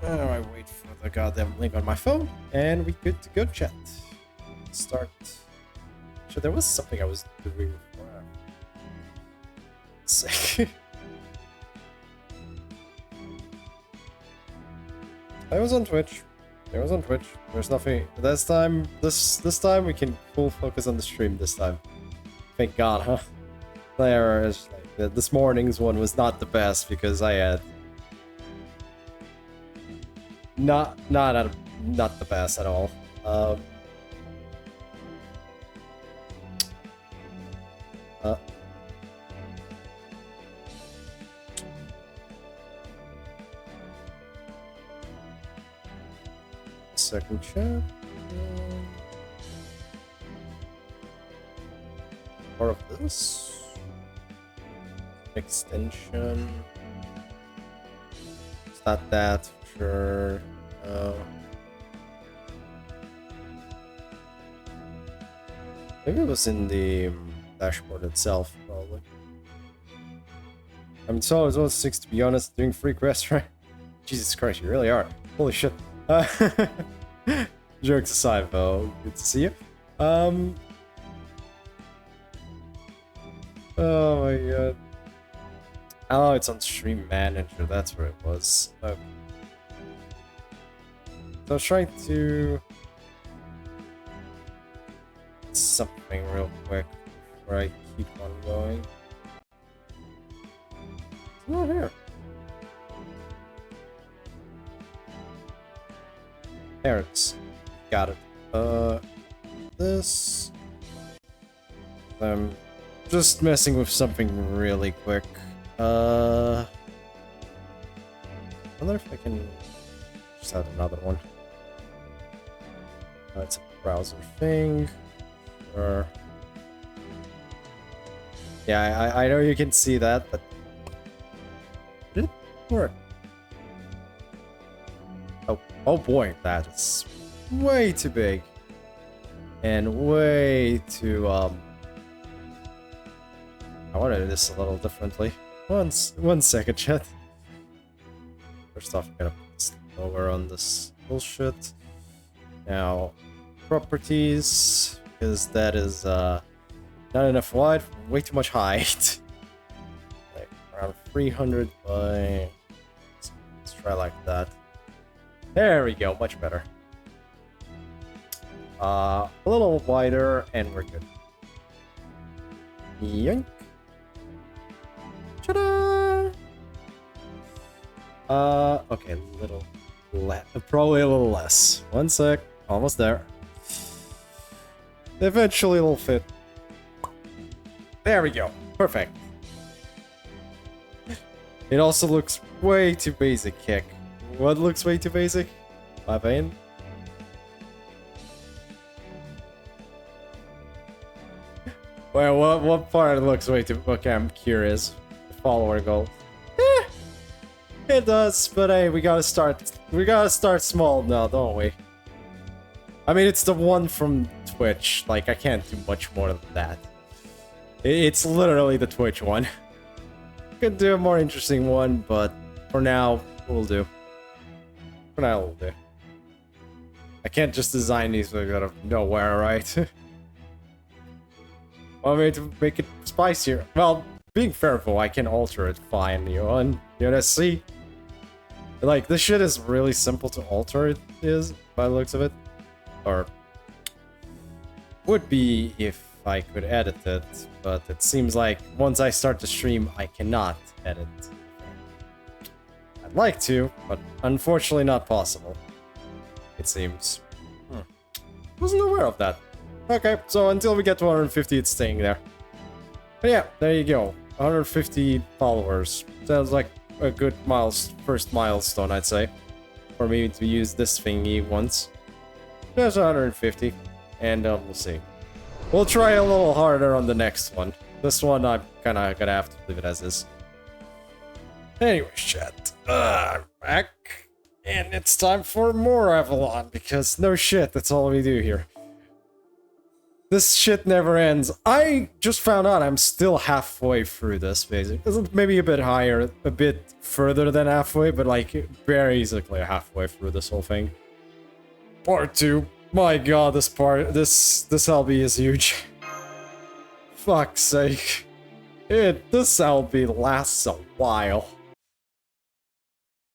I wait for the goddamn link on my phone, and we good to go, chat. Start. So there was something I was doing before. Sick. I was on Twitch. I was on Twitch. There's nothing. This time we can full focus on the stream this time. Thank God, huh? There is like this morning's one was not the best because I had not the best at all. Second chat. More of this. Extension. It's not that, for sure. Maybe it was in the dashboard itself, probably. I mean, so it's all 6 to be honest, doing free quests, right? Jesus Christ, you really are. Holy shit. Jokes aside, though, good to see you. Oh my god. Oh, it's on Stream Manager, that's where it was. Okay. So I was trying to... something real quick before I keep on going. It's not here. There it is. Got it. This... I'm just messing with something really quick. I wonder if I can just add another one. It's a browser thing. Or... yeah, I know you can see that, but... did it work? Oh boy, that is way too big. And way too, I want to do this a little differently. One second, chat. First off, I'm gonna put this lower on this bullshit. Now, properties, because that is, not enough wide, way too much height. Like, around 300 by... let's try like that. There we go, much better. A little wider, and we're good. Yoink. Ta-da! Okay, little less. Probably a little less. One sec. Almost there. Eventually it'll fit. There we go. Perfect. It also looks way too basic, Kick. What looks way too basic? My vein? Well, what part looks way too... okay, I'm curious. The follower goal. It does, but hey, we gotta start small now, don't we? I mean, it's the one from Twitch. Like, I can't do much more than that. It's literally the Twitch one. Could do a more interesting one, but for now, we'll do. For now, we'll do. I can't just design these out of nowhere, right? Want me to make it spicier? Well, being fairful, I can alter it fine, you wanna see? Like, this shit is really simple to alter, it is, by the looks of it. Or... would be if I could edit it, but it seems like once I start the stream, I cannot edit. I'd like to, but unfortunately not possible. It seems. Wasn't aware of that. Okay, so until we get to 150, it's staying there. But yeah, there you go. 150 followers. Sounds like a good first milestone, I'd say. For me to use this thingy once. There's 150, and we'll see. We'll try a little harder on the next one. This one, I'm kinda gonna have to leave it as is. Anyways, chat. I'm back. And it's time for more Avalon, because no shit, that's all we do here. This shit never ends. I just found out I'm still halfway through this, basically. Maybe a bit higher, a bit further than halfway, but like basically halfway through this whole thing. Part 2. My god, this LB is huge. Fuck's sake. This LB lasts a while.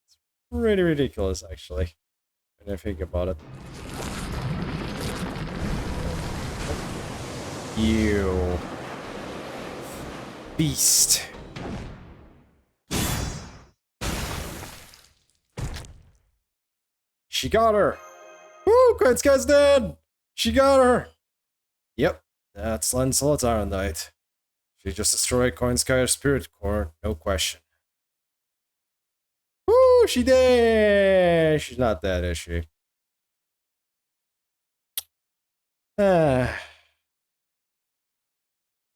It's pretty ridiculous, actually, when I think about it. You beast. She got her. Woo, Quetzalcoatl's dead. She got her. Yep, that's Lancelot's Arendite. She just destroyed Coinskire's spirit core, no question. Woo, she did. She's not dead, is she?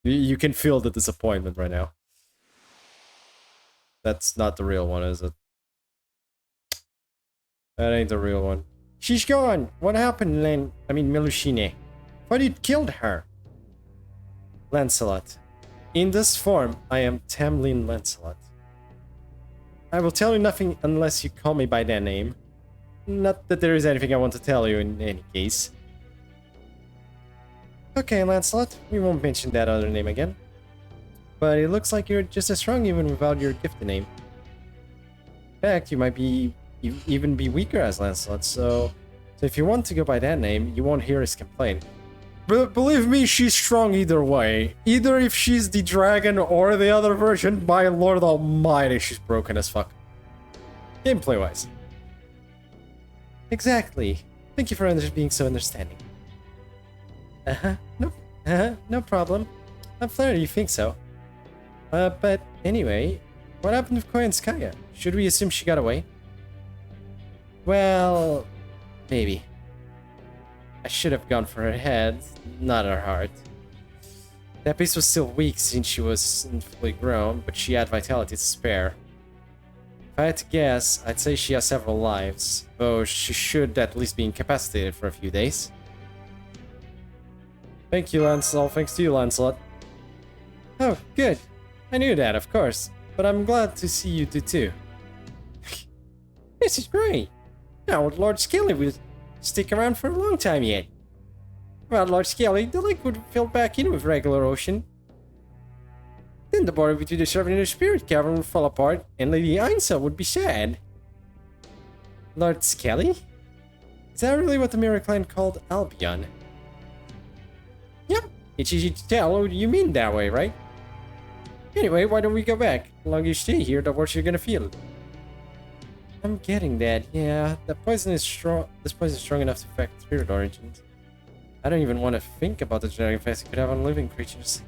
You can feel the disappointment right now. That's not the real one, is it? That ain't the real one. She's gone! What happened, Melusine? Why did you kill her? Lancelot. In this form, I am Tamlin Lancelot. I will tell you nothing unless you call me by that name. Not that there is anything I want to tell you in any case. Okay, Lancelot, we won't mention that other name again. But it looks like you're just as strong even without your gifted name. In fact, you might even be weaker as Lancelot, so if you want to go by that name, you won't hear us complain. But believe me, she's strong either way. Either if she's the dragon or the other version, my lord almighty, she's broken as fuck. Gameplay-wise. Exactly. Thank you for being so understanding. No problem. I'm flattered you think so. But anyway, what happened with Koyanskaya? Should we assume she got away? Well, maybe. I should have gone for her head, not her heart. That beast was still weak since she was fully grown, but she had vitality to spare. If I had to guess, I'd say she has several lives, though she should at least be incapacitated for a few days. Thank you, Lancelot. Thanks to you, Lancelot. Oh, good. I knew that, of course, but I'm glad to see you do too. This is great. Now, Lord Skelly will stick around for a long time yet. Without Lord Skelly, the lake would fill back in with regular ocean. Then the border between the servant and the spirit cavern would fall apart, and Lady Ainsa would be sad. Lord Skelly? Is that really what the Mirror Clan called Albion? Yep, it's easy to tell what you mean that way, right? Anyway, why don't we go back? The longer you stay here, the worse you're gonna feel. I'm getting that, yeah. The poison is strong. This poison is strong enough to affect spirit origins. I don't even want to think about the genetic effects it could have on living creatures.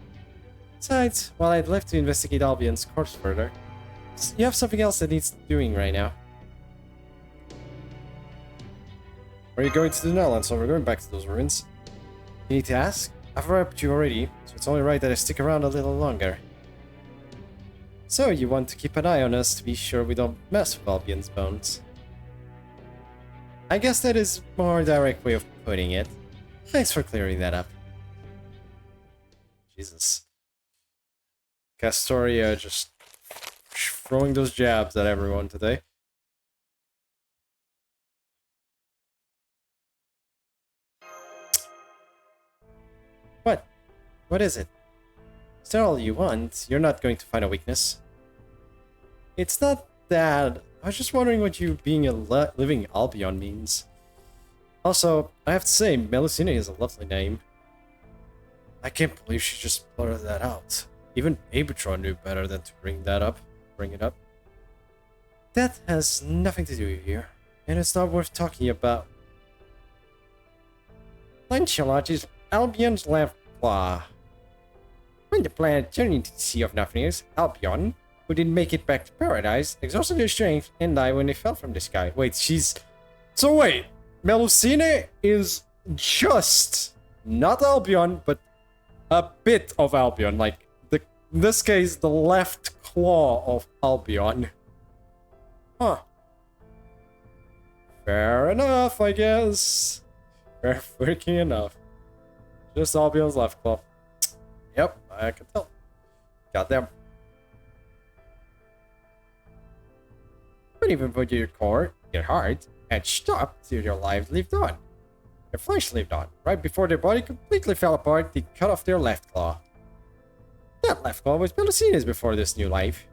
Besides, while I'd love to investigate Albion's corpse further, you have something else that needs doing right now. Where are you going to do now, Lancelot? We're going back to those ruins. You need to ask? I've wrapped you already, so it's only right that I stick around a little longer. So, you want to keep an eye on us to be sure we don't mess with Albion's bones. I guess that is a more direct way of putting it. Thanks for clearing that up. Jesus. Castoria just throwing those jabs at everyone today. What? What is it? Is that all you want? You're not going to find a weakness. It's not that. I was just wondering what you being a living Albion means. Also, I have to say, Melusine is a lovely name. I can't believe she just blurted that out. Even Abitron knew better than to bring it up. That has nothing to do with you, and it's not worth talking about. Lancelot is Albion's left claw. When the planet turned into the Sea of Nothingness, Albion, who didn't make it back to paradise, exhausted their strength and died when they fell from the sky. Wait, So wait, Melusine is just not Albion, but a bit of Albion. Like, in this case, the left claw of Albion. Huh. Fair enough, I guess. Fair freaking enough. Just Albion's left claw. Yep, I can tell. Goddamn. But even with your core, your heart had stopped, your life lived on. Their flesh lived on. Right before their body completely fell apart, they cut off their left claw. That left claw was Pellucina's before this new life.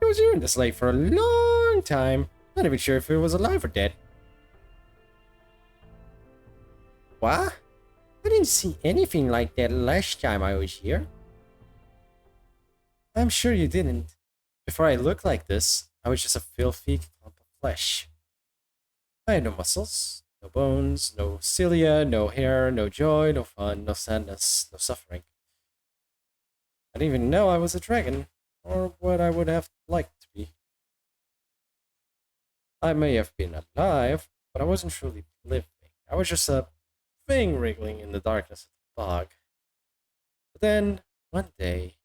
It was here in this lake for a long time. Not even sure if it was alive or dead. What? I didn't see anything like that last time I was here. I'm sure you didn't. Before I looked like this, I was just a filthy clump of flesh. I had no muscles, no bones, no cilia, no hair, no joy, no fun, no sadness, no suffering. I didn't even know I was a dragon, or what I would have liked to be. I may have been alive, but I wasn't truly living. I was just a thing wriggling in the darkness of the bog. But then, one day...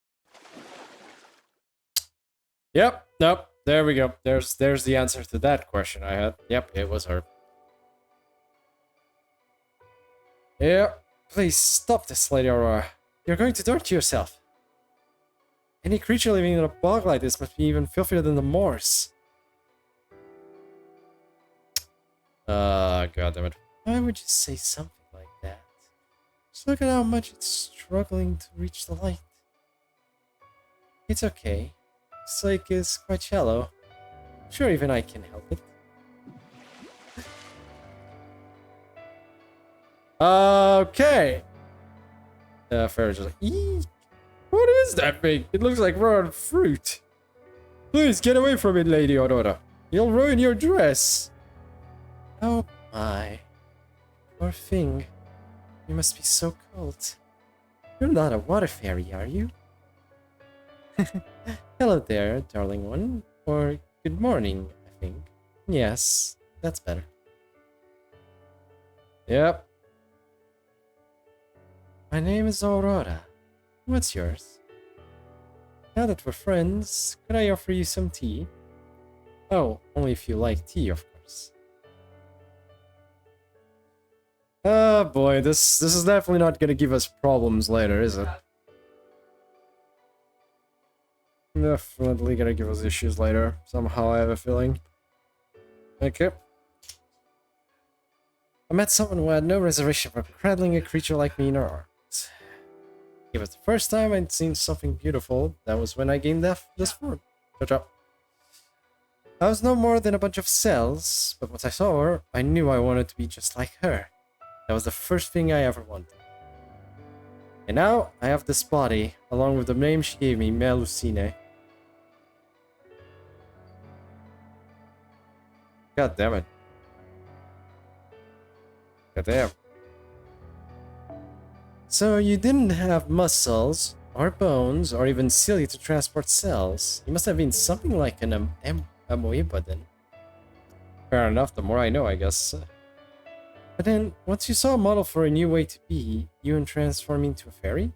Yep, nope, there we go. There's the answer to that question I had. Yep, it was her. Yeah, please stop this, Lady Aurora. You're going to do it to yourself. Any creature living in a bog like this must be even filthier than the Moors. Goddammit. Why would you say something like that? Just look at how much it's struggling to reach the light. It's okay. This lake is quite shallow. Sure, even I can help it. Okay. Fairy's just like, eek. What is that thing? It looks like rotten fruit. Please get away from it, Lady Aurora. You'll ruin your dress. Oh my. Poor thing. You must be so cold. You're not a water fairy, are you? Hello there, darling one. Or good morning, I think. Yes, that's better. Yep. My name is Aurora. What's yours? Now that we're friends, could I offer you some tea? Oh, only if you like tea, of course. Oh boy, this is definitely not gonna give us problems later, is it? Definitely gonna give us issues later. Somehow I have a feeling. Okay. I met someone who had no reservation for cradling a creature like me in her arms. It was the first time I'd seen something beautiful. That was when I gained this form. Good job. I was no more than a bunch of cells, but once I saw her, I knew I wanted to be just like her. That was the first thing I ever wanted. And now, I have this body, along with the name she gave me, Melusine. God damn it. God damn. So you didn't have muscles, or bones, or even cilia to transport cells. You must have been something like an amoeba then. Fair enough, the more I know, I guess. But then, once you saw a model for a new way to be, you and transform into a fairy?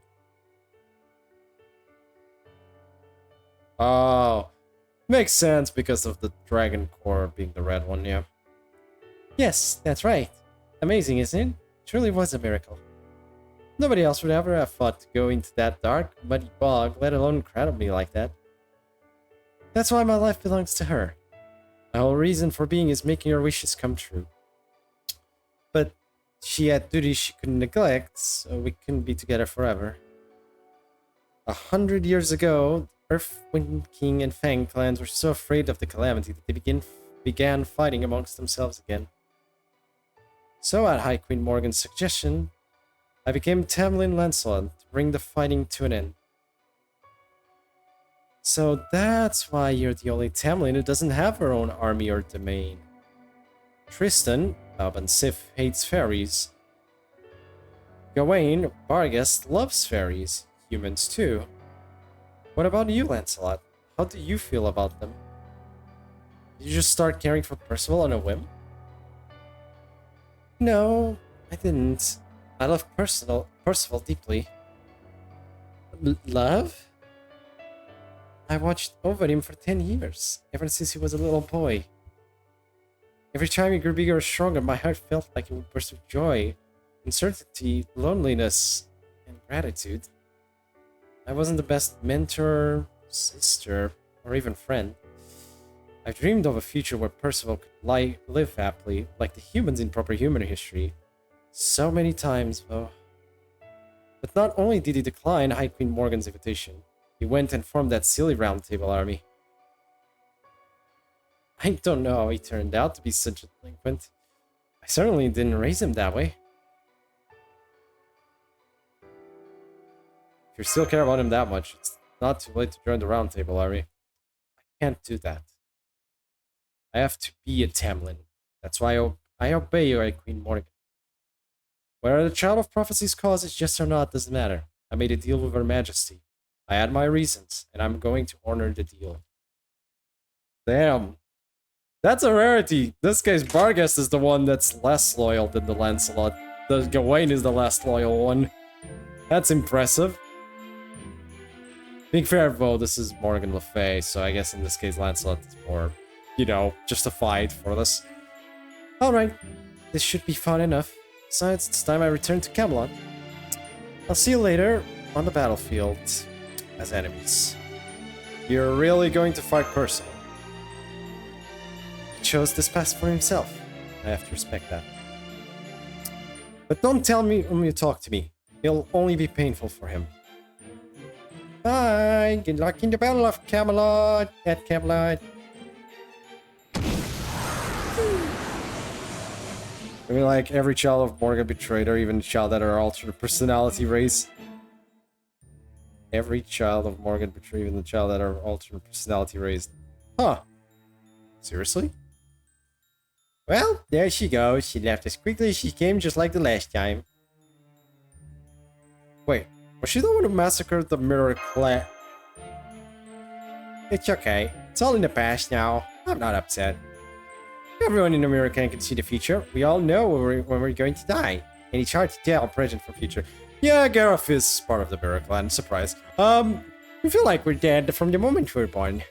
Oh, makes sense because of the dragon core being the red one, yeah. Yes, that's right. Amazing, isn't it? Truly was a miracle. Nobody else would ever have thought to go into that dark, muddy bog, let alone cradle me like that. That's why my life belongs to her. My whole reason for being is making her wishes come true. But she had duties she couldn't neglect, so we couldn't be together forever. 100 years ago, Earth, Wind King, and Fang clans were so afraid of the calamity that they began fighting amongst themselves again. So at High Queen Morgan's suggestion, I became Tamlin Lancelot to bring the fighting to an end. So that's why you're the only Tamlin who doesn't have her own army or domain. Tristan, Alban Sif, hates fairies. Gawain, Vargas, loves fairies. Humans too. What about you, Lancelot? How do you feel about them? Did you just start caring for Percival on a whim? No, I didn't. I love Percival deeply. Love? I watched over him for 10 years, ever since he was a little boy. Every time he grew bigger or stronger, my heart felt like it would burst with joy uncertainty, loneliness, and gratitude. I wasn't the best mentor, sister, or even friend. I dreamed of a future where Percival could live happily, like the humans in proper human history. So many times, though. But not only did he decline High Queen Morgan's invitation, he went and formed that silly Round Table army. I don't know how he turned out to be such a delinquent. I certainly didn't raise him that way. If you still care about him that much, it's not too late to join the Round Table army. I can't do that. I have to be a Tamlin. That's why I obey you, Queen Morgan. Whether the Child of Prophecy's cause is just or not doesn't matter. I made a deal with Her Majesty. I had my reasons, and I'm going to honor the deal. Damn. That's a rarity. This case, Barghest is the one that's less loyal than the Lancelot. The Gawain is the less loyal one. That's impressive. Being fair, though, this is Morgan Le Fay, so I guess in this case Lancelot is more, you know, justified for this. Alright, this should be fun enough. Besides, it's time I return to Camelot. I'll see you later on the battlefield as enemies. You're really going to fight Percival? He chose this path for himself. I have to respect that. But don't tell me when you talk to me. It'll only be painful for him. Bye! Good luck in the Battle of Camelot! At Camelot! I mean, like, every child of Morgan betrayed her, even child that are alternate personality raised. Every child of Morgan betrayed even the child that are alternate personality raised. Huh. Seriously? Well, there she goes. She left as quickly as she came, just like the last time. Wait, was she the one who massacred the Mirror Clan? It's okay. It's all in the past now. I'm not upset. Everyone in the Mirror Clan can see the future. We all know when we're going to die. And it's hard to tell present from future. Yeah, Gareth is part of the Mirror Clan. Surprise. We feel like we're dead from the moment we were born.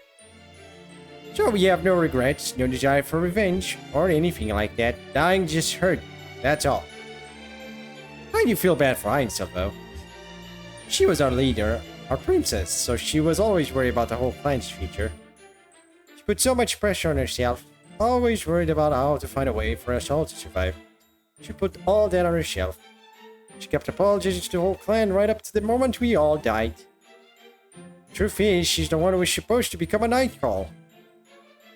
So we have no regrets, no desire for revenge, or anything like that. Dying just hurt. That's all. I do feel bad for Einstein, though. She was our leader, our princess, so she was always worried about the whole clan's future. She put so much pressure on herself, always worried about how to find a way for us all to survive. She put all that on herself. She kept apologizing to the whole clan right up to the moment we all died. Truth is, she's the one who was supposed to become a Nightcall.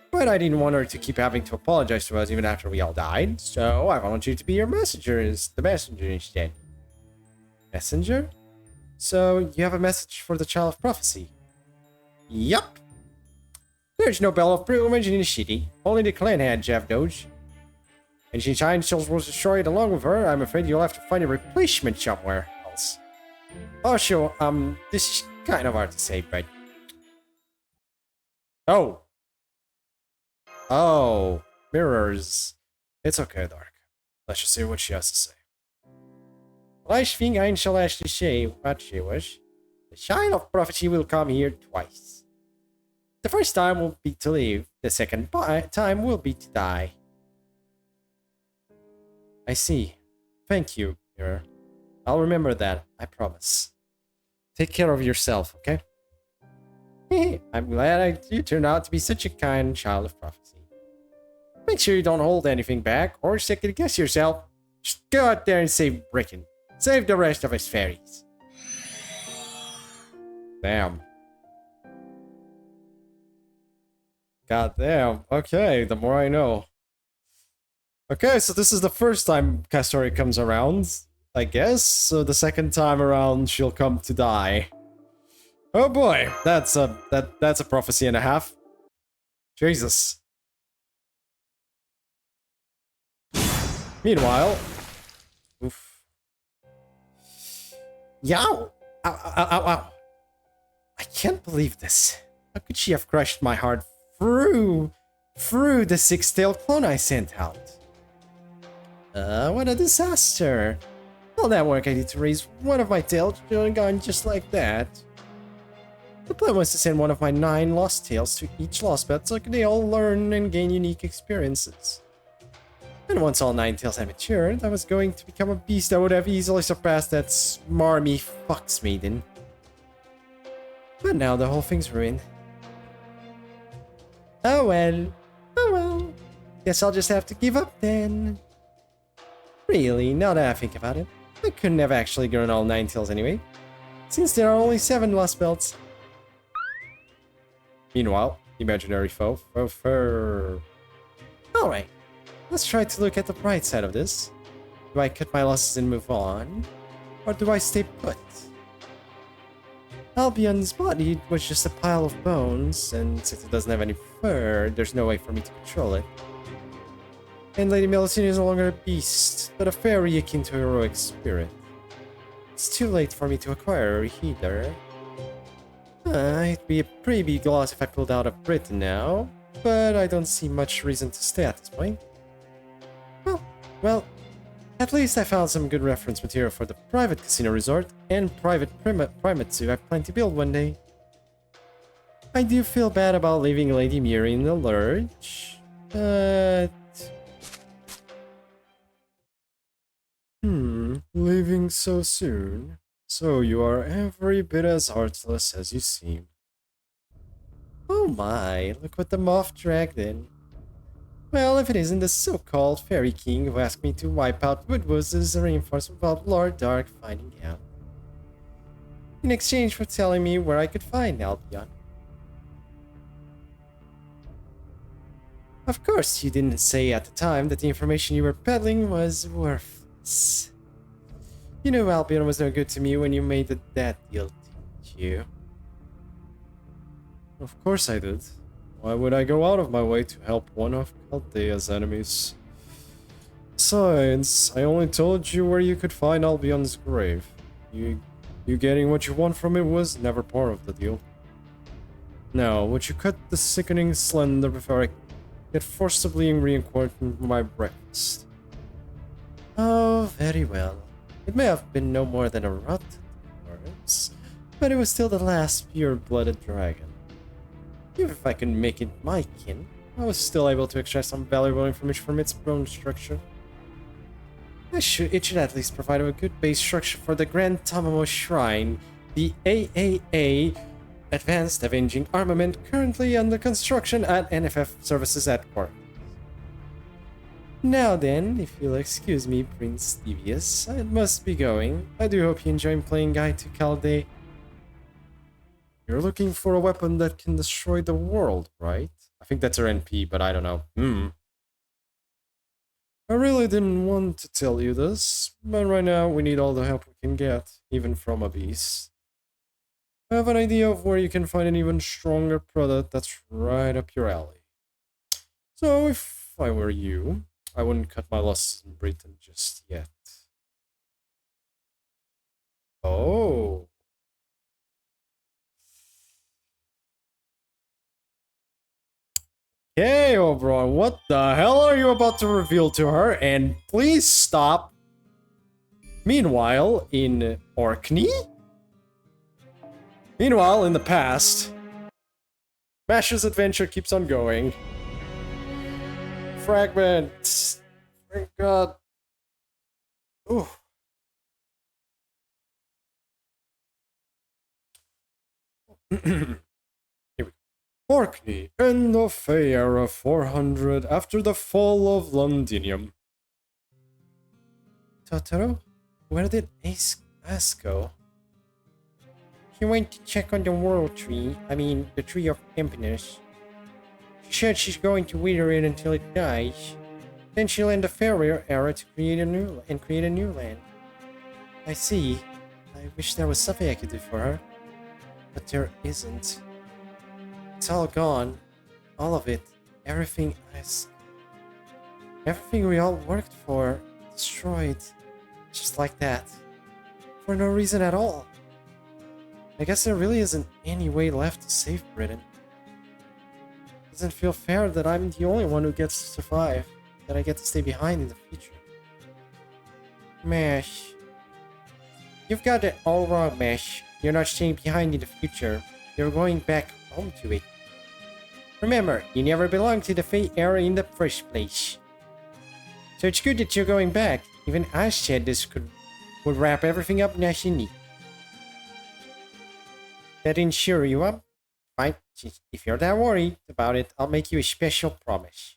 But I didn't want her to keep having to apologize to us even after we all died, so I volunteered to be your messenger instead. Messenger? So, you have a message for the Child of Prophecy? Yup. There's no Bell of Pilgrimage in the city. Only the clan had Jeff Doge. And since Einstein was destroyed along with her, I'm afraid you'll have to find a replacement somewhere else. Also, this is kind of hard to say, but... Oh, mirrors. It's okay, Dark. Let's just see what she has to say. The last thing Einstein has to say what she was, the Child of Prophecy will come here twice. The first time will be to live, the second time will be to die. I see. Thank you, Mirror. I'll remember that, I promise. Take care of yourself, okay? I'm glad you turned out to be such a kind Child of Prophecy. Make sure you don't hold anything back or second guess yourself. Just go out there and save Britain. Save the rest of us fairies. Damn. God damn. Okay, the more I know. Okay, so this is the first time Castori comes around, I guess. So the second time around, she'll come to die. Oh boy, that's a prophecy and a half. Jesus. Meanwhile, oof. Yow! Ow, ow, ow, ow. I can't believe this. How could she have crushed my heart through the six-tailed clone I sent out? What a disaster. All that work I did to raise one of my tails gone just like that. The plan was to send one of my 9 lost tails to each lost pet so they all learn and gain unique experiences. And once all 9 tails had matured, I was going to become a beast that would have easily surpassed that smarmy fox maiden. But now the whole thing's ruined. Oh well. Oh well. Guess I'll just have to give up then. Really, now that I think about it, I couldn't have actually grown all 9 tails anyway, since there are only 7 lost belts. Meanwhile, imaginary foe. Alright, let's try to look at the bright side of this. Do I cut my losses and move on? Or do I stay put? Albion's body was just a pile of bones, and since it doesn't have any fur, there's no way for me to control it. And Lady Melusine is no longer a beast, but a fairy akin to a heroic spirit. It's too late for me to acquire her either. It'd be a pretty big loss if I pulled out of Britain now, but I don't see much reason to stay at this point. Well, at least I found some good reference material for the private casino resort and private primate zoo I plan to build one day. I do feel bad about leaving Lady Miri in the lurch, but... leaving so soon? So you are every bit as heartless as you seem. Oh my, look what the moth dragged in. Well, if it isn't the so-called Fairy King who asked me to wipe out Woodwoods' reinforcement without Lord Dark finding out. In exchange for telling me where I could find Albion. Of course, you didn't say at the time that the information you were peddling was worthless. You knew Albion was no good to me when you made that deal, didn't you? Of course I did. Why would I go out of my way to help one of Chaldea's enemies? Besides, I only told you where you could find Albion's grave. You getting what you want from it was never part of the deal. Now, would you cut the sickening slender before I get forcibly reincarnated for my breakfast? Oh, very well. It may have been no more than a rotten corpse, but it was still the last pure-blooded dragon. Even if I could make it my kin, I was still able to extract some valuable information from its bone structure. It should at least provide a good base structure for the Grand Tamamo Shrine, the AAA Advanced Avenging Armament currently under construction at NFF Services Headquarters. Now then, if you'll excuse me, Prince Devious, I must be going. I do hope you enjoy playing Guide to Chaldea. You're looking for a weapon that can destroy the world, right? I think that's her NP, but I don't know. I really didn't want to tell you this, but right now we need all the help we can get, even from a beast. I have an idea of where you can find an even stronger product that's right up your alley. So if I were you, I wouldn't cut my losses in Britain just yet. Oh. Okay, Oberon, what the hell are you about to reveal to her? And please stop. Meanwhile, in Orkney? Meanwhile, in the past, Mash's adventure keeps on going. Fragment. Thank God. Ooh. Here we go. Orkney, end of era 400 after the fall of Londinium. Totoro? Where did Ace go? He went to check on the world tree. I mean, the tree of emptiness. She said she's going to wither it until it dies. Then she'll end the Fairy era to create a new land. I see. I wish there was something I could do for her. But there isn't. It's all gone. All of it. Everything we all worked for. Destroyed. Just like that. For no reason at all. I guess there really isn't any way left to save Britain. It doesn't feel fair that I'm the only one who gets to survive. That I get to stay behind in the future. Mash. You've got it all wrong, Mash. You're not staying behind in the future. You're going back home to it. Remember, you never belonged to the Fate era in the first place. So it's good that you're going back. Even I said this would wrap everything up nice and neat. That didn't cheer you up? Fine. If you're that worried about it, I'll make you a special promise.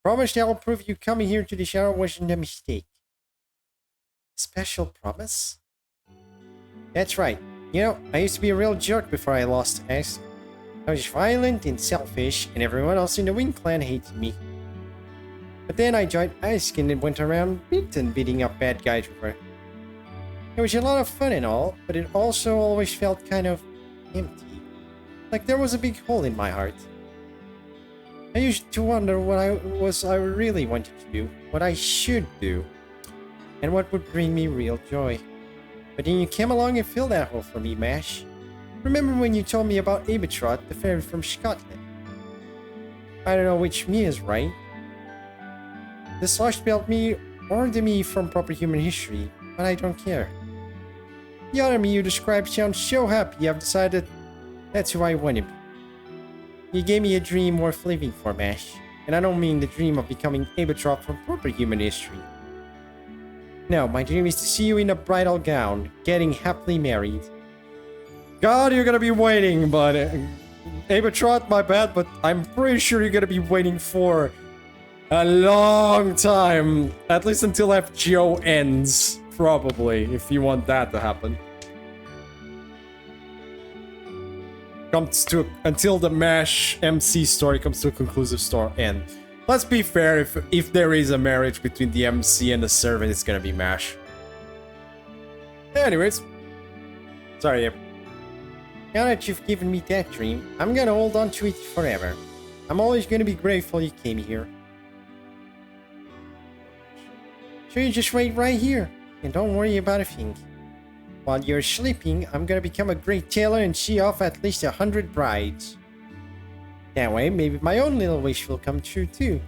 Promise that will prove you coming here to the shower wasn't a mistake. Special promise? That's right. You know, I used to be a real jerk before I lost Ask. I was violent and selfish, and everyone else in the Wing Clan hated me. But then I joined Ask and went around beating up bad guys with her. It was a lot of fun and all, but it also always felt kind of empty. Like there was a big hole in my heart. I used to wonder what I really wanted to do, what I should do, and what would bring me real joy. But then you came along and filled that hole for me, Mash. Remember when you told me about Abetrot, the fairy from Scotland? I don't know which me is right. The Slush Belt me or the me from proper human history, but I don't care. The other me you described sounds so happy I've decided that's who I want to be. You gave me a dream worth living for, Mash. And I don't mean the dream of becoming Abetrot from proper human history. No, my dream is to see you in a bridal gown, getting happily married. God, you're gonna be waiting, but... Abetrot, my bad, but I'm pretty sure you're gonna be waiting for... a long time. At least until FGO ends, probably, if you want that to happen. Until the MASH MC story comes to a conclusive end. Let's be fair, if there is a marriage between the MC and the servant, it's gonna be MASH. Anyways. Sorry. Now that you've given me that dream, I'm gonna hold on to it forever. I'm always gonna be grateful you came here. So you just wait right here, and don't worry about a thing. While you're sleeping, I'm gonna become a great tailor and see off at least 100 brides. That way, maybe my own little wish will come true too.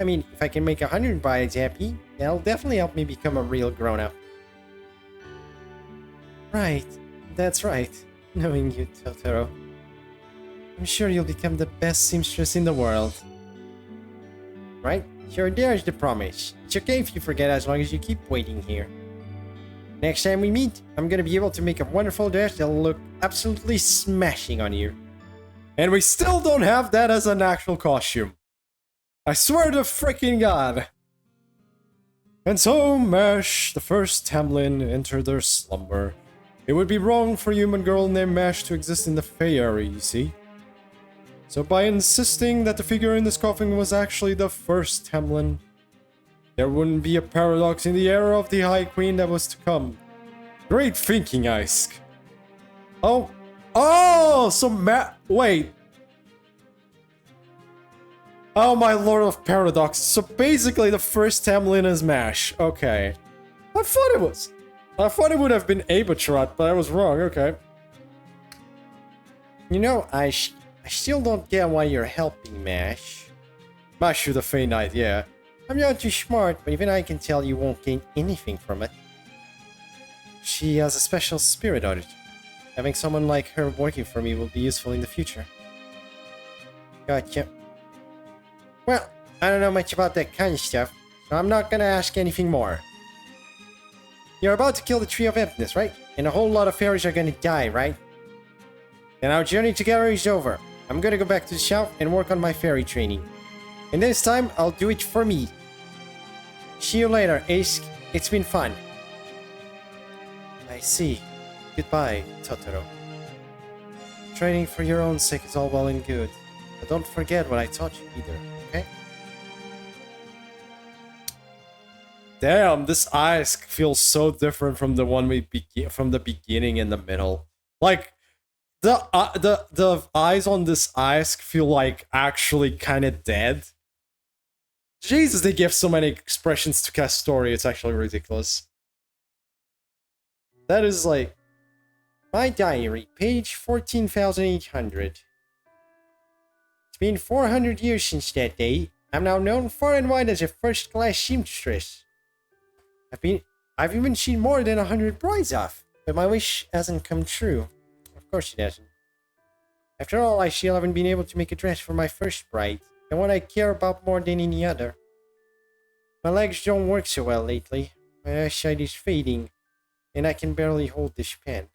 I mean, if I can make 100 brides happy, that'll definitely help me become a real grown-up. Right, that's right. Knowing you, Totoro. I'm sure you'll become the best seamstress in the world. Right? Sure, there's the promise. It's okay if you forget as long as you keep waiting here. Next time we meet, I'm gonna be able to make a wonderful dress that'll look absolutely smashing on you. And we still don't have that as an actual costume. I swear to freaking God. And so, Mash, the first Tamlin, entered their slumber. It would be wrong for a human girl named Mash to exist in the Fey area, you see? So by insisting that the figure in this coffin was actually the first Tamlin, there wouldn't be a paradox in the era of the High Queen that was to come. Great thinking, Isk. Oh, so wait. Oh my lord of paradox. So basically the first Tamlin is Mash. Okay. I thought it would have been Abetrot, but I was wrong. Okay. You know, I still don't get why you're helping Mash. Mash the Fey Knight, yeah. I'm not too smart, but even I can tell you won't gain anything from it. She has a special spirit on it. Having someone like her working for me will be useful in the future. Gotcha. Well, I don't know much about that kind of stuff, so I'm not gonna ask anything more. You're about to kill the Tree of Emptiness, right? And a whole lot of fairies are gonna die, right? Then our journey together is over. I'm gonna go back to the shop and work on my fairy training. And this time, I'll do it for me. See you later, Ace. It's been fun. I see. Goodbye, Totoro. Training for your own sake is all well and good, but don't forget what I taught you either, okay? Damn, this Isk feels so different from the one from the beginning and the middle. Like, the eyes on this Isk feel like actually kind of dead. Jesus, they give so many expressions to cast story, it's actually ridiculous. That is like... My diary, page 14,800. It's been 400 years since that day. I'm now known far and wide as a first-class seamstress. I've even seen more than 100 brides off, but my wish hasn't come true. Of course it hasn't. After all, I still haven't been able to make a dress for my first bride, the one I care about more than any other. My legs don't work so well lately. My eyesight is fading, and I can barely hold this pen.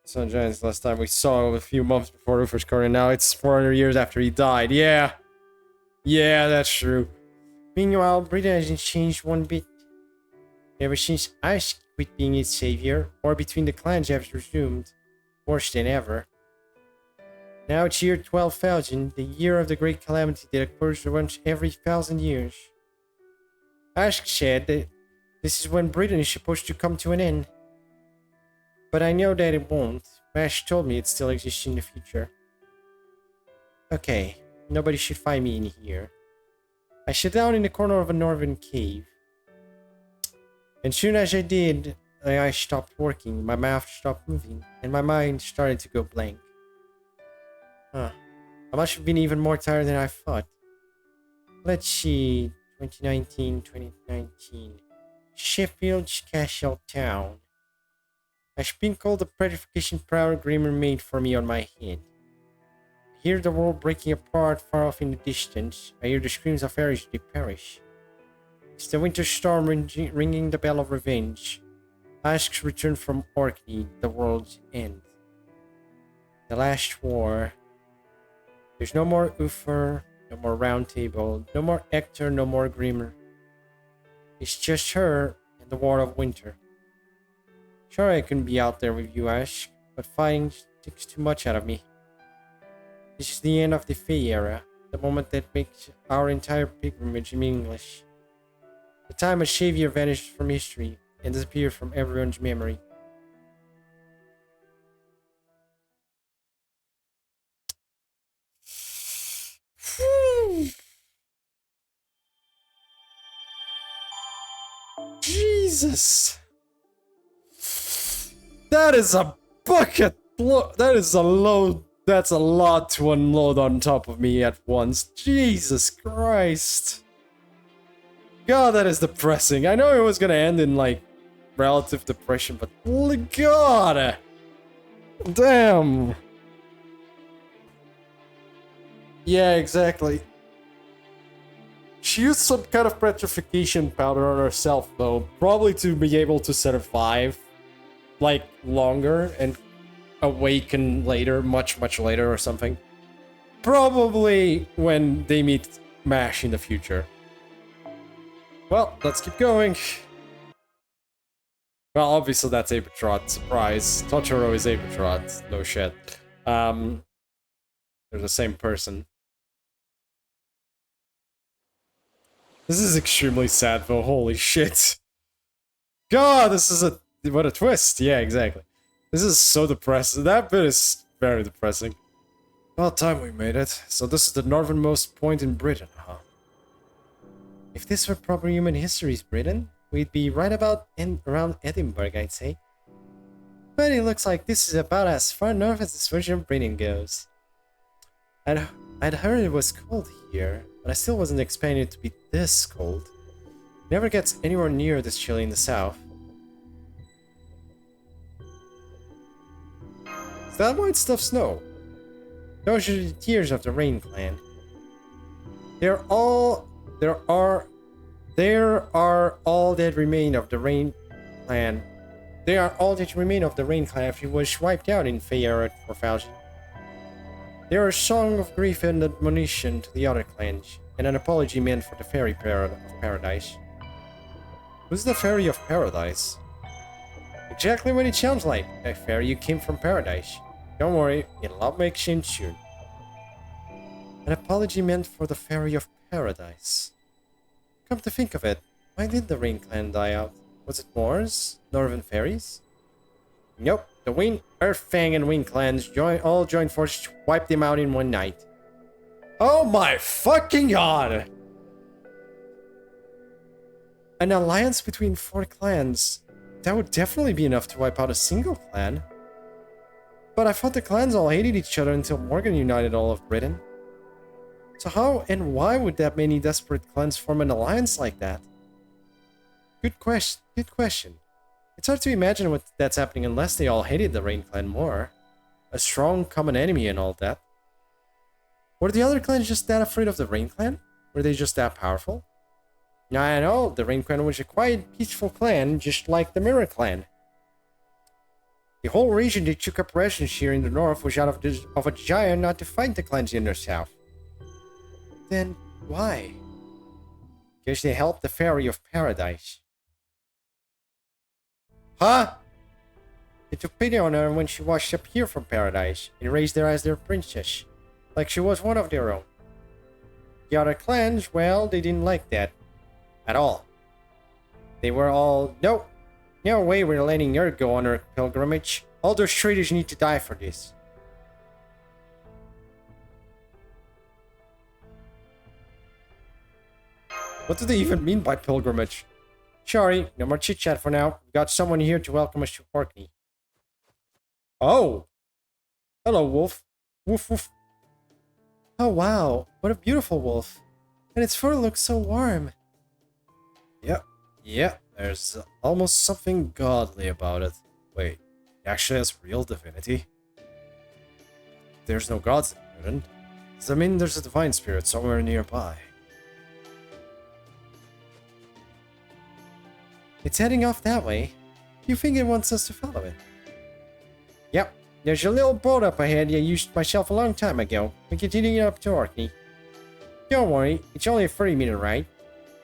Sun Giants last time we saw him a few months before Rufus Carter. Now it's 400 years after he died. Yeah. Yeah, that's true. Meanwhile, Britain hasn't changed one bit. Ever since I quit being its savior, or between the clans have resumed. Worse than ever. Now it's year 12,000, the year of the great calamity that occurs once every 1,000 years. Ash said that this is when Britain is supposed to come to an end. But I know that it won't. Ash told me it still exists in the future. Okay, nobody should find me in here. I sat down in the corner of a northern cave. And soon as I did, my eyes stopped working, my mouth stopped moving, and my mind started to go blank. Huh. I must have been even more tired than I thought. Let's see. 2019. Sheffield's Castle Town. I sprinkled the petrification powder Grimmer made for me on my head. I hear the world breaking apart far off in the distance. I hear the screams of fairies they perish. It's the winter storm ringing the bell of revenge. Asks return from Orkney, the world's end. The last war. There's no more Uther, no more Round Table, no more Hector, no more Grimmer. It's just her and the war of winter. Sure, I couldn't be out there with you, Ash, but fighting takes too much out of me. This is the end of the Fae era, the moment that makes our entire pilgrimage meaningless. The time a savior vanished from history and disappeared from everyone's memory. Jesus! That is a bucket load. That is a load. That's a lot to unload on top of me at once. Jesus Christ. God, that is depressing. I know it was gonna end in, like, relative depression, but God! Damn! Yeah, exactly. She used some kind of petrification powder on herself, though. Probably to be able to survive, like, longer and awaken later, much later or something. Probably when they meet Mash in the future. Well, let's keep going. Well, obviously that's Apertrot. Surprise. Totoro is Apertrot. No shit. They're the same person. This is extremely sad, though. Holy shit. God, this is a... What a twist. Yeah, exactly. This is so depressing. That bit is very depressing. About time we made it. So this is the northernmost point in Britain, huh? If this were proper human history's Britain, we'd be right about around Edinburgh, I'd say. But it looks like this is about as far north as this version of Britain goes. I'd heard it was cold here, but I still wasn't expecting it to be this cold. It never gets anywhere near this chilly in the south. Is that white stuff snow? Those are the tears of the Rain Clan. There are all that remain of the Rain Clan. They are all that remain of the Rain Clan if it was wiped out in Fae Era 4000. They are a song of grief and admonition to the other clans, and an apology meant for the Fairy of Paradise. Who's the Fairy of Paradise? Exactly what it sounds like, a fairy who came from paradise. Don't worry, it'll all make sense soon. An apology meant for the Fairy of Paradise. Come to think of it, why did the Rain Clan die out? Was it wars? Northern fairies? Nope, the Wind, Earth Fang and Wind clans all joined forces to wipe them out in one night. Oh my fucking god! An alliance between 4 clans. That would definitely be enough to wipe out a single clan. But I thought the clans all hated each other until Morgan united all of Britain. So how and why would that many desperate clans form an alliance like that? Good question. It's hard to imagine what that's happening unless they all hated the Rain Clan more. A strong common enemy and all that. Were the other clans just that afraid of the Rain Clan? Were they just that powerful? I know, the Rain Clan was a quiet, peaceful clan, just like the Mirror Clan. The whole region that took up residence here in the north was out of a desire not to fight the clans in the south. Then why? Because they helped the Fairy of Paradise. Huh? They took pity on her when she washed up here from Paradise and raised her as their princess, like she was one of their own. The other clans, well, they didn't like that. At all. They were all, no way we're letting her go on her pilgrimage. All those traitors need to die for this. What do they even mean by pilgrimage? Sorry, no more chit-chat for now. We've got someone here to welcome us to Orkney. Oh! Hello, wolf. Woof woof. Oh wow, what a beautiful wolf. And its fur looks so warm. Yeah, there's almost something godly about it. Wait, it actually has real divinity? There's no gods in Britain. Does that mean there's a divine spirit somewhere nearby? It's heading off that way. You think it wants us to follow it? Yep, there's a little boat up ahead I used myself a long time ago. We continue up to Orkney. Don't worry, it's only a 30-minute ride.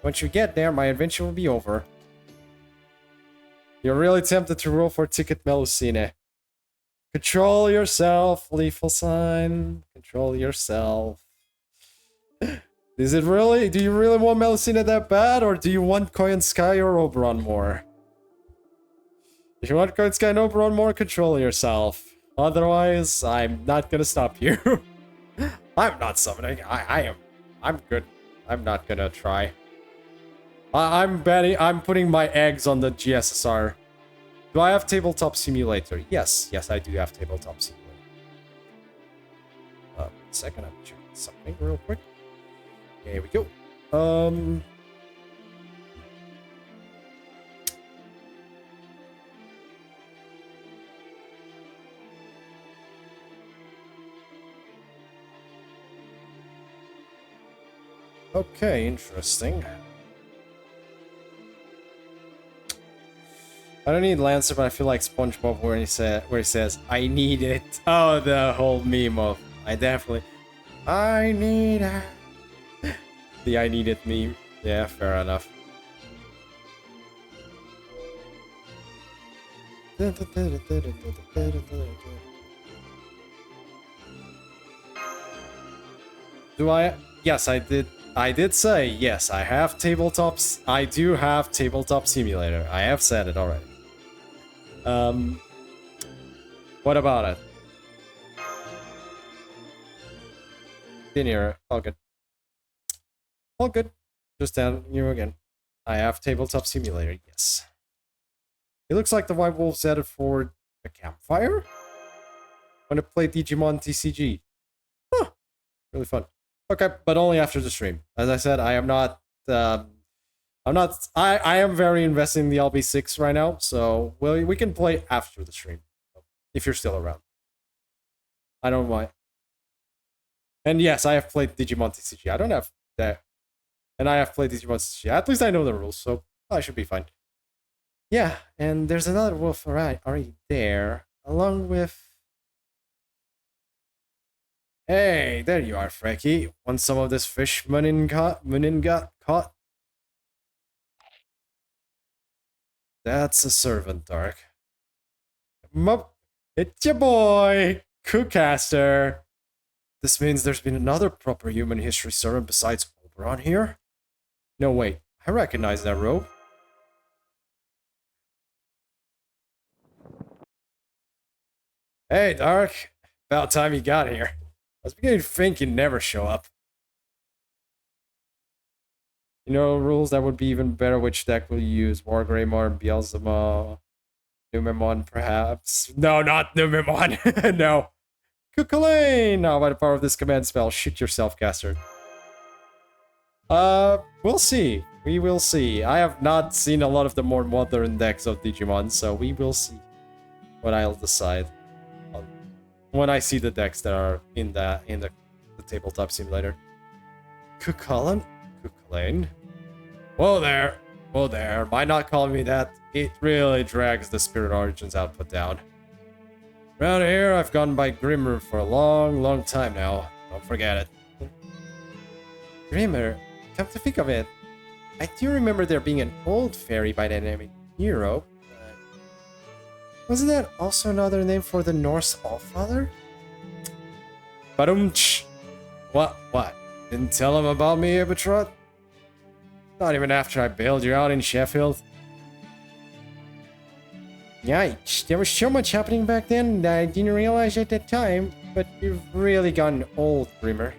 Once you get there, my adventure will be over. You're really tempted to roll for ticket, Melusine. Control yourself, lethal sign. Control yourself. Is it really? Do you really want Melusine that bad? Or do you want Koyan Sky or Oberon more? If you want Koyan Sky and Oberon more, control yourself. Otherwise, I'm not gonna stop you. I'm not summoning. I'm good. I'm not gonna try. I'm betting. I'm putting my eggs on the GSSR. Do I have Tabletop Simulator? Yes, I do have Tabletop Simulator. Second, I'm checking something real quick. Here we go. Okay, interesting. I don't need Lancer, but I feel like SpongeBob where he says, I need it. Oh, the whole meme of, I need it. The I need it meme. Yeah, fair enough. Do I? Yes, I did. I did say, yes, I have tabletops. I do have Tabletop Simulator. I have said it already. What about it? Didn't hear it. All good. All good. Just down you again. I have Tabletop Simulator, yes. It looks like the White Wolf's added for a campfire? When I play Digimon TCG. Huh. Really fun. Okay, but only after the stream. As I said, I am not I am very invested in the LB6 right now, so we can play after the stream. If you're still around. I don't mind. And yes, I have played Digimon TCG. I don't have that. And I have played Digimon TCG. At least I know the rules, so I should be fine. Yeah, and there's another wolf already there, along with... Hey, there you are, Frecky. Want some of this fish Munin got caught? That's a servant, Dark. It's your boy, Cookcaster. This means there's been another proper human history servant besides Oberon here? No, wait. I recognize that robe. Hey, Dark. About time you got here. I was beginning to think you'd never show up. You know rules that would be even better. Which deck will you use? Wargreymon, Beelzebub, Numemon, perhaps? No, not Numemon. No. Kukulane! Now, by the power of this command spell, shoot yourself, caster. We'll see. We will see. I have not seen a lot of the more modern decks of Digimon, so we will see what I'll decide when I see the decks that are in the tabletop simulator. Kukulane? Lane. Whoa there. Whoa there. Mind not calling me that? It really drags the Spirit Origins output down. Around here, I've gone by Grimmer for a long time now. Don't forget it. Grimmer? Come to think of it, I do remember there being an old fairy by the name of Hero. Wasn't that also another name for the Norse Allfather? Badumch. What? Didn't tell him about me, Abatrot? Not even after I bailed you out in Sheffield? Yikes, there was so much happening back then that I didn't realize at that time, but you've really gotten old, Grimmer.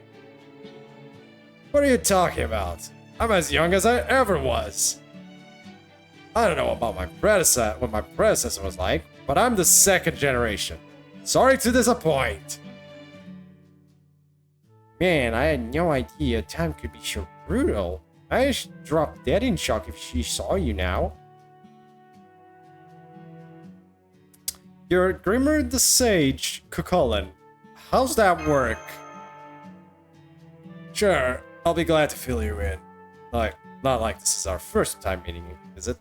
What are you talking about? I'm as young as I ever was. I don't know about what my predecessor was like, but I'm the second generation. Sorry to disappoint. Man, I had no idea time could be so brutal. I just drop dead in shock if she saw you now. You're Grimmer the Sage, Cucullin. How's that work? Sure, I'll be glad to fill you in. Not like this is our first time meeting, is it?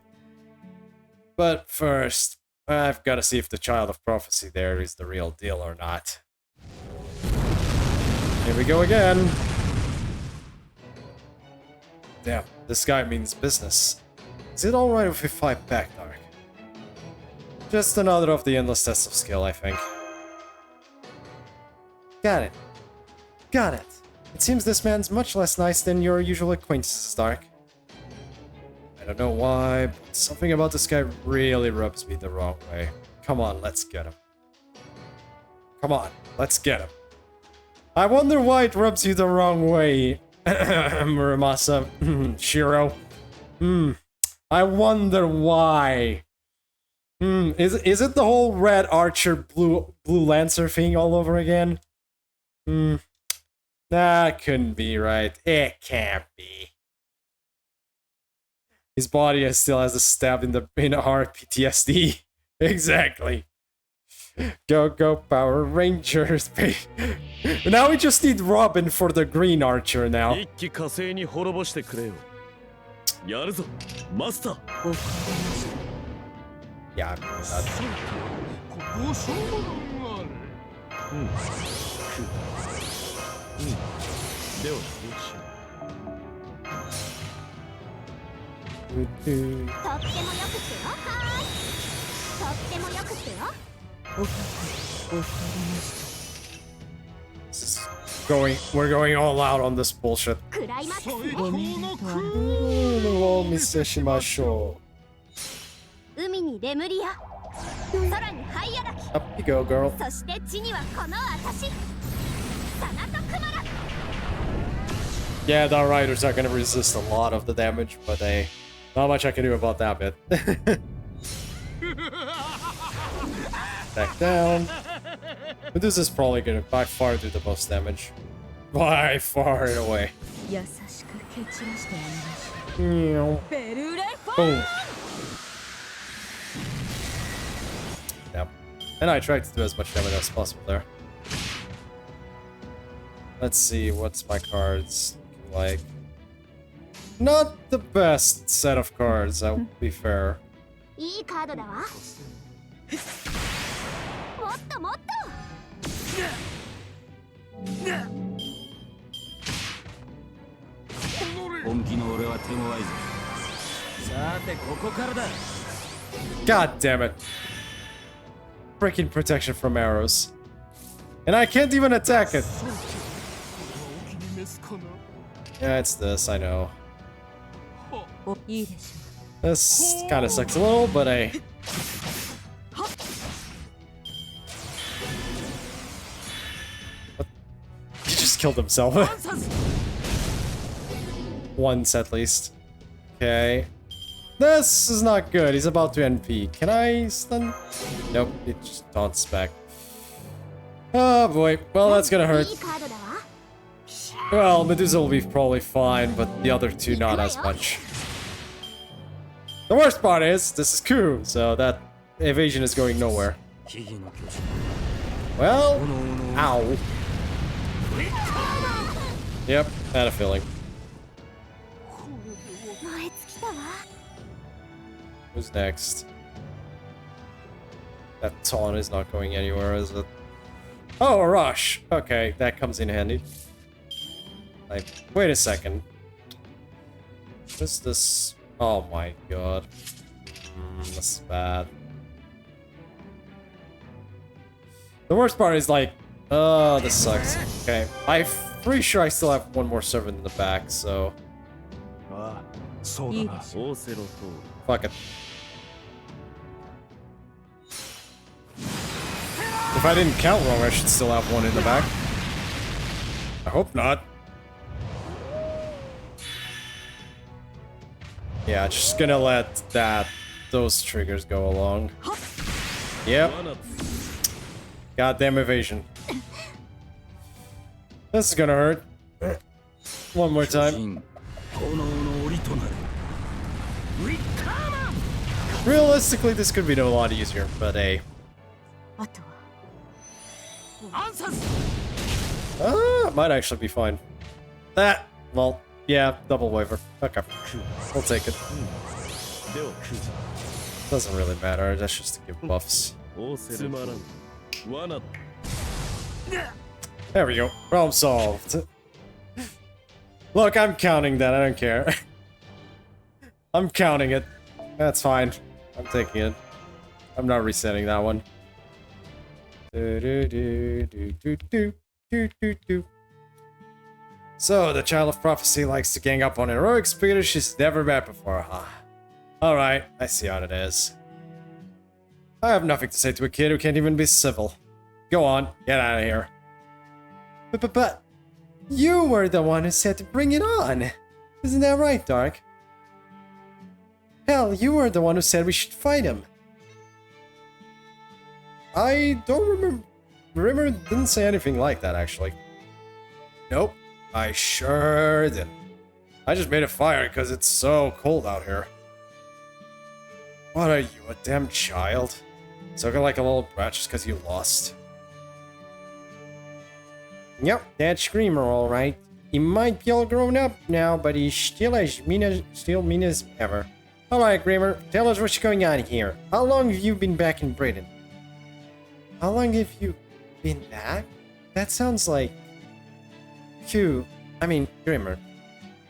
But first, I've got to see if the Child of Prophecy there is the real deal or not. Here we go again. Damn, this guy means business. Is it alright if we fight back, Dark? Just another of the endless tests of skill, I think. Got it. It seems this man's much less nice than your usual acquaintances, Dark. I don't know why, but something about this guy really rubs me the wrong way. Come on, let's get him. I wonder why it rubs you the wrong way, Muramasa. Shiro. I wonder why. Is it the whole red archer, blue lancer thing all over again? That couldn't be right. It can't be. His body still has a stab in heart PTSD. Exactly. Go Power Rangers. Now we just need Robin for the green archer now. Yeah, I'm we're going all out on this bullshit. Up you go, girl. Yeah, the riders are gonna resist a lot of the damage, but not much I can do about that bit. Back down. Medusa's probably gonna by far do the most damage. By far and away. Boom. Yep. And I tried to do as much damage as possible there. Let's see, what's my cards like? Not the best set of cards, I'll be fair. God damn it. Freaking protection from arrows. And I can't even attack it. Yeah, it's this, I know. This kind of sucks a little, but He just killed himself. Once at least. Okay. This is not good. He's about to NP. Can I stun? Nope, it just taunts back. Oh boy. Well, that's gonna hurt. Well, Medusa will be probably fine, but the other two not as much. The worst part is, this is Ku, so that evasion is going nowhere. Well, ow. Yep, had a feeling. Who's next? That taunt is not going anywhere, is it? Oh, a rush! Okay, that comes in handy. Like, wait a second. What's this? Oh my god. That's bad. The worst part is like, oh, this sucks. Okay, I'm pretty sure I still have one more servant in the back, so... Fuck it. If I didn't count wrong, I should still have one in the back. I hope not. Yeah, just gonna let those triggers go along. Yep. Goddamn evasion. This is gonna hurt. One more time. Realistically, this could be a lot easier, but hey. Might actually be fine. Well, yeah, double waver. Okay, we'll take it. Doesn't really matter, that's just to give buffs. There we go, problem solved. Look, I'm counting that, I don't care. I'm counting it. That's fine. I'm taking it. I'm not resetting that one. So, the Child of Prophecy likes to gang up on heroic spirit she's never met before, huh? Alright, I see how it is. I have nothing to say to a kid who can't even be civil. Go on, get out of here. But, you were the one who said to bring it on. Isn't that right, Dark? Hell, you were the one who said we should fight him. I don't remember. Didn't say anything like that, actually. Nope, I sure didn't. I just made a fire because it's so cold out here. What are you, a damn child? Soaking like a little brat just because you lost. Yep, that screamer, alright. He might be all grown up now, but he's still as mean as ever. Alright, Grimmer, tell us what's going on here. How long have you been back in Britain? How long have you been back? That sounds like... Grimmer.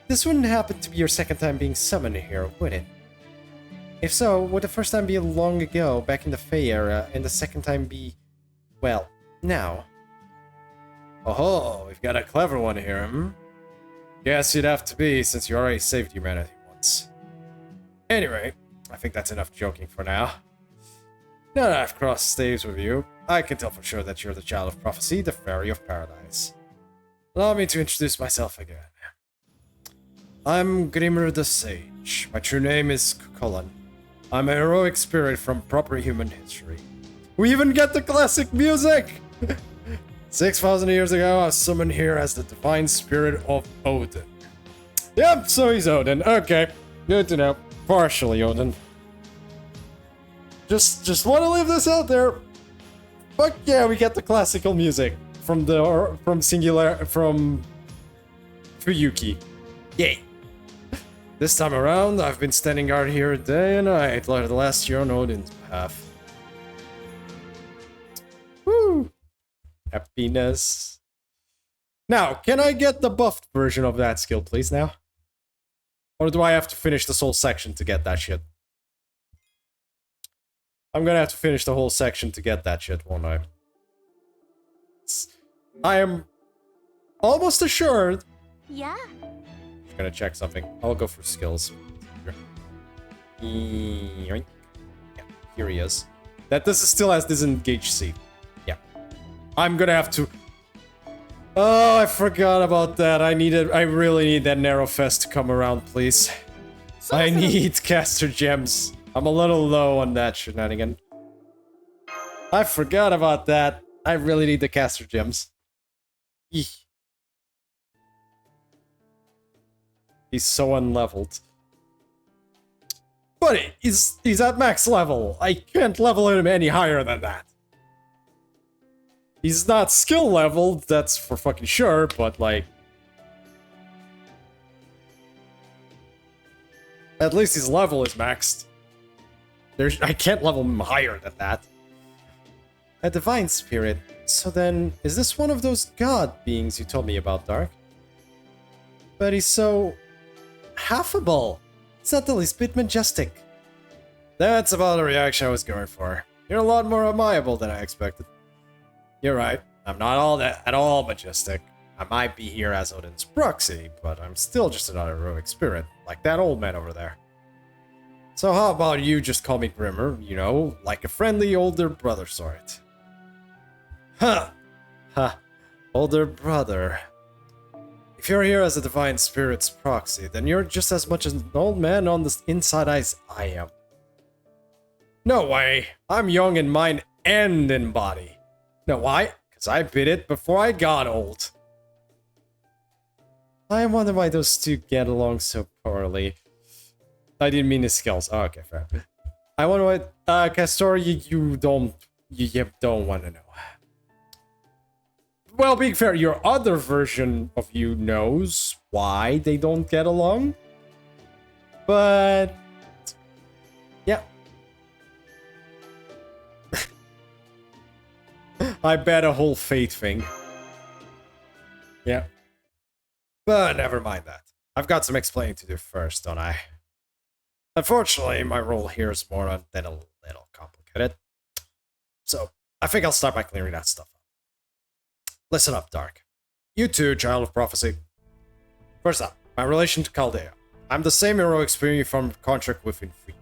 This wouldn't happen to be your second time being summoned here, would it? If so, would the first time be long ago, back in the Fey era, and the second time be... well, now? Oh, we've got a clever one here, hmm? Guess you'd have to be, since you already saved humanity once. Anyway, I think that's enough joking for now. Now that I've crossed staves with you, I can tell for sure that you're the Child of Prophecy, the Fairy of Paradise. Allow me to introduce myself again. I'm Grimmer the Sage. My true name is Cullen. I'm a heroic spirit from proper human history. We even get the classic music! 6,000 years ago, I was summoned here as the divine spirit of Odin. Yep, so he's Odin. Okay, good to know. Partially Odin. Just want to leave this out there. Fuck yeah, we get the classical music from Fuyuki. Yay. This time around, I've been standing guard here day and night, like the last year on Odin's path. Woo! Happiness. Now, can I get the buffed version of that skill, please, now? Or do I have to finish this whole section to get that shit? I'm gonna have to finish the whole section to get that shit, won't I? I am almost assured. Yeah. Just gonna check something. I'll go for skills. Yeah, here he is. That this still has disengage C. Yeah. I'm gonna have to... Oh, I forgot about that. I really need that narrow fest to come around, please. I need caster gems. I'm a little low on that shenanigan. I forgot about that. I really need the caster gems. Eek. He's so unleveled. But he's at max level. I can't level him any higher than that. He's not skill leveled, that's for fucking sure, but like... At least his level is maxed. I can't level him higher than that. A divine spirit. So then, is this one of those god beings you told me about, Dark? But he's so... affable. It's not the least bit majestic. That's about the reaction I was going for. You're a lot more amiable than I expected. You're right. I'm not all that at all majestic. I might be here as Odin's proxy, but I'm still just another heroic spirit, like that old man over there. So how about you just call me Grimmer, you know, like a friendly older brother sort. Huh. Huh. Older brother. If you're here as a divine spirit's proxy, then you're just as much an old man on the inside as I am. No way. I'm young in mind and in body. Know why? Because I bit it before I got old. I wonder why those two get along so poorly. I didn't mean his skills. Oh, okay, fair. I wonder what, Castor, you don't want to know. Well, being fair, your other version of you knows why they don't get along. But... yeah. I bet a whole fate thing. Yeah. But never mind that. I've got some explaining to do first, don't I? Unfortunately, my role here is more than a little complicated. So, I think I'll start by clearing that stuff up. Listen up, Dark. You too, Child of Prophecy. First up, my relation to Chaldea. I'm the same heroic spirit you formed contract with in Free.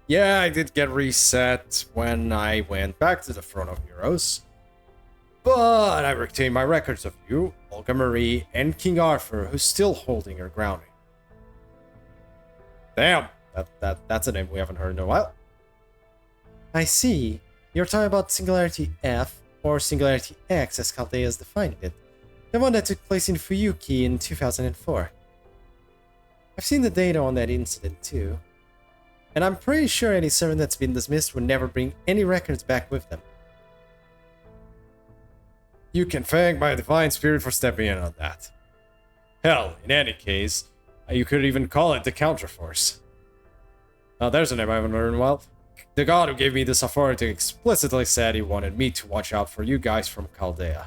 Yeah, I did get reset when I went back to the Throne of Heroes. But I retained my records of you, Olga Marie, and King Arthur, who's still holding her grounding. Damn, that's a name we haven't heard in a while. I see. You're talking about Singularity F, or Singularity X as Chaldea has defined it. The one that took place in Fuyuki in 2004. I've seen the data on that incident too. And I'm pretty sure any servant that's been dismissed would never bring any records back with them. You can thank my divine spirit for stepping in on that. Hell, in any case, you could even call it the Counterforce. Now there's a name I haven't heard in a while. The god who gave me this authority explicitly said he wanted me to watch out for you guys from Chaldea.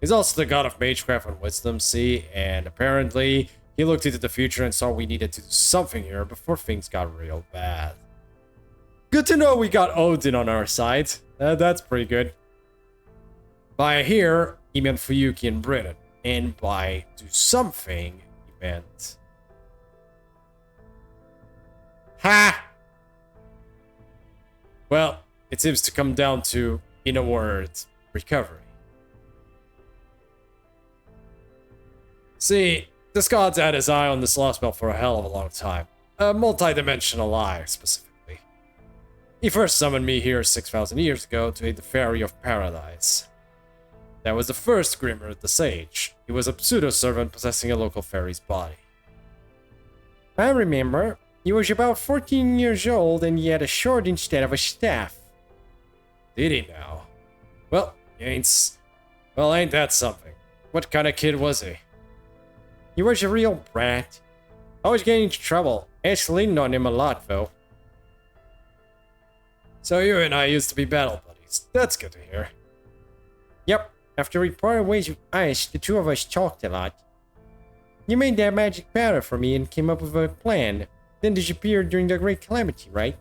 He's also the god of magecraft and wisdom, see, and apparently he looked into the future and saw we needed to do something here before things got real bad. Good to know we got Odin on our side. That's pretty good. By here, he meant Fuyuki and Britain, and by do something, he meant... Ha! Well, it seems to come down to, in a word, recovery. See, this god's had his eye on this lost belt for a hell of a long time. A multi-dimensional eye, specifically. He first summoned me here 6,000 years ago to aid the Fairy of Paradise. That was the first Grimmer, the Sage. He was a pseudo-servant possessing a local fairy's body. I remember. He was about 14 years old and he had a sword instead of a staff. Did he now? Well, ain't that something? What kind of kid was he? He was a real brat. I was getting into trouble. Ash leaned on him a lot, though. So you and I used to be battle buddies. That's good to hear. Yep. After we parted ways with Ash, the two of us talked a lot. You made that magic powder for me and came up with a plan. Then disappeared during the Great Calamity, right?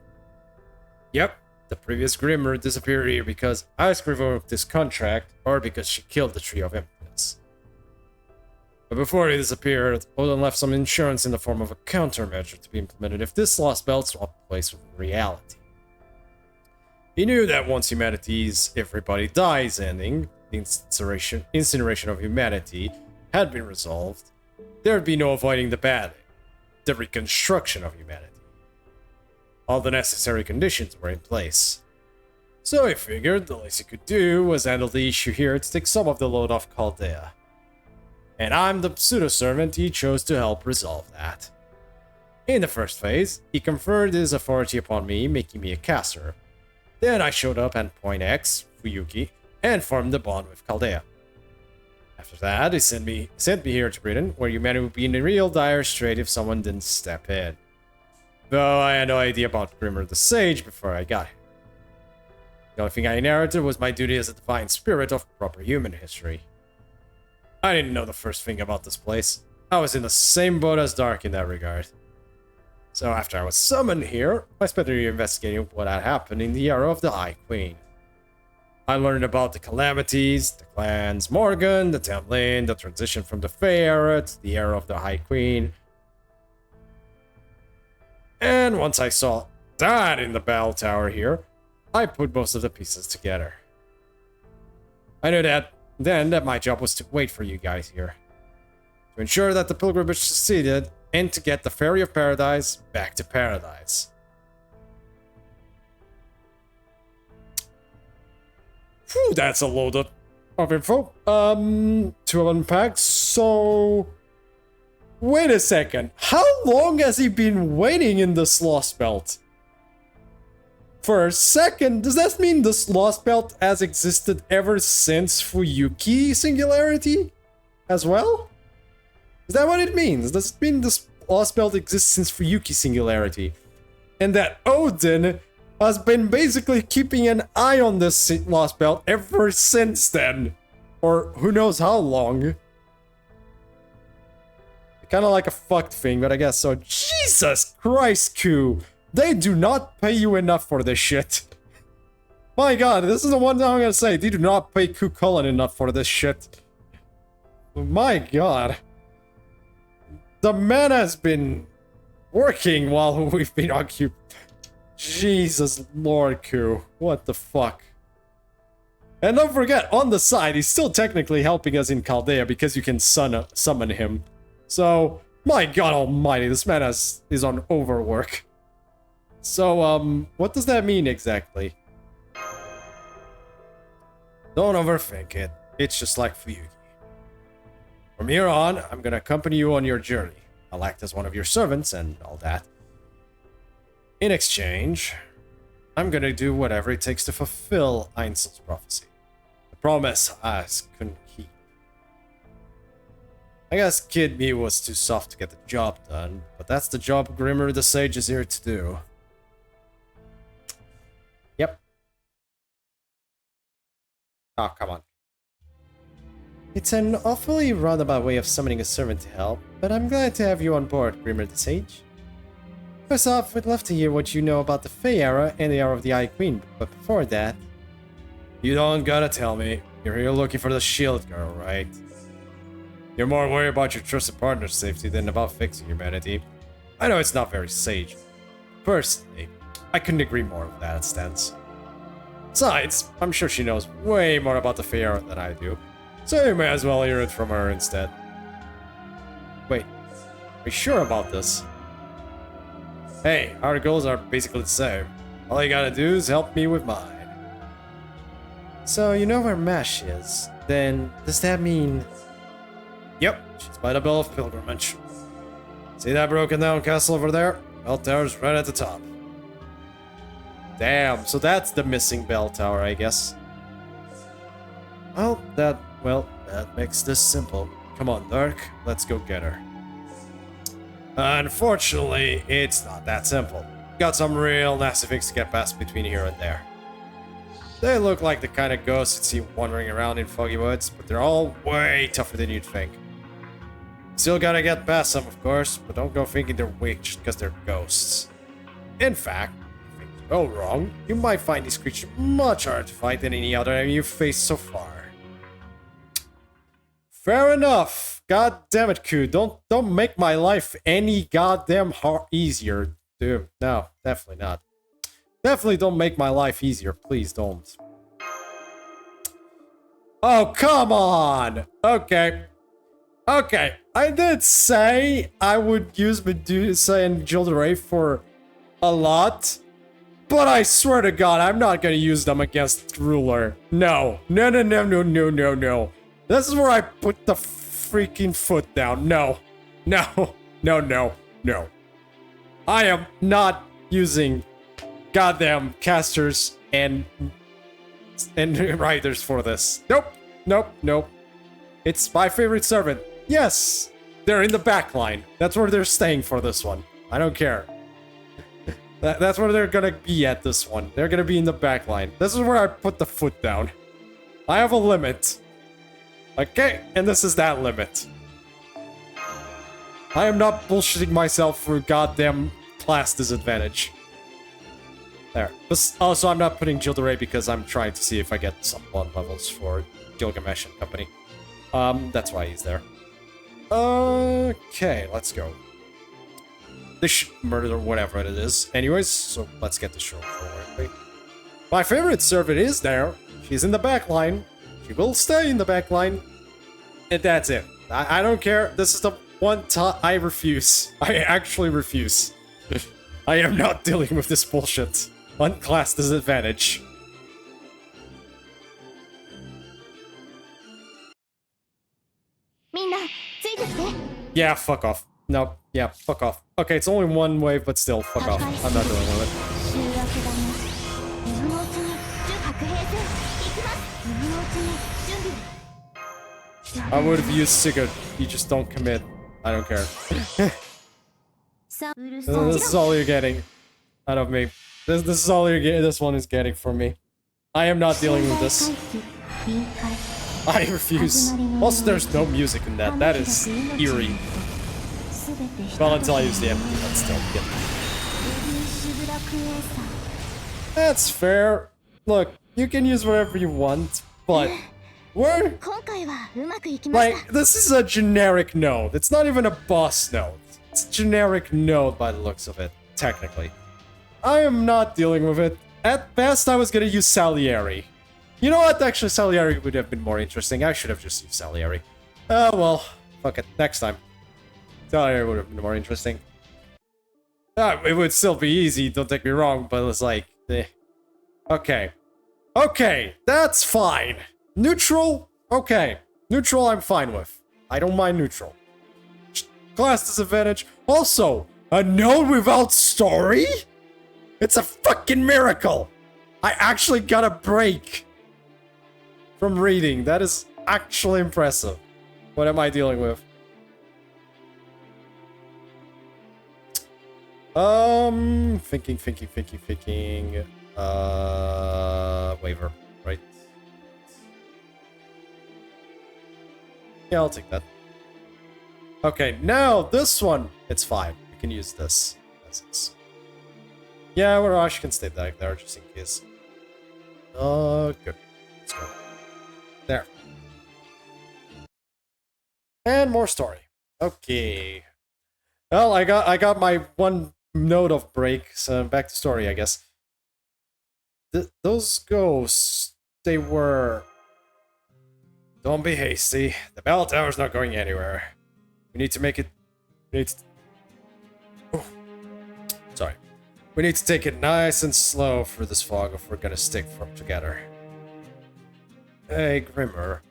Yep. The previous Grimmer disappeared here because Ice revoked this contract, or because she killed the Tree of Impotence. But before he disappeared, Odin left some insurance in the form of a countermeasure to be implemented if this lost belt swapped place with reality. He knew that once humanity's everybody dies ending, the incineration of humanity, had been resolved, there would be no avoiding the bad, the reconstruction of humanity. All the necessary conditions were in place. So he figured the least he could do was handle the issue here to take some of the load off Chaldea. And I'm the pseudo-servant he chose to help resolve that. In the first phase, he conferred his authority upon me, making me a caster. Then I showed up at Point X, Fuyuki, and formed the bond with Chaldea. After that, he sent me here to Britain, where humanity would be in a real dire strait if someone didn't step in. Though I had no idea about Grimmer the Sage before I got here. The only thing I inherited was my duty as a divine spirit of proper human history. I didn't know the first thing about this place. I was in the same boat as Dark in that regard. So after I was summoned here, I spent a year investigating what had happened in the era of the High Queen. I learned about the calamities, the clans Morgan, the Tamlin, the transition from the Fey era to the era of the High Queen. And once I saw that in the bell tower here, I put most of the pieces together. I knew that then that my job was to wait for you guys here. To ensure that the pilgrimage succeeded, and to get the Fairy of Paradise back to paradise. Phew, that's a load of info. To unpack, so... Wait a second. How long has he been waiting in this Lost Belt? For a second, does that mean this Lost Belt has existed ever since Fuyuki Singularity? As well? Is that what it means? Does it mean this Lost Belt exists since Fuyuki Singularity? And that Odin has been basically keeping an eye on this Lost Belt ever since then? Or who knows how long? Kind of like a fucked thing, but I guess so. Jesus Christ, Q! They do not pay you enough for this shit. My god, this is the one thing I'm gonna say. They do not pay Q Cullen enough for this shit. My god. The man has been working while we've been occupied. Jesus Lord Q. What the fuck? And don't forget, on the side, he's still technically helping us in Chaldea because you can summon him. So, my god almighty, this man is on overwork. So, what does that mean exactly? Don't overthink it. It's just like Fuyuki. From here on, I'm gonna accompany you on your journey. I'll act as one of your servants and all that. In exchange, I'm gonna do whatever it takes to fulfill Einzel's prophecy. The promise I couldn't keep. I guess Kid Me was too soft to get the job done, but that's the job Grimmer the Sage is here to do. Yep. Oh, come on. It's an awfully roundabout way of summoning a servant to help, but I'm glad to have you on board, Grimmer the Sage. First off, I'd love to hear what you know about the Fey era and the era of the High Queen, but before that... You don't gotta tell me. You're here looking for the shield girl, right? You're more worried about your trusted partner's safety than about fixing humanity. I know it's not very sage. Personally, I couldn't agree more with that stance. Besides, I'm sure she knows way more about the Fey era than I do, so you may as well hear it from her instead. Wait, are you sure about this? Hey, our goals are basically the same. All you gotta do is help me with mine. So, you know where Mash is. Then, does that mean... Yep, she's by the Bell of Pilgrimage. See that broken down castle over there? Bell Tower's right at the top. Damn, so that's the missing bell tower, I guess. Well, that makes this simple. Come on, Dark, let's go get her. Unfortunately, it's not that simple. Got some real nasty things to get past between here and there. They look like the kind of ghosts you'd see wandering around in foggy woods, but they're all way tougher than you'd think. Still gotta get past them, of course, but don't go thinking they're weak just because they're ghosts. In fact, if things go wrong, you might find these creatures much harder to fight than any other enemy you've faced so far. Fair enough. God damn it, Q. Don't make my life any goddamn easier. Dude, no, definitely not. Definitely don't make my life easier. Please don't. Oh, come on! Okay. Okay, I did say I would use Medusa and Gilles for a lot, but I swear to God, I'm not gonna use them against Ruler. No. No, no, no, no, no, no, no. This is where I put the freaking foot down. No. No. No, no, no. I am not using goddamn casters and riders for this. Nope. Nope. Nope. It's my favorite servant. Yes, they're in the back line. That's where they're staying for this one. I don't care. That's where they're gonna be at this one. They're gonna be in the back line. This is where I put the foot down. I have a limit. Okay, and this is that limit. I am not bullshitting myself for goddamn class disadvantage. There. Also, I'm not putting Gilles because I'm trying to see if I get some bond levels for Gilgamesh and company. That's why he's there. Okay, let's go. This murder or whatever it is. Anyways, so let's get the show forward. My favorite servant is there. She's in the back line. She will stay in the back line. And that's it. I don't care. This is the one time I refuse. I actually refuse. I am not dealing with this bullshit. On class disadvantage. Yeah, fuck off. No, yeah, fuck off. Okay, it's only one wave, but still, fuck off. I'm not dealing with it. I would have used Sigurd. You just don't commit. I don't care. This is all you're getting out of me. This is all you're getting. This one is getting from me. I am not dealing with this. I refuse. Also, there's no music in that. That is eerie. Well, until I use the MP, that's still good. That's fair. Look, you can use whatever you want, but we're like, this is a generic node. It's not even a boss node. It's a generic node by the looks of it, technically. I am not dealing with it. At best, I was gonna use Salieri. You know what? Actually, Salieri would have been more interesting. I should have just used Salieri. Oh, well. Fuck it. Next time. Salieri would have been more interesting. It would still be easy, don't take me wrong, but it's like... Okay. Okay, that's fine. Neutral? Okay. Neutral, I'm fine with. I don't mind neutral. Class disadvantage. Also, a node without story? It's a fucking miracle! I actually got a break from reading. That is actually impressive. What am I dealing with? Thinking. Waiver, right? Yeah, I'll take that. Okay, now this one, it's fine. We can use this as is. Yeah, well, Ash can stay back there just in case. Good. Let's go. There. And more story. Okay. Well, I got my one note of break, so back to story, I guess. Those ghosts, they were... Don't be hasty. The bell tower's not going anywhere. We need to make it... Sorry. We need to take it nice and slow through this fog if we're gonna stick together. Hey, Grimmer.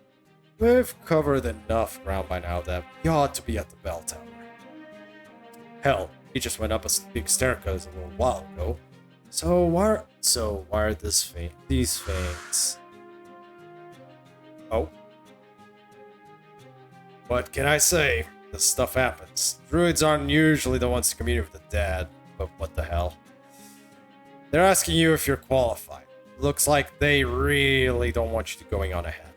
We've covered enough ground by now that you ought to be at the bell tower. Hell, he just went up a big staircase a little while ago. So why are these things? Oh. What can I say? This stuff happens. Druids aren't usually the ones to communicate with the dead, but what the hell? They're asking you if you're qualified. Looks like they really don't want you going on ahead.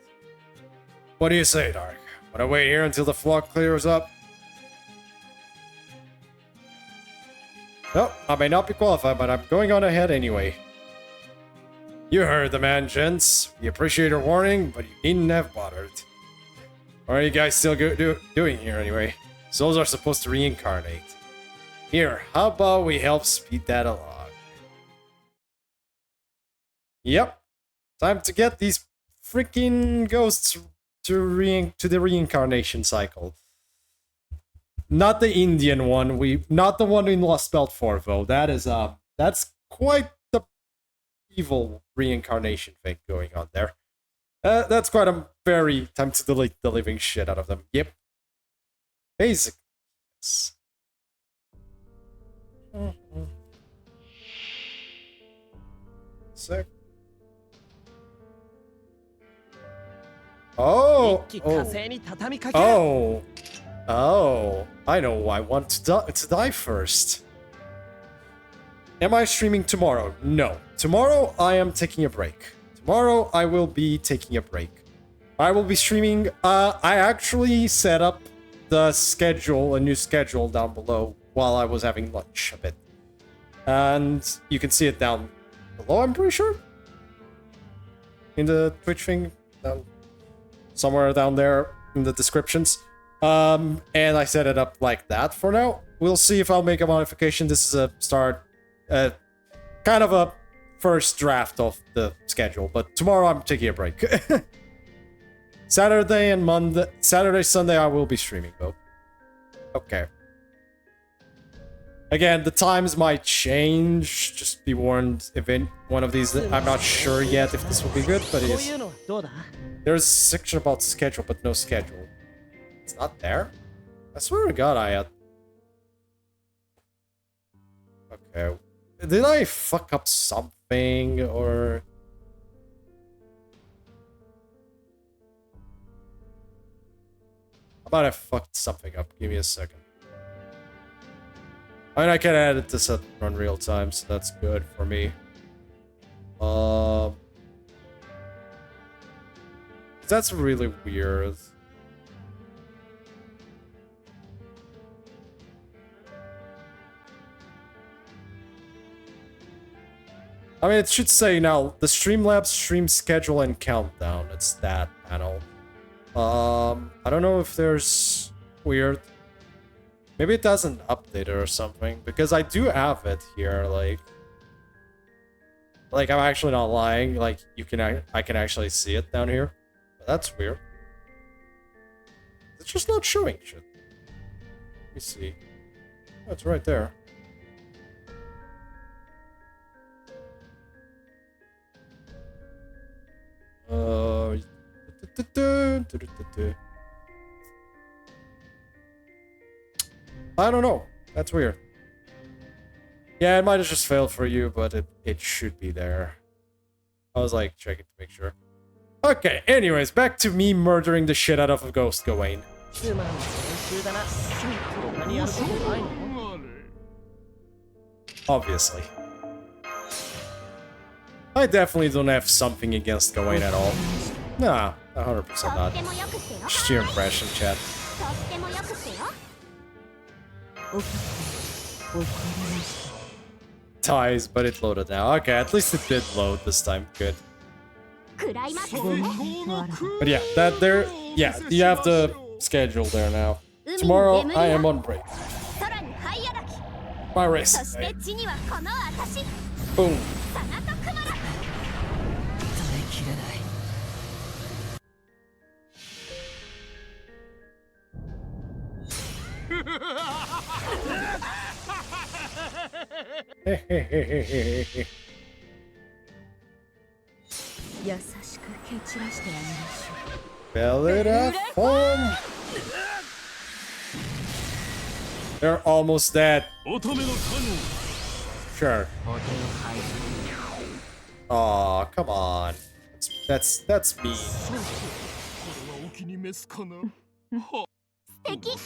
What do you say, Dark? Wanna wait here until the fog clears up? No, I may not be qualified, but I'm going on ahead anyway. You heard the man, gents. We appreciate your warning, but you needn't have bothered. What are you guys still doing here anyway? Souls are supposed to reincarnate. Here, how about we help speed that along? Yep. Time to get these freaking ghosts to the reincarnation cycle. Not the Indian one. Not the one in Lost Belt 4 though. That's quite the evil reincarnation thing going on there. That's quite a very time to delete the living shit out of them. Yep. Basically. Yes. Sick. Oh, I know who I want to die first. Am I streaming tomorrow? No. Tomorrow I am taking a break. Tomorrow I will be taking a break. I will be streaming. I actually set up the schedule, a new schedule down below while I was having lunch a bit. And you can see it down below, I'm pretty sure. In the Twitch thing. Somewhere down there in the descriptions. And I set it up like that for now. We'll see if I'll make a modification. This is a start, kind of a first draft of the schedule. But tomorrow I'm taking a break. Saturday, Sunday I will be streaming though. Okay. Again, the times might change. Just be warned if one of these... I'm not sure yet if this will be good, but it is. There's a section about schedule, but no schedule. It's not there? I swear to God I had... Okay. Did I fuck up something, or... How about I fucked something up? Give me a second. I mean, I can edit this at run real time, so that's good for me. That's really weird. I mean, it should say now, the Streamlabs stream schedule and countdown. It's that panel. I don't know if there's weird... Maybe it doesn't update it or something, because I do have it here, like I'm actually not lying, like, I can actually see it down here. But that's weird. It's just not showing shit. Let me see. Oh, it's right there. I don't know. That's weird. Yeah, it might have just failed for you, but it should be there. I was like checking to make sure. Okay, anyways, back to me murdering the shit out of a ghost Gawain. Obviously. I definitely don't have something against Gawain at all. Nah, 100% not. Just your impression, chat. Ties, but it loaded now. Okay, at least it did load this time. Good. But yeah, that there. Yeah, you have the schedule there now. Tomorrow I am on break. My race. Boom. Fill it up, home. They're almost dead. Sure. Aw, come on. That's mean.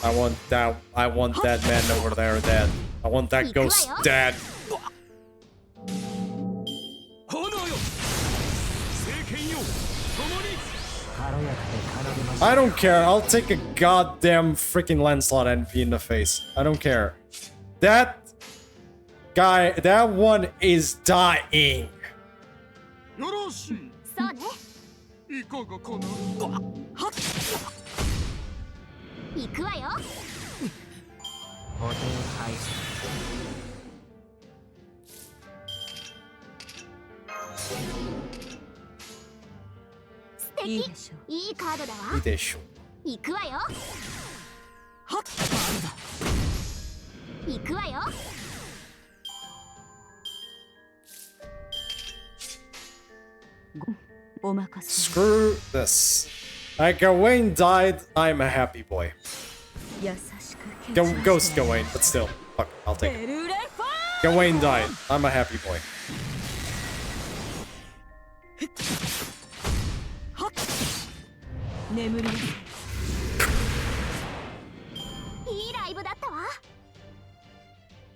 I want that man over there dead. I want that ghost dead. I don't care. I'll take a goddamn freaking Lancelot NP in the face. I don't care. That guy, that one is dying. Screw this. Like, Gawain died, I'm a happy boy. Ghost Gawain, but still. Fuck, I'll take it. Gawain died, I'm a happy boy.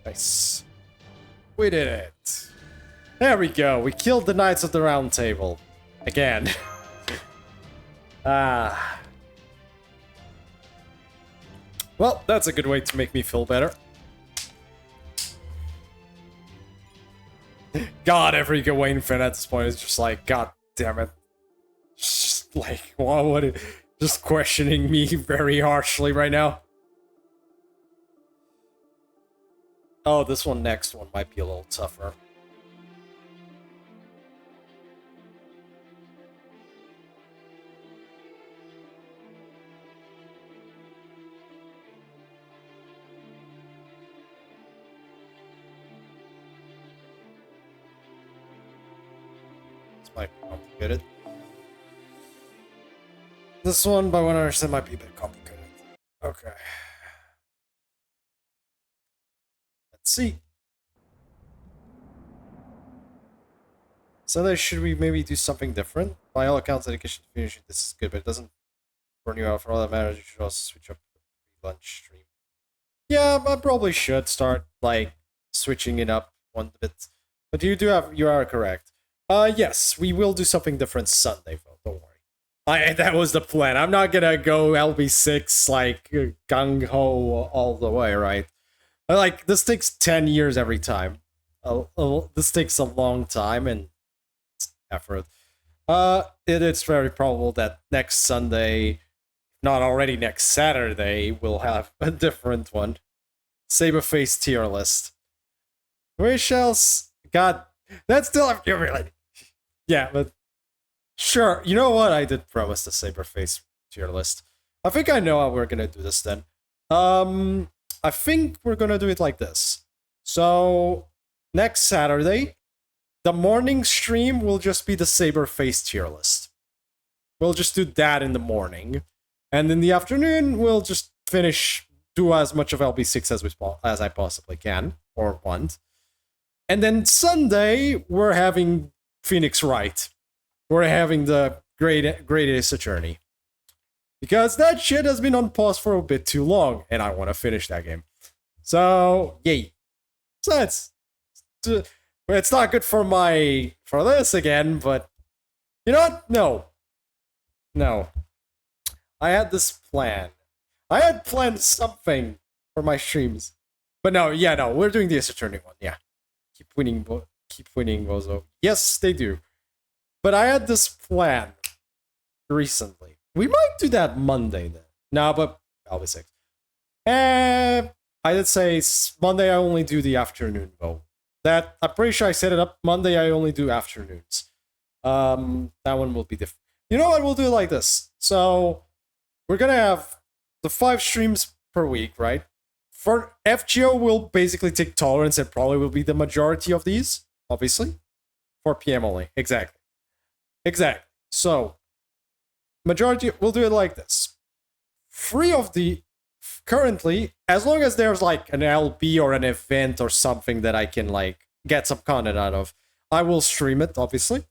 Nice. We did it. There we go. We killed the Knights of the Round Table. Again. Ah. Well, that's a good way to make me feel better. God, every Gawain fan at this point is just like, God damn it. Just like, what? Just questioning me very harshly right now. Oh, this next one might be a little tougher. This might be complicated. This one, by what I understand, might be a bit complicated. Okay. Let's see. So should we maybe do something different? By all accounts, dedication to finishing this is good, but it doesn't burn you out. For all that matters, you should also switch up the lunch stream. Yeah, I probably should start, like, switching it up one bit. But you are correct. Yes, we will do something different Sunday, though. Don't worry. That was the plan. I'm not gonna go LB6 like gung-ho all the way, right? Like, this takes 10 years every time. This takes a long time and effort. It's very probable that next Sunday, not already next Saturday, we'll have a different one. Saberface tier list. We shall God, that's still yeah, but sure. You know what? I did promise the Saberface tier list. I think I know how we're gonna do this then. I think we're gonna do it like this. So next Saturday, the morning stream will just be the Saberface tier list. We'll just do that in the morning, and in the afternoon we'll just do as much of LB6 as I possibly can or want. And then Sunday we're having Phoenix Wright. We're having the Great Ace Attorney. Because that shit has been on pause for a bit too long, and I want to finish that game. So, yay. So it's not good for this again, but you know what? No. I had this plan. I had planned something for my streams. But no, we're doing the Ace Attorney one, yeah. Keep winning, Bozo. Yes, they do. But I had this plan recently. We might do that Monday then. No, but I'll be sick. I did say Monday I only do the afternoon though. I'm pretty sure I set it up. Monday I only do afternoons. That one will be different. You know what? We'll do it like this. So we're gonna have the 5 streams per week, right? For FGO will basically take tolerance and probably will be the majority of these, obviously. 4 PM only. Exactly. So majority, we'll do it like this. Free of the currently, as long as there's like an LB or an event or something that I can like get some content out of, I will stream it, obviously.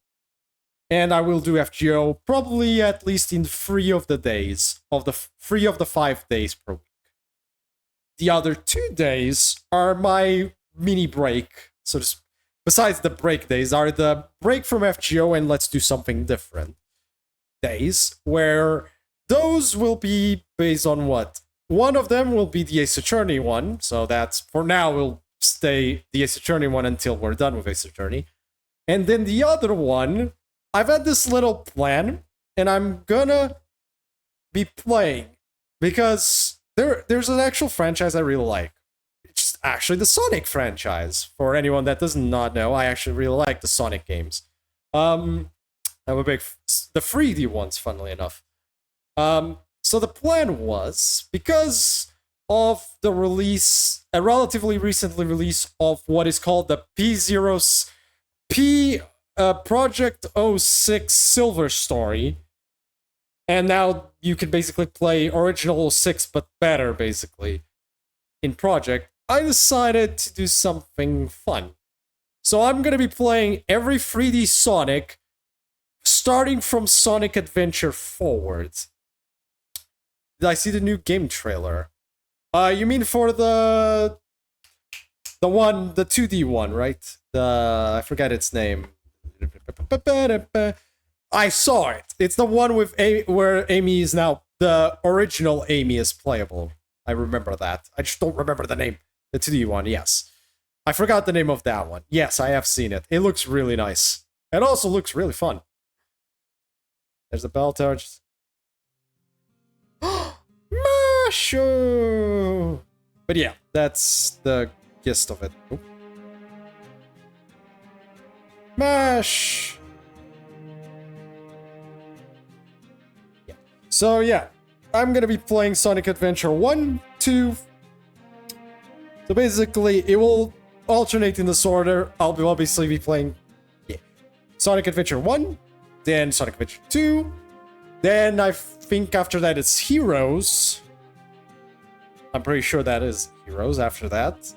And I will do FGO probably at least in 3 of the days of the 3 of the 5 days per week. The other 2 days are my mini break, so to speak. Besides the break days, are the break from FGO and let's do something different days, where those will be based on what? One of them will be the Ace Attorney one, so that's, for now, we'll stay the Ace Attorney one until we're done with Ace Attorney. And then the other one, I've had this little plan, and I'm gonna be playing, because there's an actual franchise I really like. It's actually the Sonic franchise. For anyone that does not know, I actually really like the Sonic games. I'm a big the 3D ones, funnily enough. So the plan was, because of the release, a relatively recently release of what is called the Project 06 Silver Story, and now you can basically play original 06 but better, basically, in Project, I decided to do something fun. So I'm gonna be playing every 3D Sonic, starting from Sonic Adventure forward. Did I see the new game trailer? You mean for the the 2D one, right? I forget its name. I saw it. It's the one with where Amy is now, the original Amy is playable. I remember that. I just don't remember the name. The 2D one, yes. I forgot the name of that one. Yes, I have seen it. It looks really nice. It also looks really fun. There's the bell tower. Masho! But yeah, that's the gist of it. Oop. Mash! Yeah. So yeah, I'm gonna be playing Sonic Adventure 1, 2. So basically, it will alternate in this order. I'll obviously be playing Sonic Adventure 1, then Sonic Adventure 2, then I think after that it's Heroes. I'm pretty sure that is Heroes after that.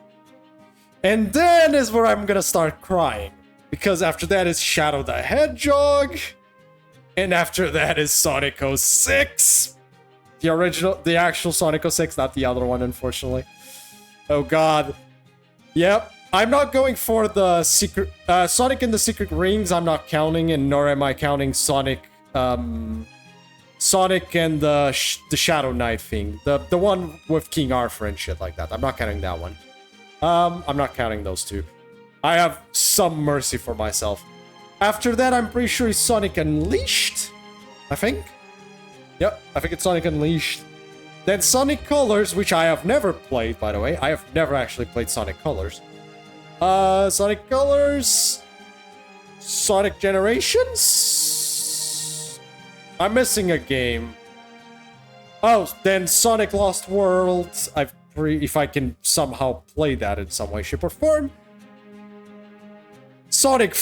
And then is where I'm gonna start crying. Because after that is Shadow the Hedgehog. And after that is Sonic 06. The actual Sonic 06, not the other one, unfortunately. Oh god. Yep. I'm not going for the secret... Sonic and the Secret Rings, I'm not counting, and nor am I counting Sonic... Sonic and the Shadow Knight thing. The one with King Arthur and shit like that. I'm not counting that one. I'm not counting those two. I have some mercy for myself. After that, I'm pretty sure it's Sonic Unleashed. I think. Yep, I think it's Sonic Unleashed. Then Sonic Colors, which I have never played, by the way. I have never actually played Sonic Colors. Sonic Colors... Sonic Generations? I'm missing a game. Oh, then Sonic Lost Worlds. If I can somehow play that in some way, shape, or form. Sonic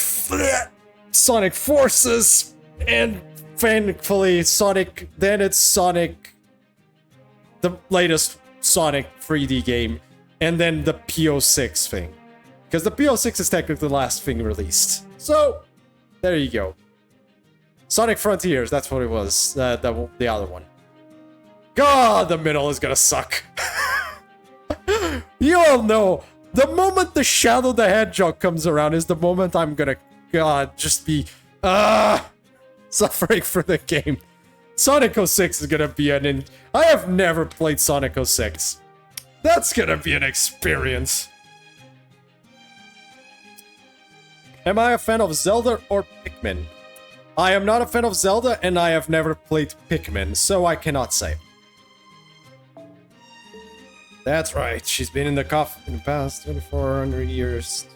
Forces, and thankfully Sonic. Then it's Sonic, the latest Sonic 3D game, and then the PO6 thing, because the PO6 is technically the last thing released. So there you go. Sonic Frontiers, that's what it was. The other one. God, the middle is gonna suck. You all know, the moment the Shadow the Hedgehog comes around is the moment I'm gonna, God, just be, suffering for the game. Sonic 06 is gonna be I have never played Sonic 06. That's gonna be an experience. Am I a fan of Zelda or Pikmin? I am not a fan of Zelda, and I have never played Pikmin, so I cannot say. That's right, she's been in the coffin in the past 2,400 years.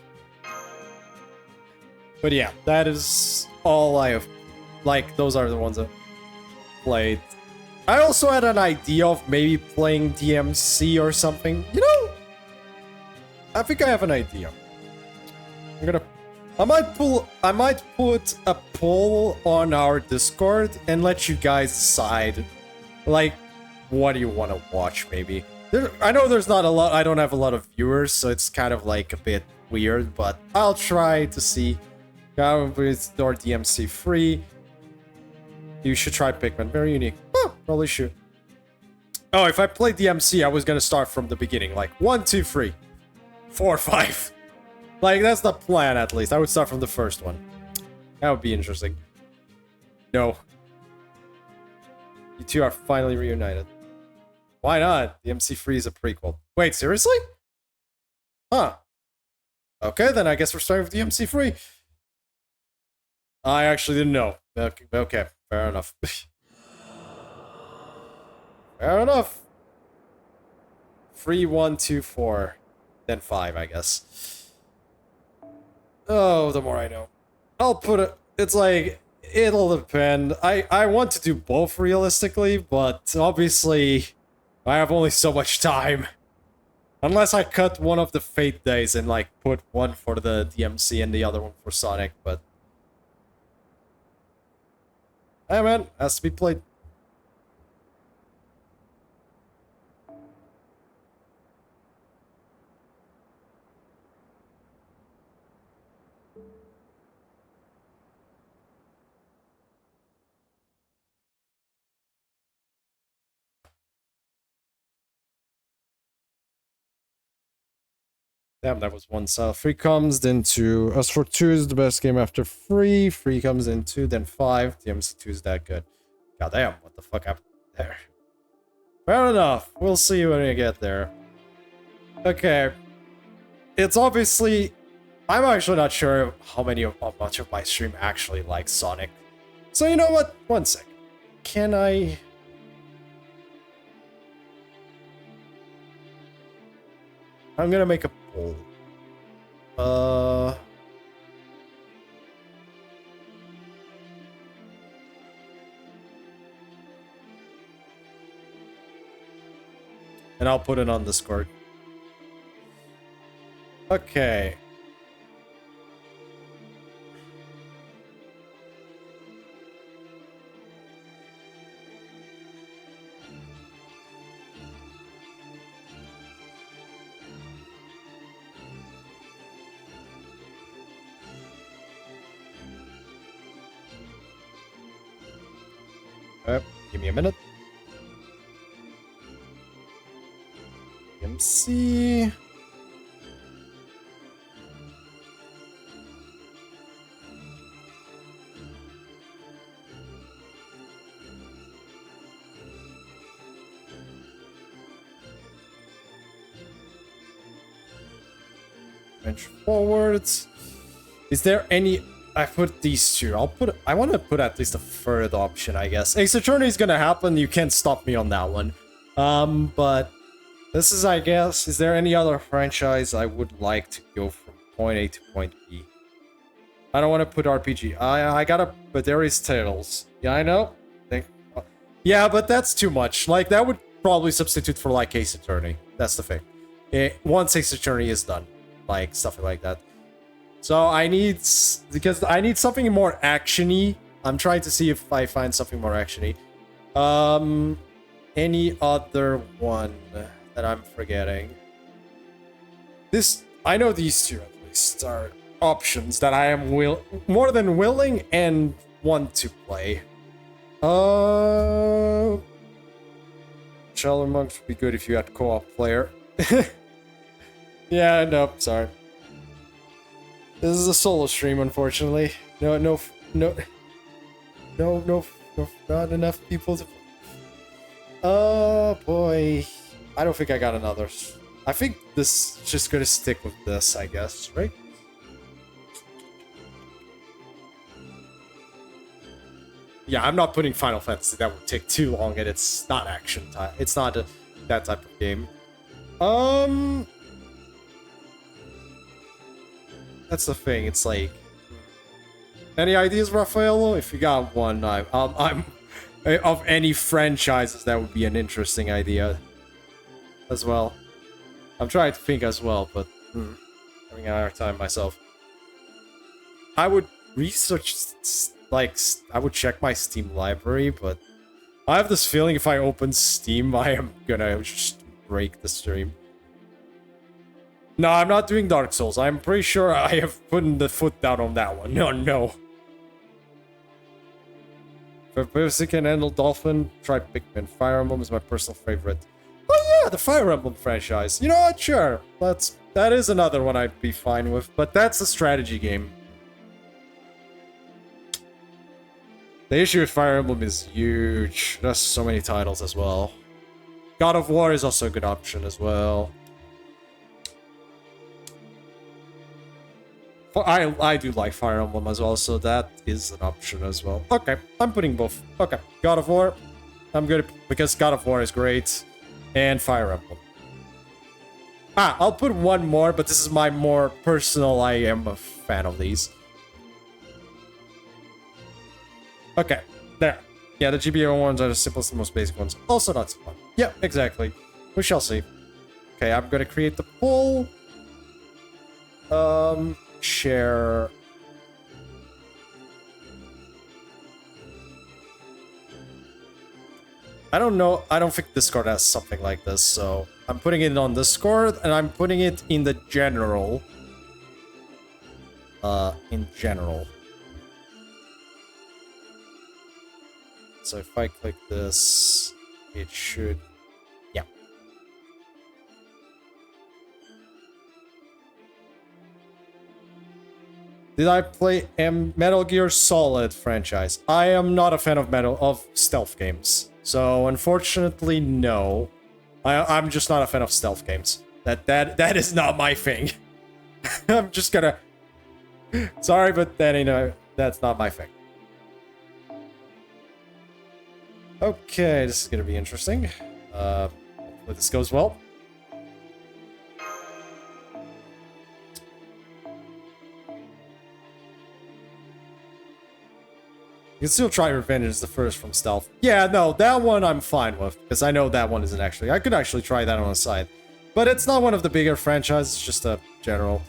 But yeah, that is all I have. Like, those are the ones I've played. I also had an idea of maybe playing DMC or something. You know, I think I have an idea. I might put a poll on our Discord and let you guys decide, like, what do you want to watch, maybe. I know there's not a lot, I don't have a lot of viewers, so it's kind of like a bit weird, but I'll try to see. It's door DMC free. You should try Pikmin, very unique. Oh, probably should. Oh, if I played DMC, I was gonna start from the beginning, like 1, 2, 3, 4, 5. Like, that's the plan, at least. I would start from the first one. That would be interesting. No. You two are finally reunited. Why not? The MC3 is a prequel. Wait, seriously? Huh. Okay, then I guess we're starting with the MC3. I actually didn't know. Okay, fair enough. Fair enough. 3, 1, 2, 4. Then 5, I guess. Oh, the more I know. I'll put it... It's like... It'll depend. I want to do both realistically, but obviously... I have only so much time. Unless I cut one of the Fate days and, like, put one for the DMC and the other one for Sonic, but... Hey man, has to be played. Damn, that was one cell. 3 comes, then 2. As for 2 is the best game after 3. 3 comes in 2, then 5. The MC2 is that good. Goddamn, what the fuck happened there? Fair enough. We'll see when we get there. Okay. It's obviously... I'm actually not sure how much of my stream actually likes Sonic. So you know what? One sec. Can I... I'm gonna make a poll. And I'll put it on Discord. Okay. Give me a minute. MC. Bench forwards. Is there any... I put these two. I want to put at least a third option, I guess. Ace Attorney is gonna happen. You can't stop me on that one. But this is, I guess, is there any other franchise I would like to go from point A to point B? I don't want to put RPG. I gotta, but there is Tales. Yeah, I know. Yeah, but that's too much. Like, that would probably substitute for, like, Ace Attorney. That's the thing. Once Ace Attorney is done. Like, stuff like that. So I need... Because I need something more action-y. I'm trying to see if I find something more action-y. Any other one that I'm forgetting? This... I know these two, at least, are options that I am more than willing and want to play. Shadow Monks would be good if you had co-op player. Yeah, no, sorry. This is a solo stream, unfortunately. No, not enough people to... Oh, boy. I don't think I got another. I think this is just gonna stick with this, I guess, right? Yeah, I'm not putting Final Fantasy. That would take too long, and it's not action type. It's not that type of game. That's the thing. It's like, any ideas, Raffaello? If you got one, I'm of any franchises, that would be an interesting idea as well. I'm trying to think as well, but having a hard time myself. I would research, like, I would check my Steam library, but I have this feeling if I open Steam, I am gonna just break the stream. No, I'm not doing Dark Souls. I'm pretty sure I have put the foot down on that one. No. For Percy can handle Dolphin, try Pikmin. Fire Emblem is my personal favorite. Oh yeah, the Fire Emblem franchise. You know what? Sure. That is another one I'd be fine with, but that's a strategy game. The issue with Fire Emblem is huge. There's so many titles as well. God of War is also a good option as well. I do like Fire Emblem as well, so that is an option as well. Okay, I'm putting both. Okay, God of War. I'm good because God of War is great. And Fire Emblem. I'll put one more, but this is my more personal. I am a fan of these. Okay, there. Yeah, the GBO ones are the simplest and most basic ones. Also not so fun. Yeah, exactly. We shall see. Okay, I'm gonna create the poll. Share. I don't know. I don't think Discord has something like this, so I'm putting it on Discord and I'm putting it in the general. In general. So if I click this, it should... Yeah. Did I play Metal Gear Solid franchise? I am not a fan of stealth games. So unfortunately, no. I'm just not a fan of stealth games. That is not my thing. I'm just gonna... Sorry, but that's not my thing. Okay, this is gonna be interesting. Hopefully this goes well. You can still try Revenge as the first from stealth. Yeah, no, that one I'm fine with, because I know that one isn't actually... I could actually try that on the side. But it's not one of the bigger franchises, it's just a general.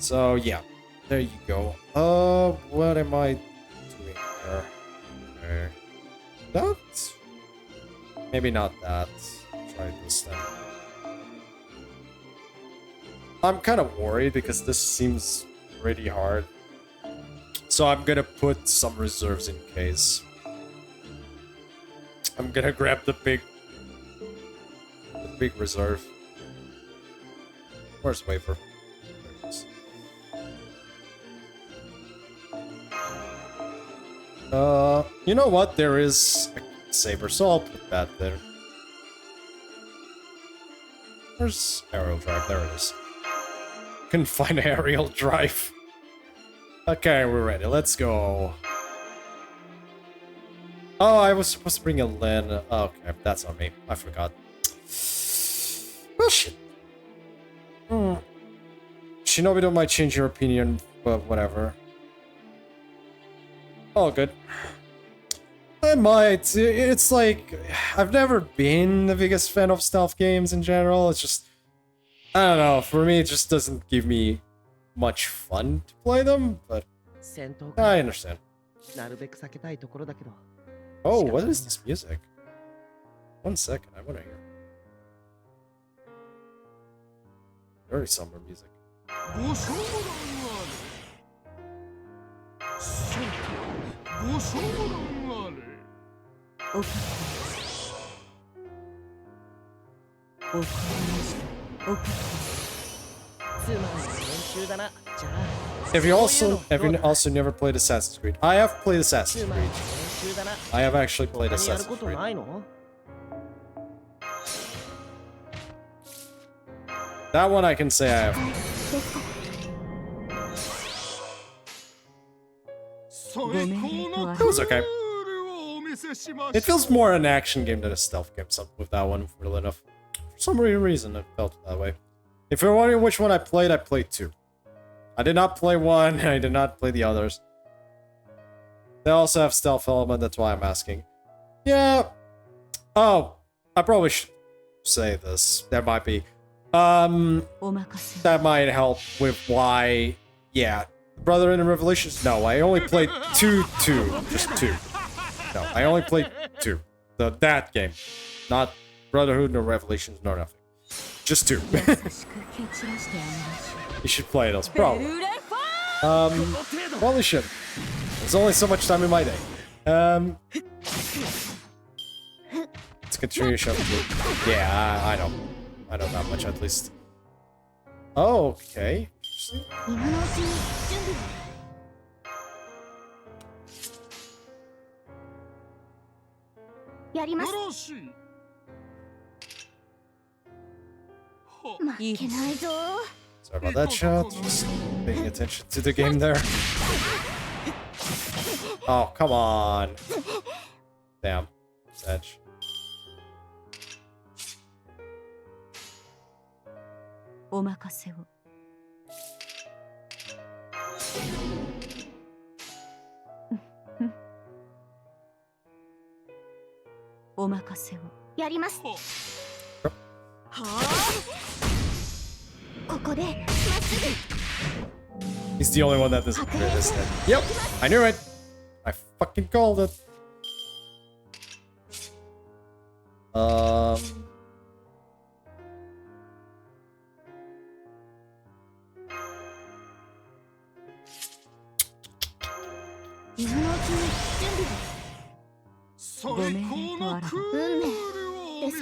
So, yeah. There you go. What am I doing here? Okay. That? Maybe not that. Try this then. I'm kind of worried because this seems pretty hard. So I'm gonna put some reserves in case. I'm gonna grab the big reserve. Where's wafer? There it is. You know what? There is a saber, so I'll put that there. Where's aerial drive? There it is. Couldn't find aerial drive. Okay, we're ready. Let's go. Oh, I was supposed to bring a Lin. Oh, okay, that's on me. I forgot. Well, shit. Shinobi might change your opinion, but whatever. Oh, good. I might. It's like... I've never been the biggest fan of stealth games in general. It's just... I don't know. For me, it just doesn't give me much fun to play them, but I understand. Oh, what is this music? 1 second, I want to hear. Very somber music. Have you also never played Assassin's Creed? I have played Assassin's Creed. I have actually played Assassin's Creed. That one I can say I have. It was okay. It feels more an action game than a stealth game with that one, really enough. For some reason, it felt that way. If you're wondering which one I played 2. I did not play 1, I did not play the others. They also have stealth element, that's why I'm asking. Yeah. Oh, I probably should say this. There might be. That might help with why... Yeah. Brotherhood and Revelations? No, I only played 2. Just 2. No, I only played 2. That game. Not Brotherhood nor Revelations nor nothing. Just 2. You should play those, probably. Probably should. There's only so much time in my day. Let's continue your show. Yeah, I know. I know that much at least. Oh, okay. Sorry about that shot. Just paying attention to the game there. Oh, come on. Damn. Edge. He's the only one that doesn't hear this then. Yep, I knew it. I fucking called it.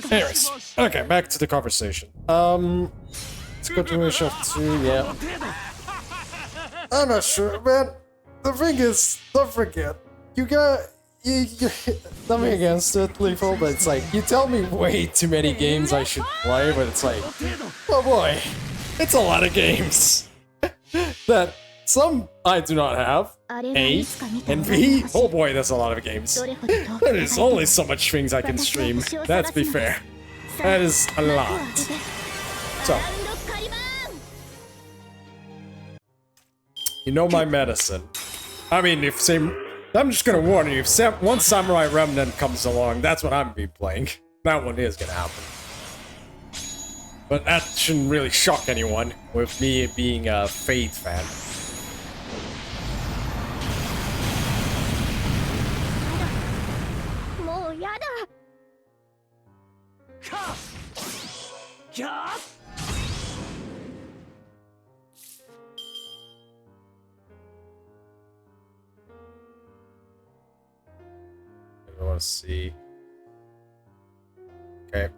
Anyways, okay, back to the conversation. Let's go to Wish of 2, yeah. I'm not sure, man. The thing is, don't forget, you nothing against it, Lethal, but it's like, you tell me way too many games I should play, but it's like, oh boy, it's a lot of games. That some I do not have, A, and B, oh boy, that's a lot of games. There's only so much things I can stream, let's be fair. That is a lot. So, you know my medicine. I mean, I'm just gonna warn you, if one Samurai Remnant comes along, that's what I'm gonna be playing. That one is gonna happen. But that shouldn't really shock anyone, with me being a Fate fan. I want to see. Okay.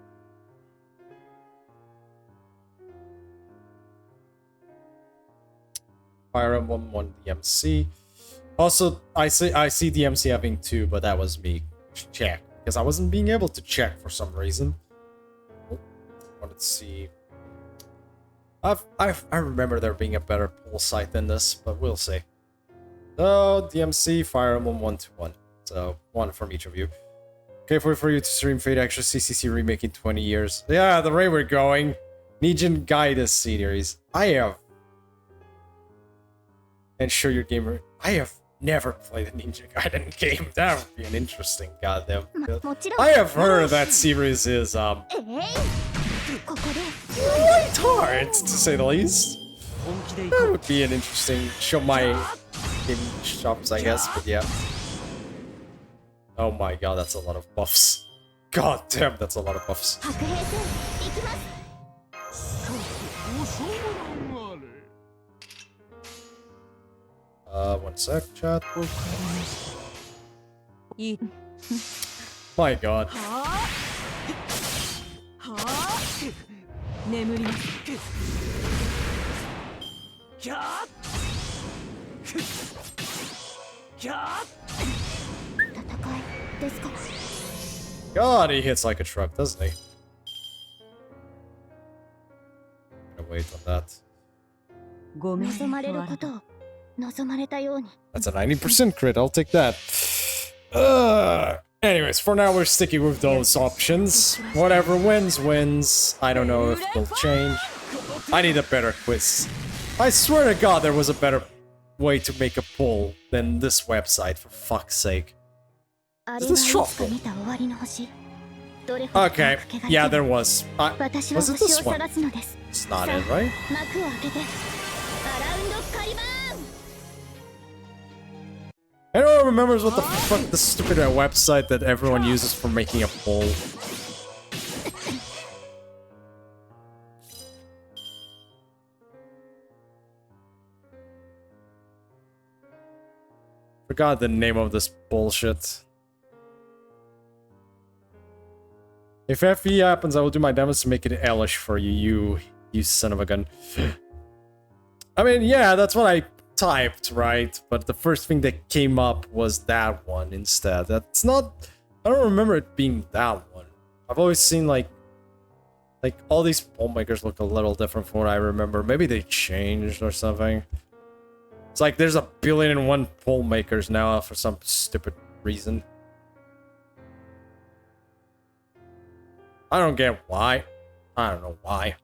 Fire Emblem 1 DMC. Also, I see DMC having 2, but that was me check because I wasn't being able to check for some reason. Let's see. I remember there being a better pull site than this, but we'll see. So DMC, Fire Emblem 1-1. So one from each of you. Okay, for you to stream Fate Extra CCC remake in 20 years. Yeah, the way we're going. Negan Gaiden series. I have. And show your gamer. I have never played a Ninja Gaiden game. That would be an interesting goddamn. I have heard that series is quite hard to say the least. That would be an interesting show my game shops, I guess. But yeah. Oh my god, that's a lot of buffs. God damn, that's a lot of buffs. 1 sec, chat. My god. God, he hits like a truck, doesn't he? Gonna wait on that. That's a 90% crit, I'll take that. Anyways, for now we're sticking with those options. Whatever wins, wins. I don't know if it'll change. I need a better quiz. I swear to god there was a better way to make a poll than this website, for fuck's sake. Is this truffle? Okay, yeah, there was. Was it this one? It's not it, right? Anyone remembers what the fuck the stupid website that everyone uses for making a poll? Forgot the name of this bullshit. If FE happens, I will do my damage to make it hellish for you, you son of a gun. I mean, yeah, that's what I typed, right? But the first thing that came up was that one instead. That's not... I don't remember it being that one. I've always seen, like all these poll makers look a little different from what I remember. Maybe they changed or something. It's like there's 1,000,001 poll makers now for some stupid reason. I don't get why. I don't know why.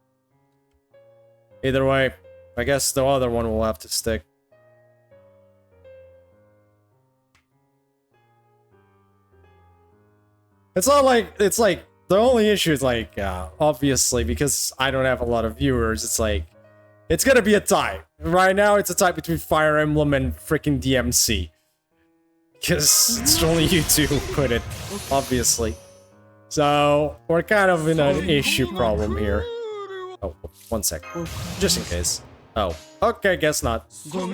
Either way, I guess the other one will have to stick. It's not like, it's like, the only issue is like, obviously, because I don't have a lot of viewers, it's like, it's gonna be a tie. Right now, it's a tie between Fire Emblem and freaking DMC. Because it's only you two who put it, obviously. So, we're kind of in an issue problem here. Oh, 1 sec. Just in case. Oh, okay, guess not. So,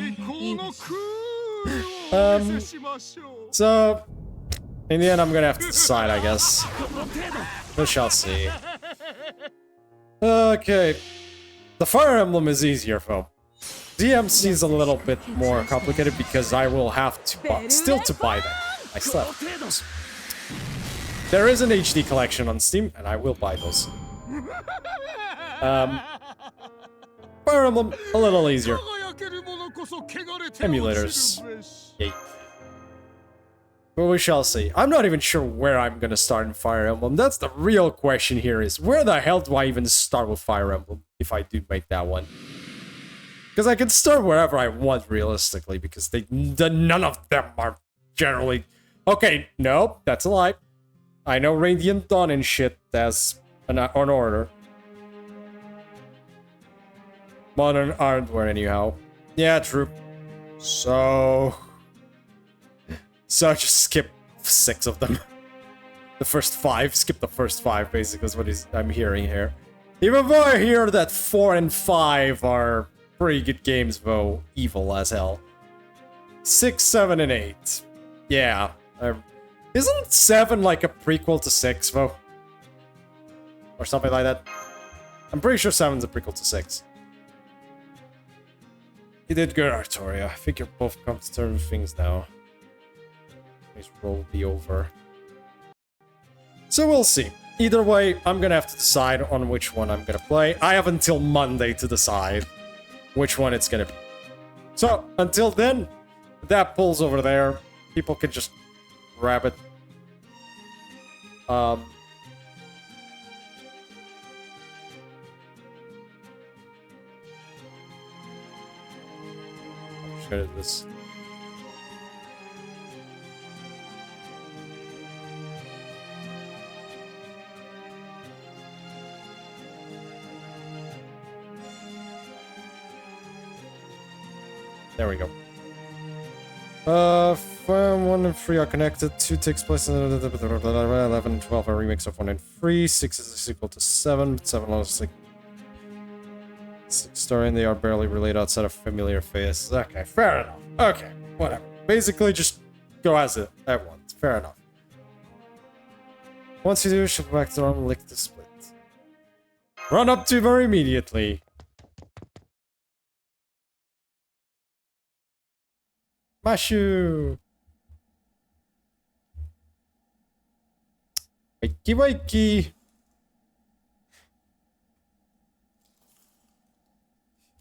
in the end, I'm gonna have to decide, I guess. We shall see. Okay. The Fire Emblem is easier, though. DMC is a little bit more complicated because I will have to still to buy them. I still have to buy those. There is an HD collection on Steam, and I will buy those. Fire Emblem, a little easier. Emulators. Yay. But we shall see. I'm not even sure where I'm gonna start in Fire Emblem. That's the real question here is, where the hell do I even start with Fire Emblem, if I do make that one? Because I can start wherever I want, realistically, because none of them are generally... Okay, no, that's a lie. I know Radiant Dawn and shit as an order. Modern hardware, anyhow. Yeah, true. So just skip 6 of them. The first 5, skip the first 5, basically, is what I'm hearing here. Even though I hear that 4 and 5 are pretty good games, though evil as hell. 6, 7, and 8. Yeah. Isn't 7 like a prequel to 6, though? Or something like that? I'm pretty sure 7's a prequel to 6. You did good, Artoria. I think you're both come to terms with things now. This roll will be over. So we'll see. Either way, I'm gonna have to decide on which one I'm gonna play. I have until Monday to decide which one it's gonna be. So, until then, that poll's over there. People can just grab it. I'm just gonna do this. There we go. 1 and 3 are connected. 2 takes place in 11 and 12 are remix of 1 and 3. 6 is a sequel to 7, but 7 is like 6 story and they are barely related outside of familiar faces. Okay, fair enough. Okay, whatever. Basically, just go as it I want. Fair enough. Once you do, she'll go back to normal, lick the split. Run up to her immediately. Mashu! Wakey wakey!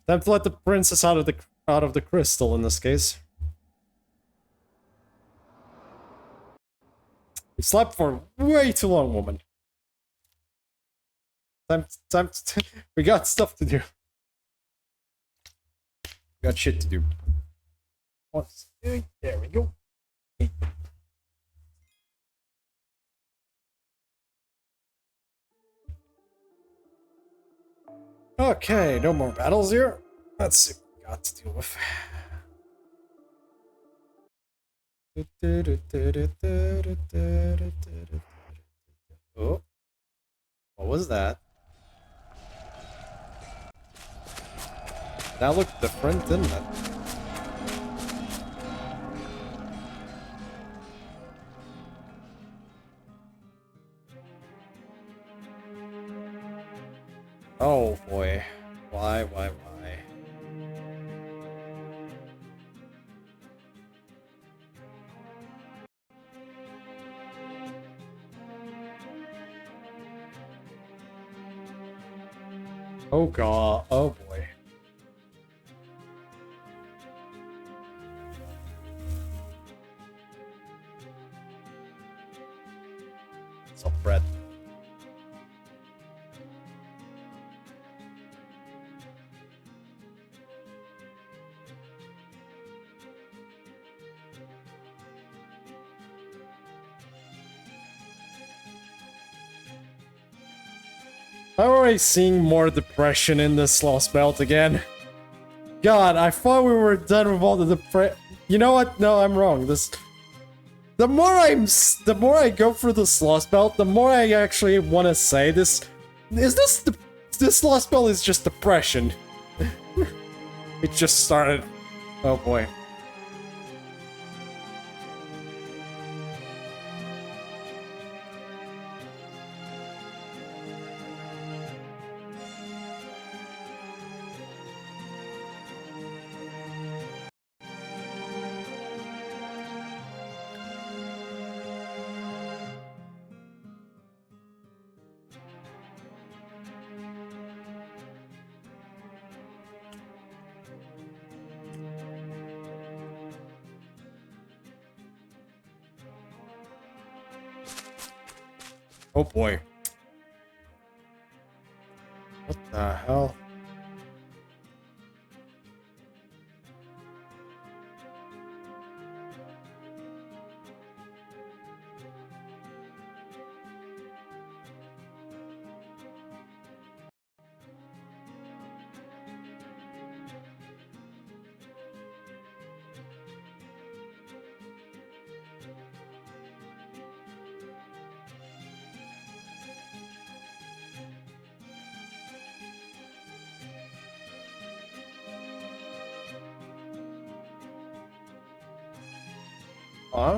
Time to let the princess out of the crystal in this case. You slept for way too long, woman. We got stuff to do. We got shit to do. There we go. Okay, no more battles here. Let's see what we got to deal with. Oh, what was that? That looked different, didn't it? Oh boy. Why? Oh god, oh boy. So Brett. I'm already seeing more depression in this Lost Belt again. God, I thought we were done with all the You know what? No, I'm wrong. The more I go through this Lost Belt, the more I actually want to say this Lost Belt is just depression. It just started. Oh boy. Oh boy. What the hell? Huh?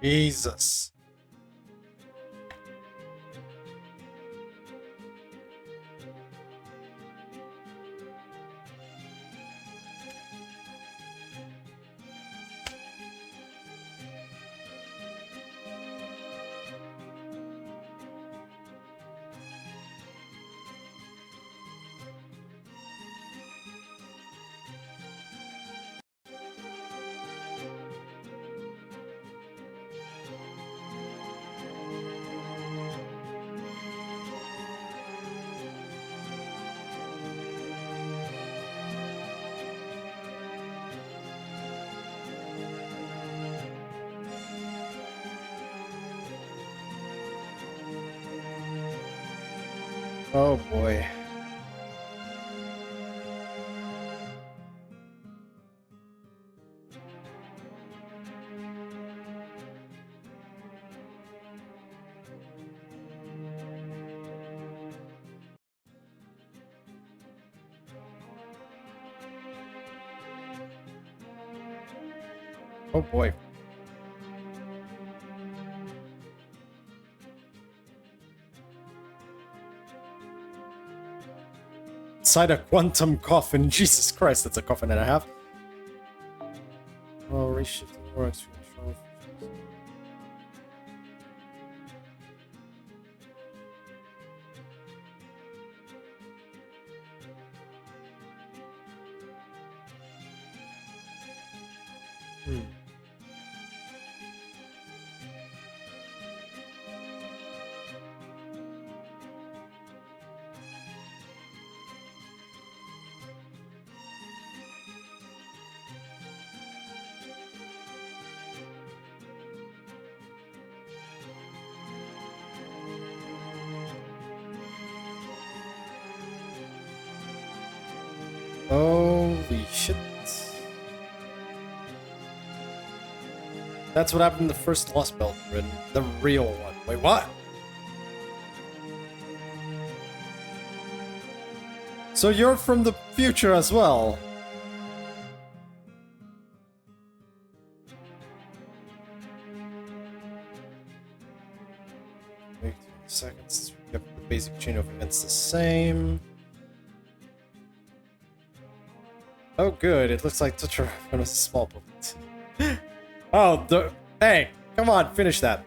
Jesus. Oh boy. Oh boy. Inside a quantum coffin. Jesus Christ, that's a coffin and a half. Oh, reshifting works. Hmm. Holy shit. That's what happened in the first Lost Belt run. The real one. Wait, what? So you're from the future as well? Wait 2 seconds. We kept the basic chain of events the same. Oh, good. It looks like Tetra was a small bullet. Oh, hey, come on, finish that.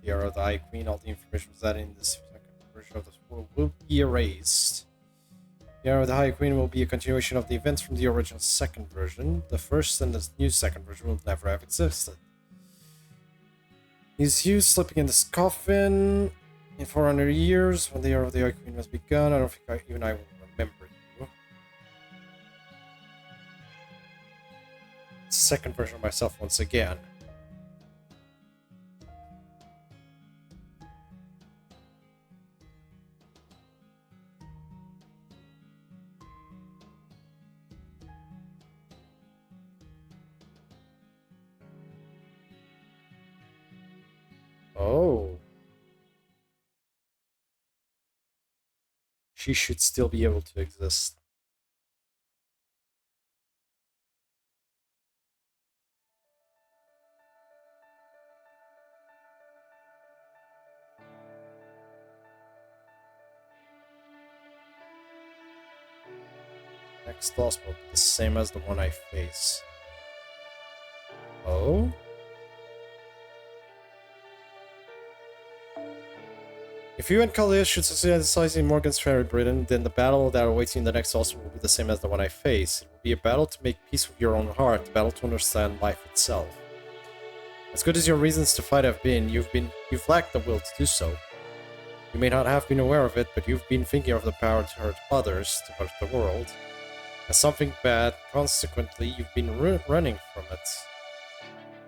The Era of the High Queen, all the information was added in this second version of this world will be erased. The Era of the High Queen will be a continuation of the events from the original second version. The first and the new second version will never have existed. Is you slipping in this coffin in 400 years when the Era of the High Queen was begun? I don't think even I will remember you. Second version of myself once again. Oh. She should still be able to exist. Next loss will be the same as the one I face. Oh? If you and Kalia should succeed at decising Morgan's Ferry Britain, then the battle that awaits you in the next also will be the same as the one I face. It will be a battle to make peace with your own heart, a battle to understand life itself. As good as your reasons to fight have been, you've lacked the will to do so. You may not have been aware of it, but you've been thinking of the power to hurt others, to hurt the world. As something bad, consequently, you've been running from it.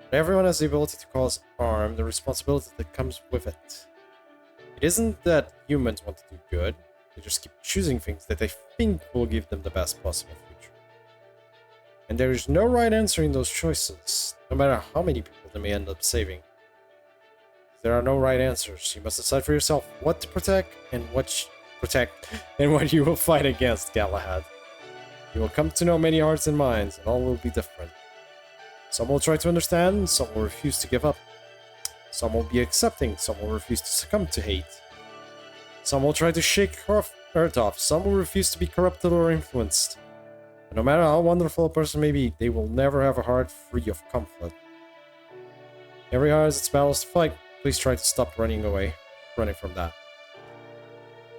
But everyone has the ability to cause harm, the responsibility that comes with it. It isn't that humans want to do good, they just keep choosing things that they think will give them the best possible future. And there is no right answer in those choices, no matter how many people they may end up saving. There are no right answers. You must decide for yourself what to protect and what you will fight against, Galahad. You will come to know many hearts and minds, and all will be different. Some will try to understand, some will refuse to give up. Some will be accepting, some will refuse to succumb to hate. Some will try to shake earth off, some will refuse to be corrupted or influenced. And no matter how wonderful a person may be, they will never have a heart free of conflict. Every heart has its battles to fight. Please try to stop running from that.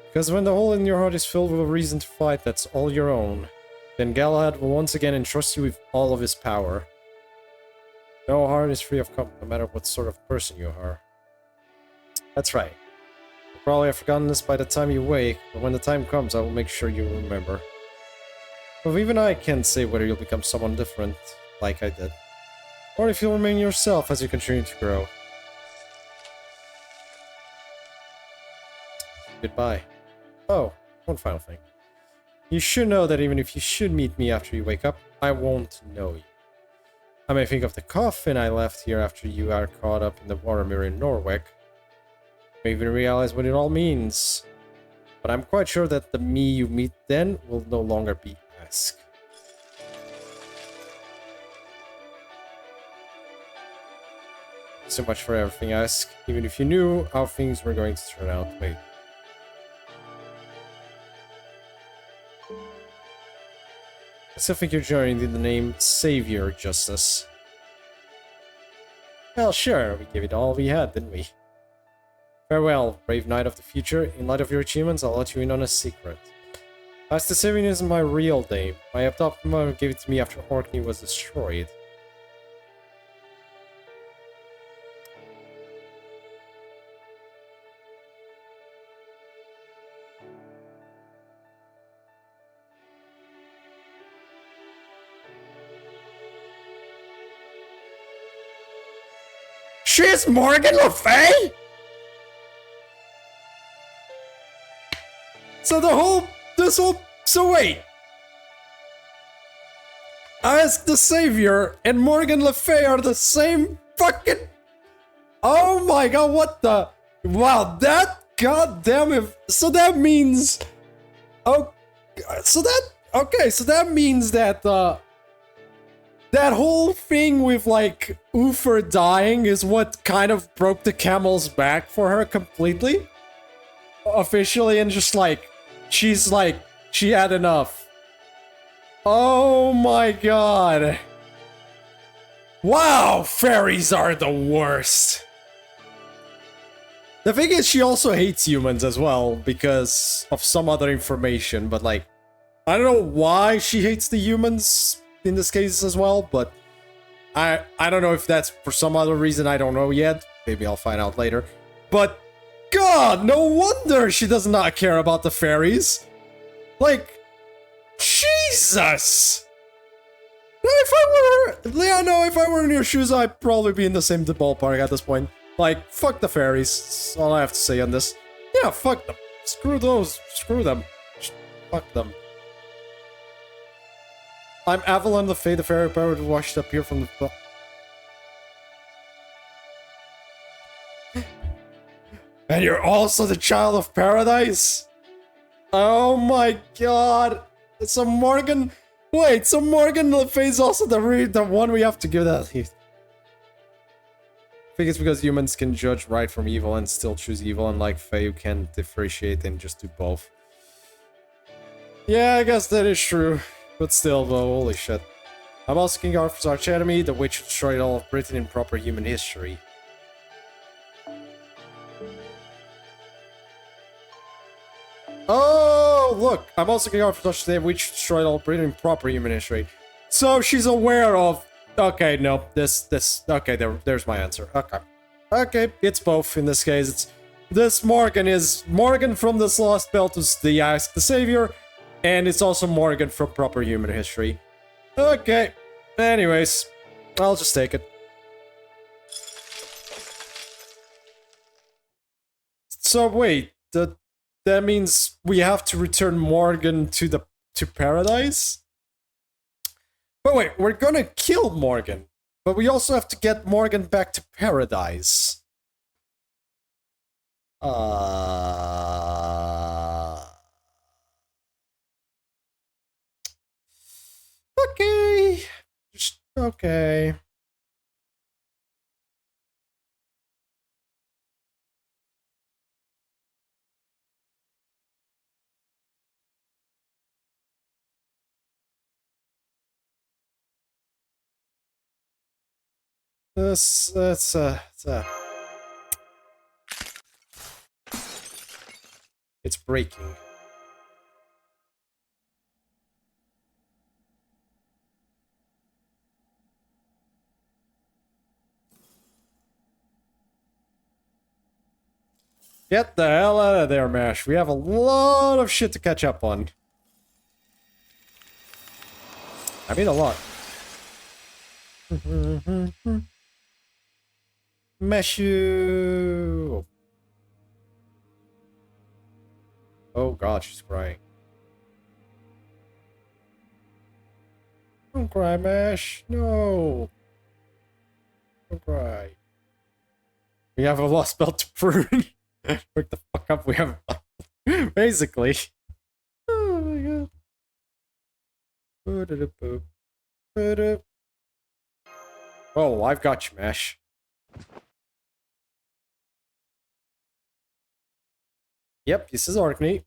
Because when the hole in your heart is filled with a reason to fight that's all your own, then Galahad will once again entrust you with all of his power. No heart is free of conflict, no matter what sort of person you are. That's right. You probably have forgotten this by the time you wake, but when the time comes, I will make sure you remember. But even I can't say whether you'll become someone different, like I did, or if you'll remain yourself as you continue to grow. Goodbye. Oh, one final thing. You should know that even if you should meet me after you wake up, I won't know you. I may think of the coffin I left here after you are caught up in the water mirror in Norwich. I may even realize what it all means. But I'm quite sure that the me you meet then will no longer be Ask. So much for everything, Ask. Even if you knew how things were going to turn out, wait. still think you're joining in the name Savior Justice. Well, sure, we gave it all we had, didn't we? Farewell, brave knight of the future. In light of your achievements, I'll let you in on a secret. Master Savior isn't my real name. My adopted mother gave it to me after Orkney was destroyed. She's Morgan Le Fay? So so wait. As the Savior and Morgan Le Fay are the same fucking... Oh my god, what the... Wow, that goddamn... So that means... Oh... So that... Okay, so that means that, that whole thing with, like, Uther dying is what kind of broke the camel's back for her completely? Officially, and just, like, she's, like, she had enough. Oh my god. Wow, fairies are the worst. The thing is, she also hates humans as well, because of some other information, but, like, I don't know why she hates the humans in this case as well, but I don't know if that's for some other reason I don't know yet. Maybe I'll find out later. But god, no wonder she does not care about the fairies. Like, Jesus! Now if I were in your shoes, I'd probably be in the same ballpark at this point. Like, fuck the fairies. That's all I have to say on this. Yeah, fuck them. Screw those. Screw them. Fuck them. I'm Avalon the Fae, the fairy power washed up here from the... And you're also the child of paradise? Oh my god. So Morgan... Wait, so Morgan Le Fay is also the one we have to give that... I think it's because humans can judge right from evil and still choose evil, unlike Fae who can differentiate and just do both. Yeah, I guess that is true. But still, though, holy shit. I'm also King Arthur's archenemy, the witch who destroyed all of Britain in proper human history. Oh, look! I'm also King Arthur's archenemy, the witch who destroyed all of Britain in proper human history. So she's aware of... Okay, no, okay, there's my answer. Okay. Okay, it's both in this case. It's... This Morgan is... Morgan from this Lost Belt is the Savior, and it's also Morgan from proper human history. Okay. Anyways, I'll just take it. So wait, that means we have to return Morgan to paradise? But wait, we're gonna kill Morgan, but we also have to get Morgan back to paradise. Okay. Just, okay. It's breaking. Get the hell out of there, Mash. We have a lot of shit to catch up on. I mean a lot. Meshu. Oh god, she's crying. Don't cry, Mash. No. Don't cry. We have a lost belt to prune. Wake the fuck up, we have basically. Oh my god. Oh, I've got you, Mash. Yep, this is Orkney.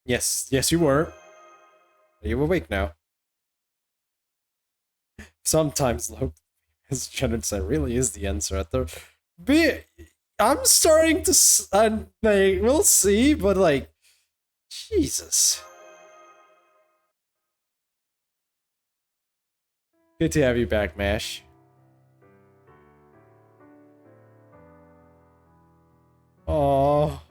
Yes, you were. Are you awake now? Sometimes, though, as genocide really is the answer at the... I'm starting to... like, we'll see, but like... Jesus. Good to have you back, Mash. Oh.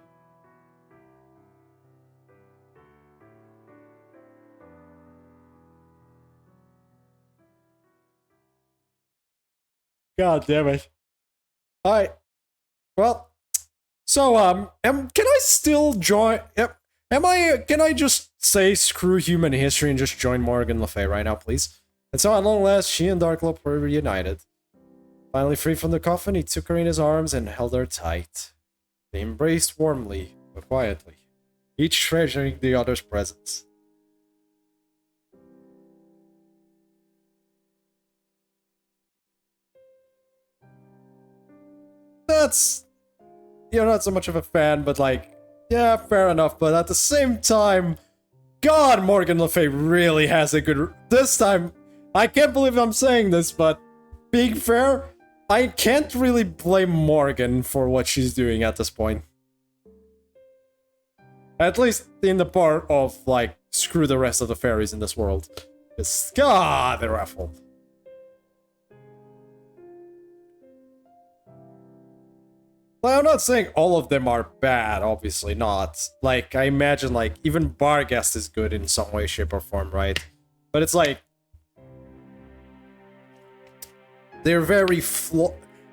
God damn it. Alright. Well, so, can I still join... Yep. Can I just say screw human history and just join Morgan Le Fay right now, please? And so at long last, she and Darklope were reunited. Finally free from the coffin, he took her in his arms and held her tight. They embraced warmly, but quietly, each treasuring the other's presence. That's... You're not so much of a fan, but like... Yeah, fair enough, but at the same time... God, Morgan Le Fay really has a good... This time, I can't believe I'm saying this, but... Being fair, I can't really blame Morgan for what she's doing at this point. At least in the part of, like, screw the rest of the fairies in this world. Because, God, they're awful. Well, I'm not saying all of them are bad, obviously not. Like, I imagine, like, even Barghest is good in some way, shape, or form, right? But it's like... They're very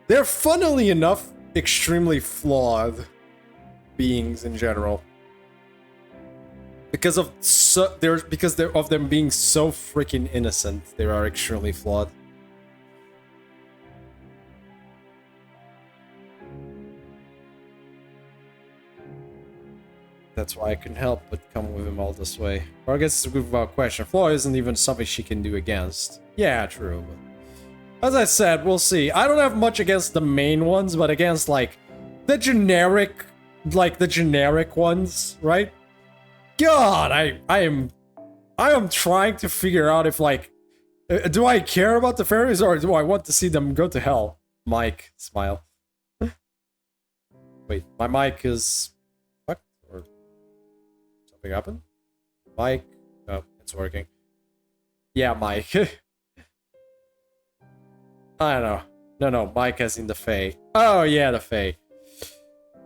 they're, funnily enough, extremely flawed beings in general. Because of of them being so freaking innocent, they are extremely flawed. That's why I couldn't help but come with him all this way. Or I guess it's a good without question. Flaw isn't even something she can do against. Yeah, true. But as I said, we'll see. I don't have much against the main ones, but against, like, the generic ones, right? God, I am trying to figure out if, like, do I care about the fairies or do I want to see them go to hell? Mike, smile. Wait, my mic is... Something happened? Mike? Oh, it's working. Yeah, Mike. I don't know. No, Mike has in the Fae. Oh, yeah, the Fae.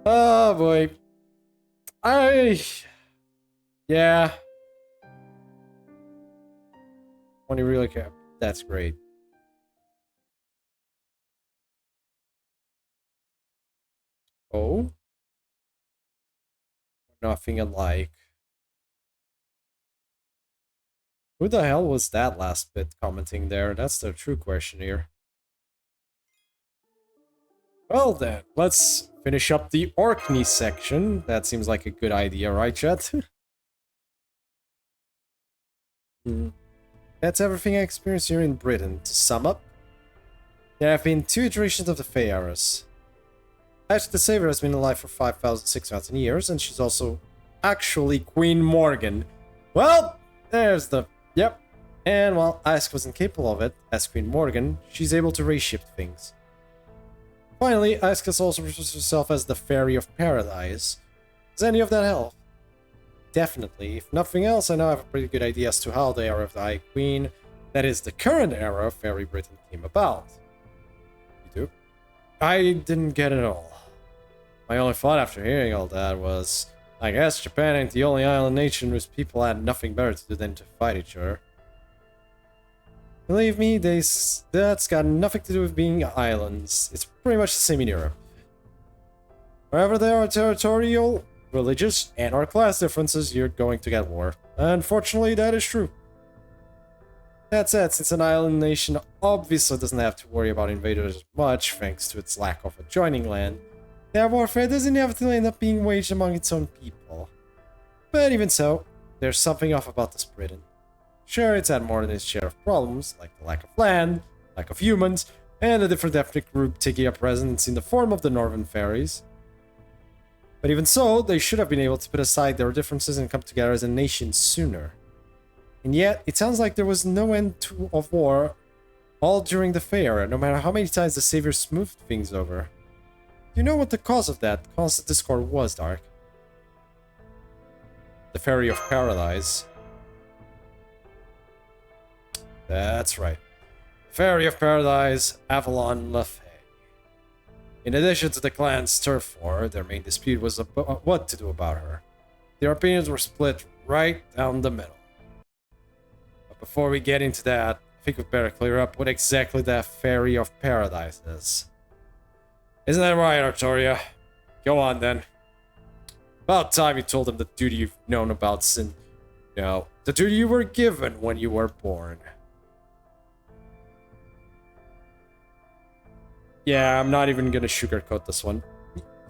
Oh, boy. Yeah. When you really care. That's great. Oh? Nothing alike. Who the hell was that last bit commenting there? That's the true question here. Well then, let's finish up the Orkney section. That seems like a good idea, right, chat? That's everything I experienced here in Britain. To sum up, there have been 2 iterations of the Fae Heiress. Actually, the Savior has been alive for 6,000 years, and she's also actually Queen Morgan. Well, there's the... Yep. And while Ask wasn't capable of it, as Queen Morgan, she's able to reshift things. Finally, Ask has also refers to herself as the Fairy of Paradise. Does any of that help? Definitely. If nothing else, I now have a pretty good idea as to how the era of the High Queen, that is, the current era of Fairy Britain, came about. You do? I didn't get it all. My only thought after hearing all that was, I guess Japan ain't the only island nation whose people had nothing better to do than to fight each other. Believe me, that's got nothing to do with being islands. It's pretty much the same in Europe. Wherever there are territorial, religious, and or class differences, you're going to get war. Unfortunately, that is true. That said, since an island nation obviously doesn't have to worry about invaders much, thanks to its lack of adjoining land, that warfare does inevitably end up being waged among its own people. But even so, there's something off about this Britain. Sure, it's had more than its share of problems, like the lack of land, lack of humans, and a different ethnic group taking up residence in the form of the Northern Fairies. But even so, they should have been able to put aside their differences and come together as a nation sooner. And yet, it sounds like there was no of war all during the fair, no matter how many times the Savior smoothed things over. Do you know what the cause of that constant discord was, Dark? The Fairy of Paradise. That's right. Fairy of Paradise, Avalon LaFay. In addition to the clan's turf war, their main dispute was about what to do about her. Their opinions were split right down the middle. But before we get into that, I think we'd better clear up what exactly that Fairy of Paradise is. Isn't that right, Artoria? Go on then. About time you told them the duty you've known about since... No, the duty you were given when you were born. Yeah, I'm not even gonna sugarcoat this one.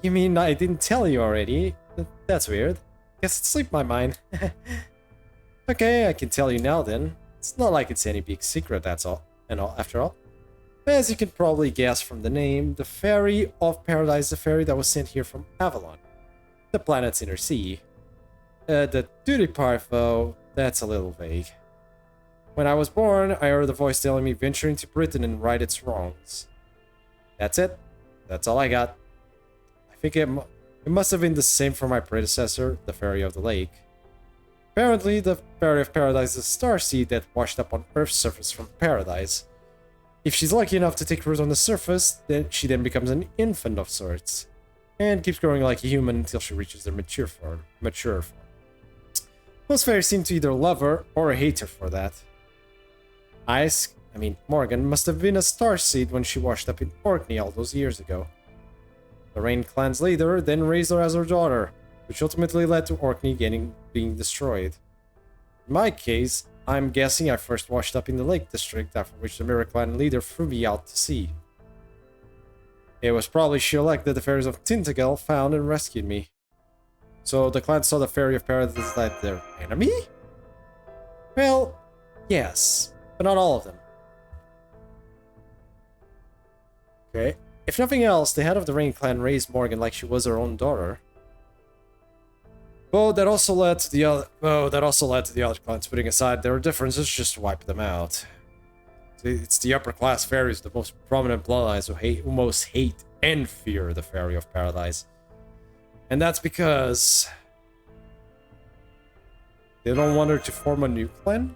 You mean I didn't tell you already? That's weird. Guess it slipped my mind. Okay, I can tell you now then. It's not like it's any big secret, that's all. After all. As you can probably guess from the name, the Fairy of Paradise is the fairy that was sent here from Avalon, the planet's inner sea. The duty part, though, that's a little vague. When I was born, I heard a voice telling me venture into Britain and right its wrongs. That's it. That's all I got. I think it must have been the same for my predecessor, the Fairy of the Lake. Apparently, the Fairy of Paradise is a starseed that washed up on Earth's surface from Paradise. If she's lucky enough to take root on the surface, then she becomes an infant of sorts, and keeps growing like a human until she reaches their mature form. Most fairies seem to either love her or hate her for that. Morgan must have been a starseed when she washed up in Orkney all those years ago. The Rain clan's leader then raised her as her daughter, which ultimately led to Orkney being destroyed. In my case, I'm guessing I first washed up in the Lake District, after which the Mirror clan leader threw me out to sea. It was probably Sheolek that the fairies of Tintagel found and rescued me. So the clan saw the Fairy of Paradise like their enemy? Well, yes, but not all of them. Okay. If nothing else, the head of the Rain clan raised Morgan like she was her own daughter. But that also led to the other clans putting aside their differences just to wipe them out. It's the upper class fairies, the most prominent bloodlines who most hate and fear the Fairy of Paradise. And that's because they don't want her to form a new clan?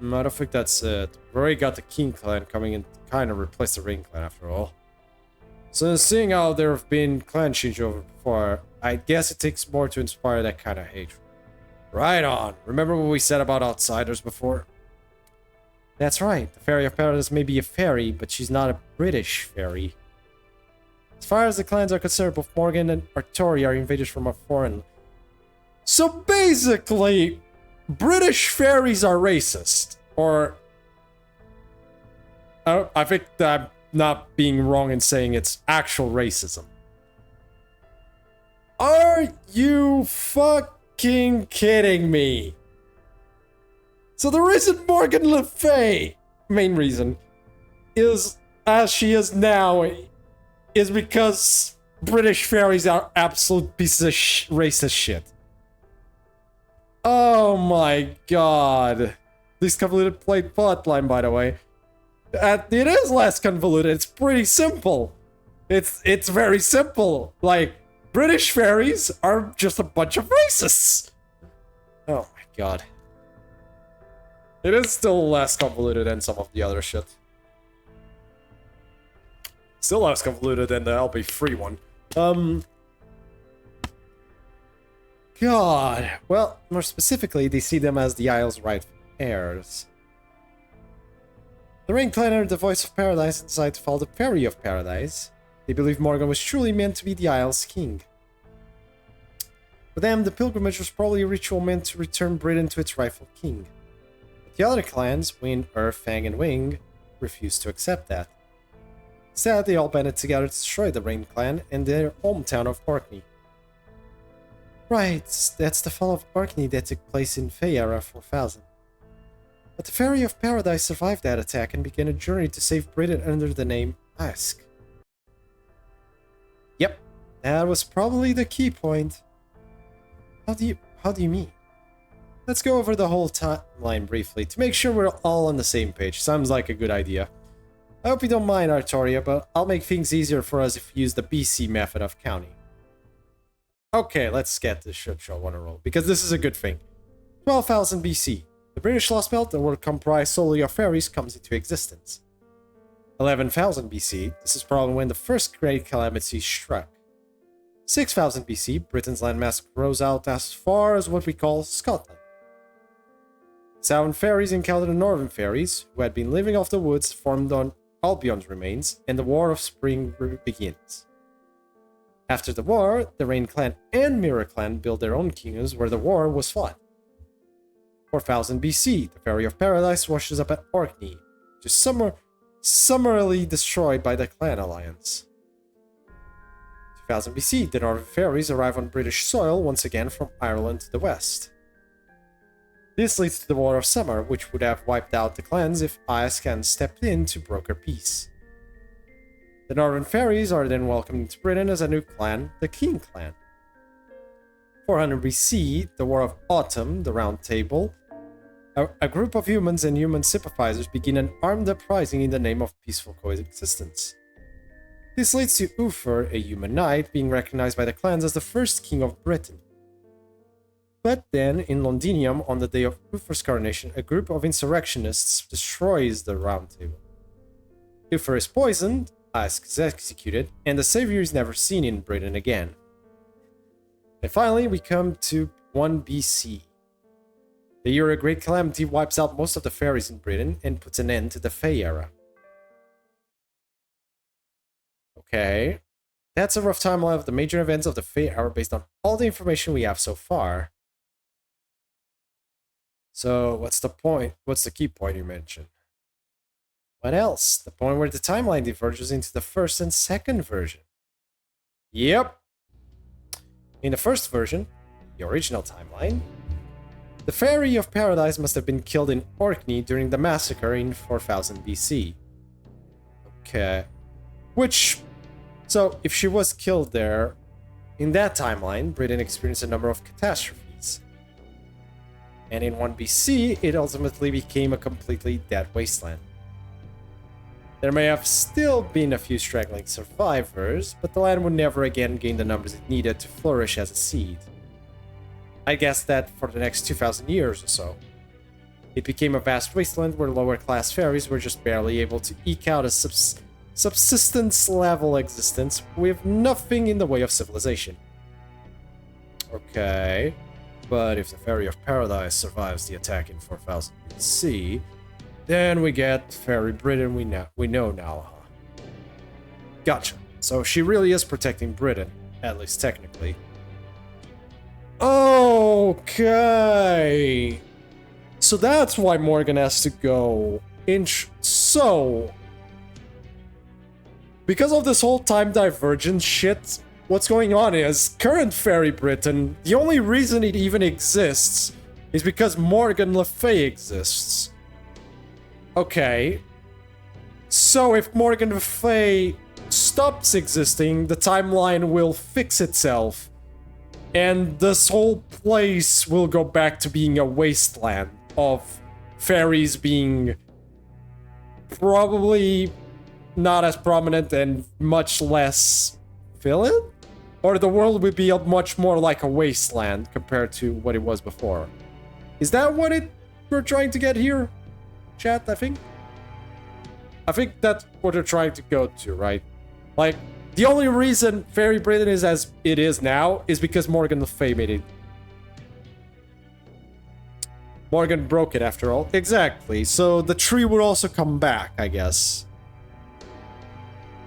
I don't think that's it. We've already got the King clan coming in to kind of replace the Rain clan after all. So seeing how there have been clan changeover before, I guess it takes more to inspire that kind of hatred. Right on. Remember what we said about outsiders before? That's right. The Fairy of Paradise may be a fairy, but she's not a British fairy. As far as the clans are concerned, both Morgan and Artori are invaders from a foreign... So basically, British fairies are racist. Or... I think that I'm not being wrong in saying it's actual racism. Are you fucking kidding me? So the reason Morgan Le Fay, main reason, is as she is now, is because British fairies are absolute pieces of racist shit. Oh my god. This convoluted plotline, by the way. It is less convoluted. It's pretty simple. It's very simple. Like, British fairies are just a bunch of racists. Oh my god. It is still less convoluted than some of the other shit. Still less convoluted than the LB free one. God. Well, more specifically, they see them as the Isle's rightful heirs. The Rain clan heard the voice of Paradise and decided to follow the Fairy of Paradise. They believed Morgan was truly meant to be the Isle's king. For them, the pilgrimage was probably a ritual meant to return Britain to its rightful king. But the other clans, Wind, Earth, Fang, and Wing, refused to accept that. Instead, they all banded together to destroy the Rain clan and their hometown of Orkney. Right, that's the fall of Orkney that took place in Fey Era 4000. But the Fairy of Paradise survived that attack and began a journey to save Britain under the name Ask. Yep, that was probably the key point. How do you mean? let's go over the whole timeline briefly to make sure we're all on the same page. Sounds like a good idea. I hope you don't mind, Artoria, but I'll make things easier for us if we use the BC method of counting. Okay, let's get this shit show on a roll, because this is a good thing. 12,000 BC. The British Lost Belt, that were comprised solely of fairies, comes into existence. 11,000 BC. This is probably when the first great calamity struck. 6,000 BC. Britain's landmass grows out as far as what we call Scotland. Southern fairies encountered the northern fairies, who had been living off the woods formed on Albion's remains, and the War of Spring begins. After the war, the Rain clan and Mirror clan built their own kingdoms where the war was fought. 4000 BC, the Fairy of Paradise washes up at Orkney, just summarily destroyed by the clan alliance. 2000 BC, the Northern Fairies arrive on British soil once again from Ireland to the west. This leads to the War of Summer, which would have wiped out the clans if Ayscan stepped in to broker peace. The Northern Fairies are then welcomed into Britain as a new clan, the King clan. 400 BC, the War of Autumn, the Round Table. A group of humans and human sympathizers begin an armed uprising in the name of peaceful coexistence. This leads to Uther, a human knight, being recognized by the clans as the first king of Britain. But then, in Londinium, on the day of Uther's coronation, a group of insurrectionists destroys the Round Table. Uther is poisoned, Ask is executed, and the savior is never seen in Britain again. And finally, we come to 1 BC. The year a great calamity wipes out most of the fairies in Britain and puts an end to the Fae era. Okay. That's a rough timeline of the major events of the Fae era based on all the information we have so far. So, what's the point? What's the key point you mentioned? What else? The point where the timeline diverges into the first and second version. Yep. In the first version, the original timeline, the Fairy of Paradise must have been killed in Orkney during the massacre in 4000 BC. Okay. So, if she was killed there, in that timeline, Britain experienced a number of catastrophes. And in 1 BC, it ultimately became a completely dead wasteland. There may have still been a few straggling survivors, but the land would never again gain the numbers it needed to flourish as a seed. I guess that for the next 2000 years or so. It became a vast wasteland where lower class fairies were just barely able to eke out a subsistence level existence with nothing in the way of civilization. Okay, but if the Fairy of Paradise survives the attack in 4000 BC, then we get Fairy Britain we know now, huh? Gotcha. So she really is protecting Britain, at least technically. Okay. So that's why Morgan has to go. So, because of this whole time divergence shit, what's going on is current Fairy Britain, the only reason it even exists is because Morgan Le Fay exists. Okay. So if Morgan Le Fay stops existing, the timeline will fix itself. And this whole place will go back to being a wasteland of fairies being probably not as prominent and much less villain? Or the world would be much more like a wasteland compared to what it was before. Is that what we're trying to get here? Chat, I think that's what they're trying to go to, right? Like, the only reason Fairy Britain is as it is now is because Morgan Le Fay made it. Morgan broke it after all. Exactly. So the tree would also come back, I guess.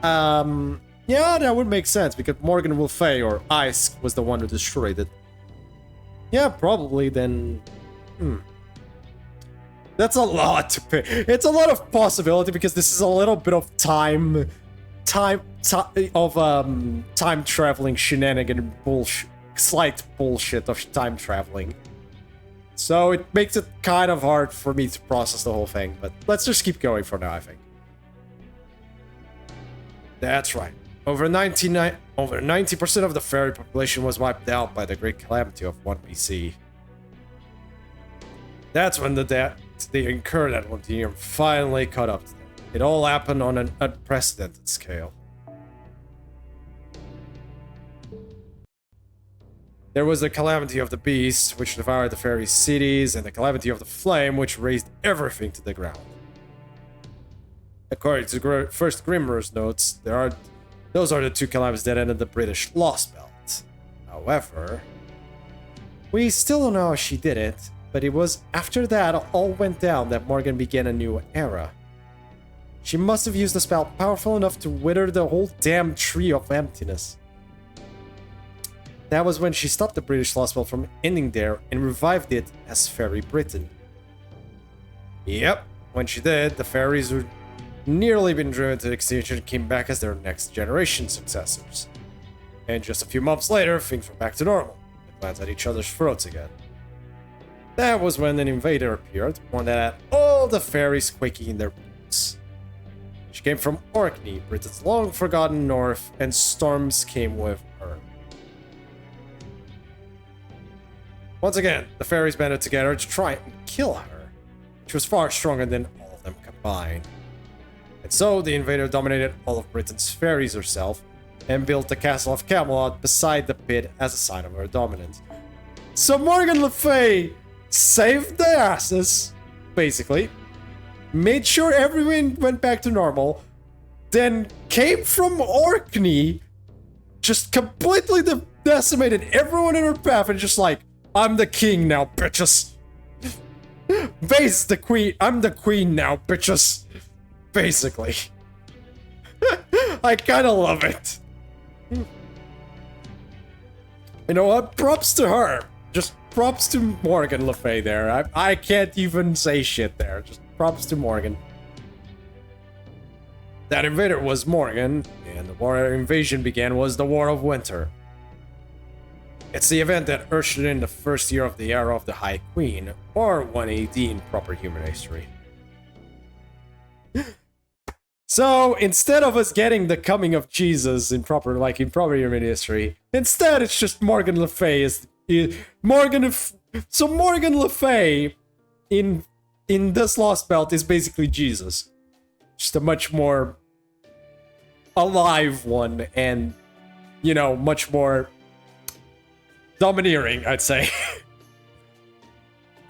Yeah, that would make sense because Morgan Le Fay or Ice was the one who destroyed it. Yeah, probably then. That's a lot to pay. It's a lot of possibility because this is a little bit of time traveling shenanigan bullshit, slight bullshit of time traveling. So it makes it kind of hard for me to process the whole thing, but let's just keep going for now, I think. That's right. Over 90% of the fairy population was wiped out by the Great Calamity of 1 BC. That's when the debt they incurred at Montinium finally caught up to them. It all happened on an unprecedented scale. There was the calamity of the beast, which devoured the fairy cities, and the calamity of the flame, which razed everything to the ground. According to First Grimmer's notes, those are the two calamities that ended the British Lost Belt. However, we still don't know how she did it, but it was after that all went down that Morgan began a new era. She must have used a spell powerful enough to wither the whole damn tree of emptiness. That was when she stopped the British Lost Belt from ending there and revived it as Fairy Britain. Yep, when she did, the fairies who nearly been driven to extinction came back as their next generation successors. And just a few months later, things were back to normal. They glanced at each other's throats again. That was when an invader appeared, one that had all the fairies quaking in their boots. She came from Orkney, Britain's long-forgotten north, and storms came with her. Once again, the fairies banded together to try and kill her, which was far stronger than all of them combined. And so, the invader dominated all of Britain's fairies herself, and built the castle of Camelot beside the pit as a sign of her dominance. So Morgan Le Fay saved their asses, basically, made sure everyone went back to normal, then came from Orkney, just completely decimated everyone in her path, and just like, I'm the king now, bitches. Vay's the queen. I'm the queen now, bitches. Basically. I kind of love it. You know what? Props to her. Just props to Morgan Le Fay there. I can't even say shit there. Just props to Morgan. That invader was Morgan, and the war invasion began was the War of Winter. It's the event that ushered in the first year of the era of the High Queen, or 1 AD in proper human history. So, instead of us getting the coming of Jesus in proper human history, instead it's just Morgan Le Fay Morgan Le Fay in this Lost Belt is basically Jesus. Just a much more alive one and, you know, much more domineering, I'd say.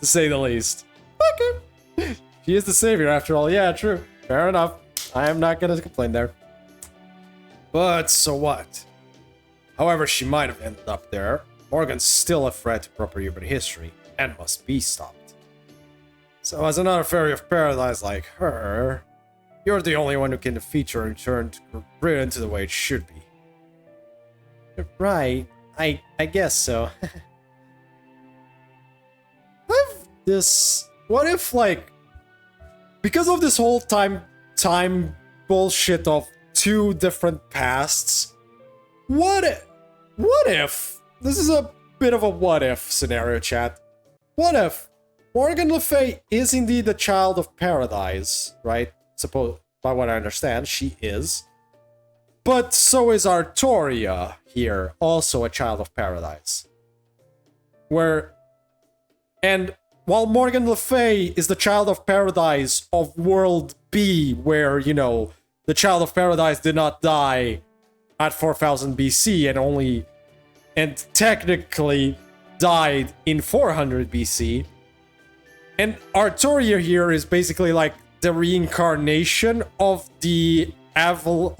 To say the least. Okay. She is the savior after all. Yeah, true. Fair enough. I am not gonna complain there. But so what? However she might have ended up there, Morgan's still a threat to proper human history and must be stopped. So as another fairy of paradise like her, you're the only one who can defeat her and turn Britain to the way it should be. Right. I guess so. What if, like, because of this whole time bullshit of two different pasts, what if, this is a bit of a what if scenario, chat. What if Morgan Le Fay is indeed a child of paradise, right? Suppose, by what I understand, she is. But so is Artoria here, also a child of paradise. And while Morgan Le Fay is the child of paradise of World B, where, you know, the child of paradise did not die at 4000 BC and technically died in 400 BC. And Artoria here is basically like the reincarnation of the child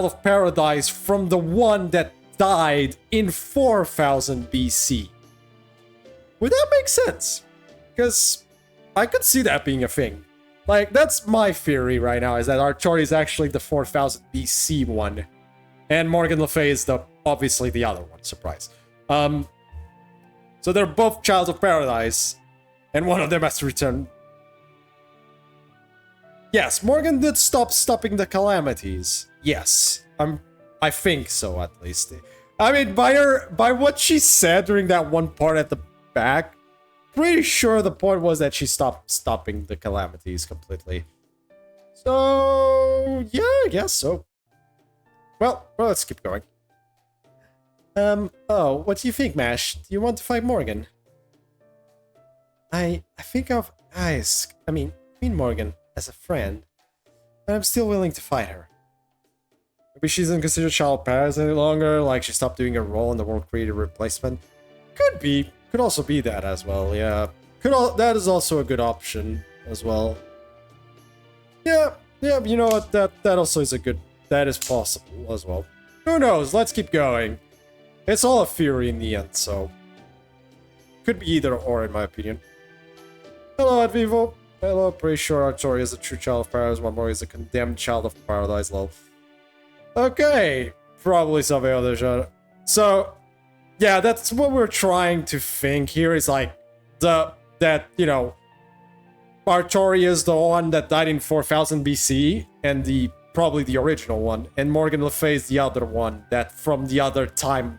of paradise from the one that died in 4000 BC. Would that make sense? Because I could see that being a thing. Like, that's my theory right now, is that Artoria is actually the 4000 BC one. And Morgan Le Fay is obviously the other one. Surprise. So they're both childs of paradise, and one of them has to return. Yes, Morgan did stopping the calamities. Yes, I think so, at least. I mean, by what she said during that one part at the back, pretty sure the point was that she stopped stopping the calamities completely. So yeah, I guess so. Well, let's keep going. Oh, what do you think, Mash? Do you want to fight Morgan? I think I've asked, Queen Morgan, as a friend, but I'm still willing to fight her. Maybe she isn't considered child parents any longer, like she stopped doing her role in the world created replacement. Could be. Could also be that as well, yeah. That is also a good option as well. Yeah, you know what, that also is that is possible as well. Who knows, let's keep going. It's all a theory in the end, so... Could be either or, in my opinion. Hello, Advivo. Hello, pretty sure Artori is a true child of paradise, one more is a condemned child of paradise, lol. Okay, probably something other genre. So, yeah, that's what we're trying to think here, is like, you know, Artori is the one that died in 4000 BC, and probably the original one, and Morgan Le Fay is the other one, that from the other time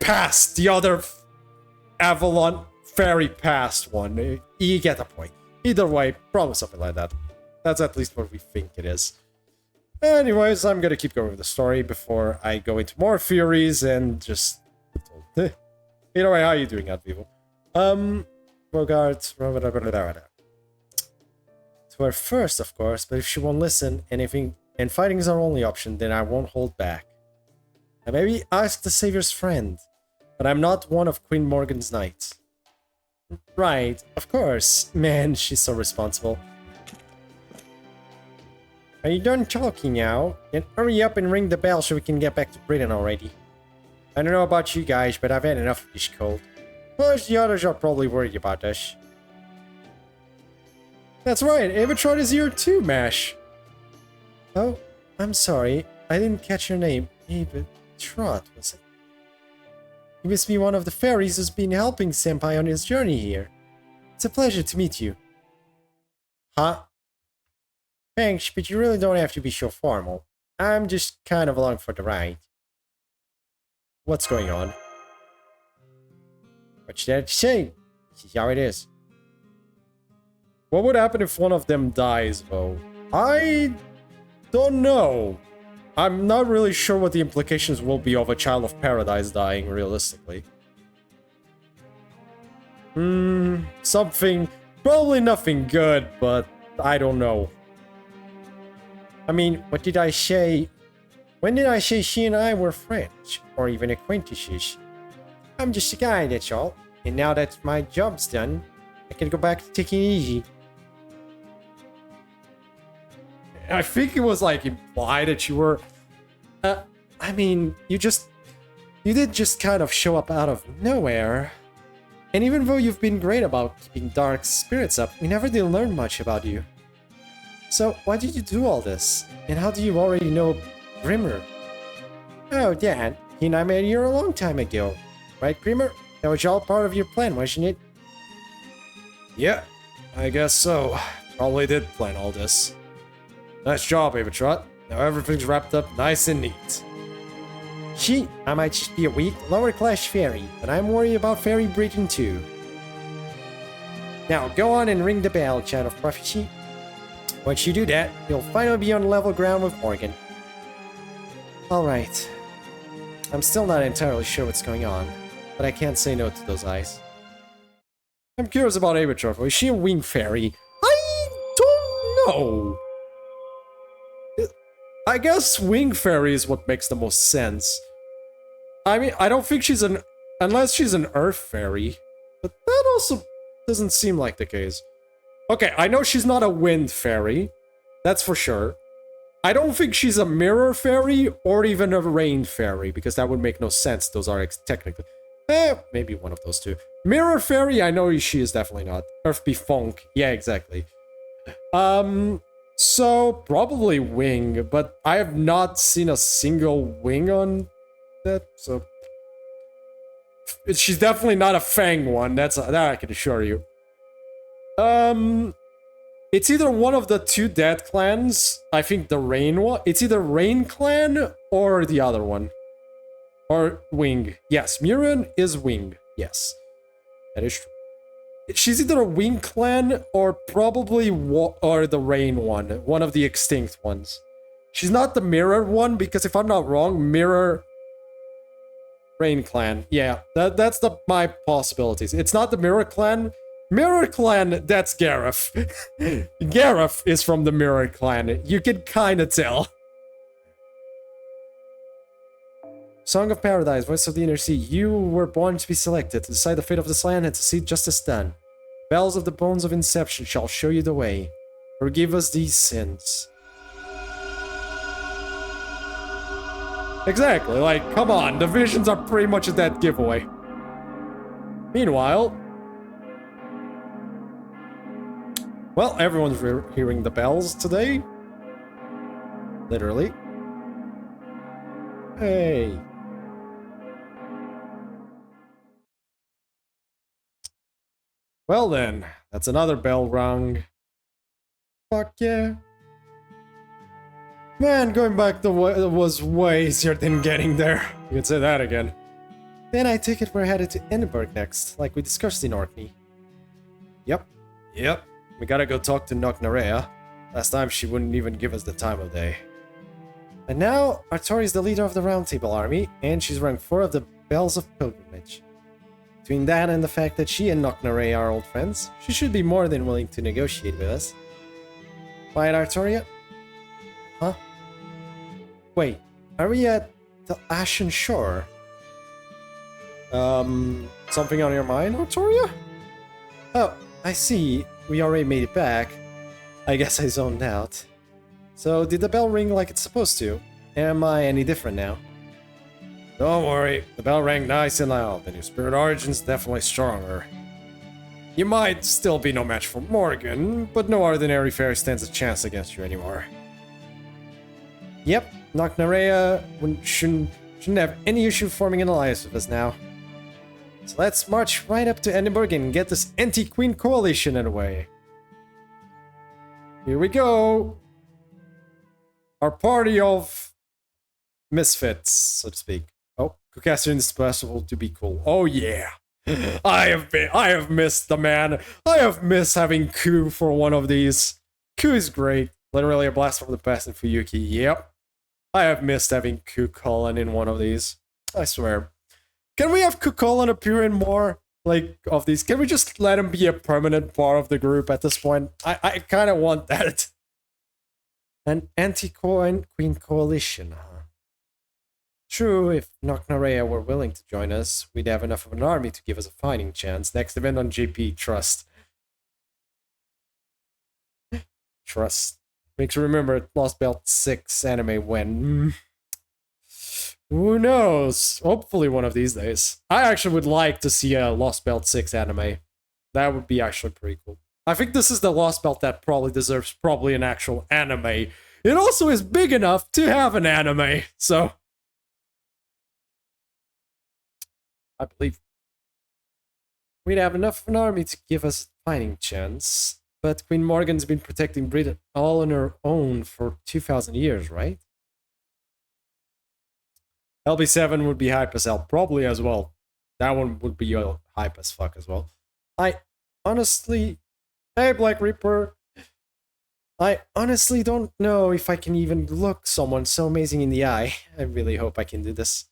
past, the other Avalon fairy past one. You get the point. Either way, probably something like that. That's at least what we think it is. Anyways, I'm gonna keep going with the story before I go into more theories and just... Either way, how are you doing, Advivo? Bogart... To her first, of course, but if she won't listen, and fighting is our only option, then I won't hold back. I maybe ask the Savior's friend, but I'm not one of Queen Morgan's knights. Right, of course. Man, she's so responsible. Are you done talking now? Then hurry up and ring the bell so we can get back to Britain already. I don't know about you guys, but I've had enough of this cold. Plus, the others are probably worried about us. That's right, Avatrot is here too, Mash. Oh, I'm sorry. I didn't catch your name. Avatrot, was it? You must be one of the fairies who's been helping Senpai on his journey here. It's a pleasure to meet you. Huh? Thanks, but you really don't have to be so formal. I'm just kind of along for the ride. What's going on? What's there to say? This is how it is. What would happen if one of them dies, though? I don't know. I'm not really sure what the implications will be of a child of paradise dying, realistically. Something... Probably nothing good, but I don't know. I mean, what did I say? When did I say she and I were friends? Or even acquaintances? I'm just a guy, that's all. And now that my job's done, I can go back to taking it easy. I think it was like implied that you were... I mean, you did just kind of show up out of nowhere. And even though you've been great about keeping dark spirits up, we never did learn much about you. So, why did you do all this? And how do you already know Grimmer? Oh, Dad, he and I met here a long time ago. Right, Grimmer? That was all part of your plan, wasn't it? Yeah, I guess so. Probably did plan all this. Nice job, Avatrot. Now everything's wrapped up nice and neat. Gee, I might just be a weak, lower-class fairy, but I'm worried about fairy breeding too. Now, go on and ring the bell, Child of Prophecy. Once you do that, you'll finally be on level ground with Morgan. Alright. I'm still not entirely sure what's going on, but I can't say no to those eyes. I'm curious about Avatrot. Is she a winged fairy? I don't know. I guess winged fairy is what makes the most sense. I mean, I don't think she's unless she's an earth fairy. But that also doesn't seem like the case. Okay, I know she's not a wind fairy. That's for sure. I don't think she's a mirror fairy or even a rain fairy, because that would make no sense. Those are technically... maybe one of those two. Mirror fairy, I know she is definitely not. Earth be funk. Yeah, exactly. So, probably wing, but I have not seen a single wing on that, so... She's definitely not a fang one, that I can assure you. It's either one of the two dead clans. I think the Rain one. It's either Rain clan or the other one. Or Wing. Yes, Mirren is Wing. Yes. That is true. She's either a Wing clan or probably or the Rain one. One of the extinct ones. She's not the Mirror one because if I'm not wrong, Mirror... Rain Clan. Yeah, that's my possibilities. It's not the Mirror Clan. Mirror Clan, that's Gareth. Gareth is from the Mirror Clan. You can kind of tell. Song of Paradise, Voice of the Inner Sea. You were born to be selected, to decide the fate of this land and to see justice done. Bells of the Bones of Inception shall show you the way. Forgive us these sins. Exactly, like, come on, the visions are pretty much a dead giveaway. Meanwhile... Well, everyone's hearing the bells today. Literally. Hey. Well then, that's another bell rung. Fuck yeah. Man, going back the way was way easier than getting there. You could say that again. Then I take it we're headed to Edinburgh next, like we discussed in Orkney. Yep. We gotta go talk to Knocknarea. Last time she wouldn't even give us the time of day. And now, Artori is the leader of the Round Table Army, and she's ranked 4 of the Bells of Pilgrimage. Between that and the fact that she and Knocknarea are old friends, she should be more than willing to negotiate with us. Right, Artoria? Huh? Wait, are we at the Ashen Shore? Something on your mind, Artoria? Oh, I see. We already made it back. I guess I zoned out. So, did the bell ring like it's supposed to? Am I any different now? Don't worry, the bell rang nice and loud, and your spirit origin's definitely stronger. You might still be no match for Morgan, but no ordinary fairy stands a chance against you anymore. Yep, Knocknarea shouldn't have any issue forming an alliance with us now. So let's march right up to Edinburgh and get this anti-Queen coalition underway. Here we go! Our party of misfits, so to speak. Oh, Kukaster is possible to be cool. Oh yeah! I have missed the man. I have missed having Ku for one of these. Ku is great. Literally a blast from the past in Fuyuki. Yep. I have missed having Ku Colin in one of these. I swear. Can we have Ku Colin appear in more, like, of these? Can we just let him be a permanent part of the group at this point? I kind of want that. An anti-Queen coalition, huh? True, if Knocknarea were willing to join us, we'd have enough of an army to give us a fighting chance. Next event on JP, trust. Trust. Makes you remember Lost Belt 6 anime when... Who knows? Hopefully one of these days. I actually would like to see a Lost Belt 6 anime. That would be actually pretty cool. I think this is the Lost Belt that probably deserves an actual anime. It also is big enough to have an anime, so... I believe we'd have enough of an army to give us a fighting chance. But Queen Morgan's been protecting Britain all on her own for 2,000 years, right? LB7 would be hype as hell, probably as well. That one would be hype as fuck as well. I honestly... Hey, Black Reaper. I honestly don't know if I can even look someone so amazing in the eye. I really hope I can do this.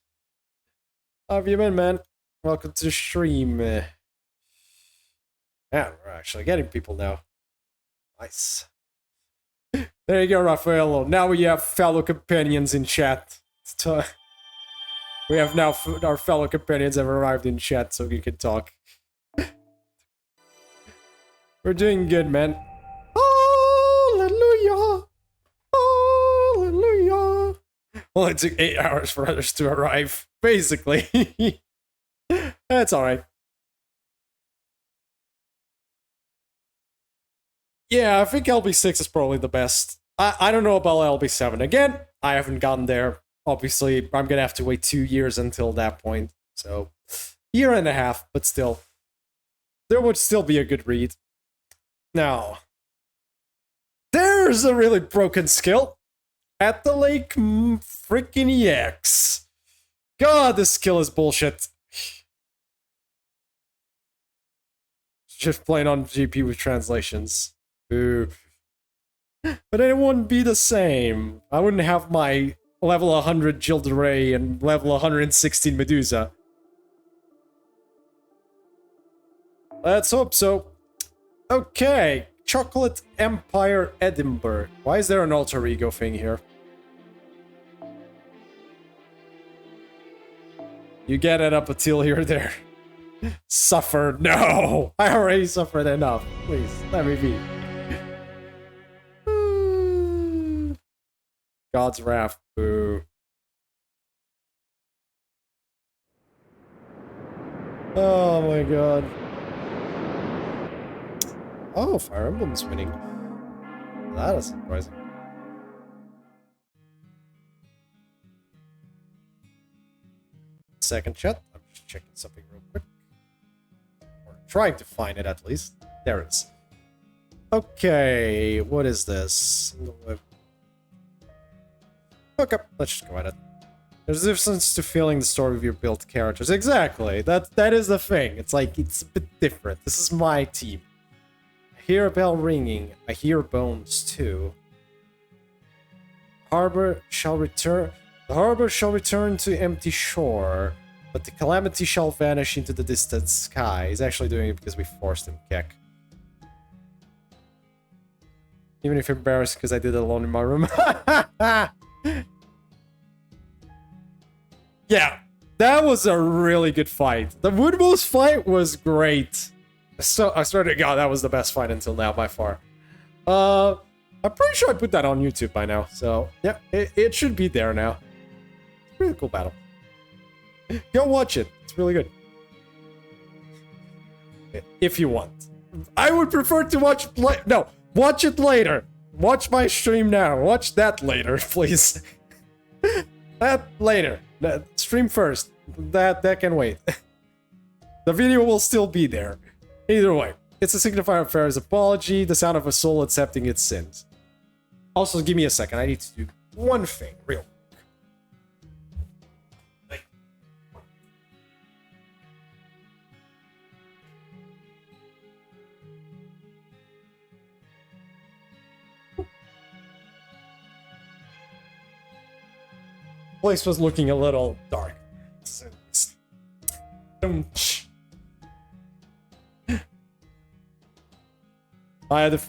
How have you been, man? Welcome to the stream. Yeah, we're actually getting people now. Nice. There you go, Raffaello. Now we have fellow companions in chat. We have now our fellow companions have arrived in chat so we can talk. We're doing good, man. Hallelujah! Hallelujah! Well, it took 8 hours for others to arrive, basically. That's alright. Yeah, I think LB6 is probably the best. I don't know about LB7. Again, I haven't gotten there. Obviously, I'm gonna have to wait 2 years until that point. So, year and a half, but still. There would still be a good read. Now, there's a really broken skill. At the Lake freaking EX. God, this skill is bullshit. Just playing on GP with translations. Ooh. But it wouldn't be the same. I wouldn't have my level 100 Gilles and level 116 Medusa. Let's hope so. Okay, Chocolate Empire Edinburgh. Why is there an alter ego thing here? You get it up until you're there. Suffer. No! I already suffered enough. Please, let me be. God's wrath. Boo. Oh my god. Oh, Fire Emblem's winning. That is surprising. Second chat. I'm just checking something real quick. Or trying to find it at least. There it is. Okay, what is this? Okay, let's just go at it. There's a difference to feeling the story of your built characters. Exactly. That is the thing. It's like, it's a bit different. This is my team. I hear a bell ringing. I hear bones too. Harbor shall return. The harbor shall return to empty shore, but the calamity shall vanish into the distant sky. He's actually doing it because we forced him, Keck. Even if embarrassed because I did it alone in my room. Yeah, that was a really good fight. The Woodmoose fight was great. So I swear to God, that was the best fight until now by far. I'm pretty sure I put that on YouTube by now. So yeah, it should be there now. It's a really cool battle. Go watch it. It's really good. If you want. I would prefer to watch no, watch it later. Watch my stream now. Watch that later, please. That later. Stream first. That can wait. The video will still be there. Either way, it's a signifier of Pharaoh's apology, the sound of a soul accepting its sins. Also, give me a second. I need to do one thing real quick. Place was looking a little dark.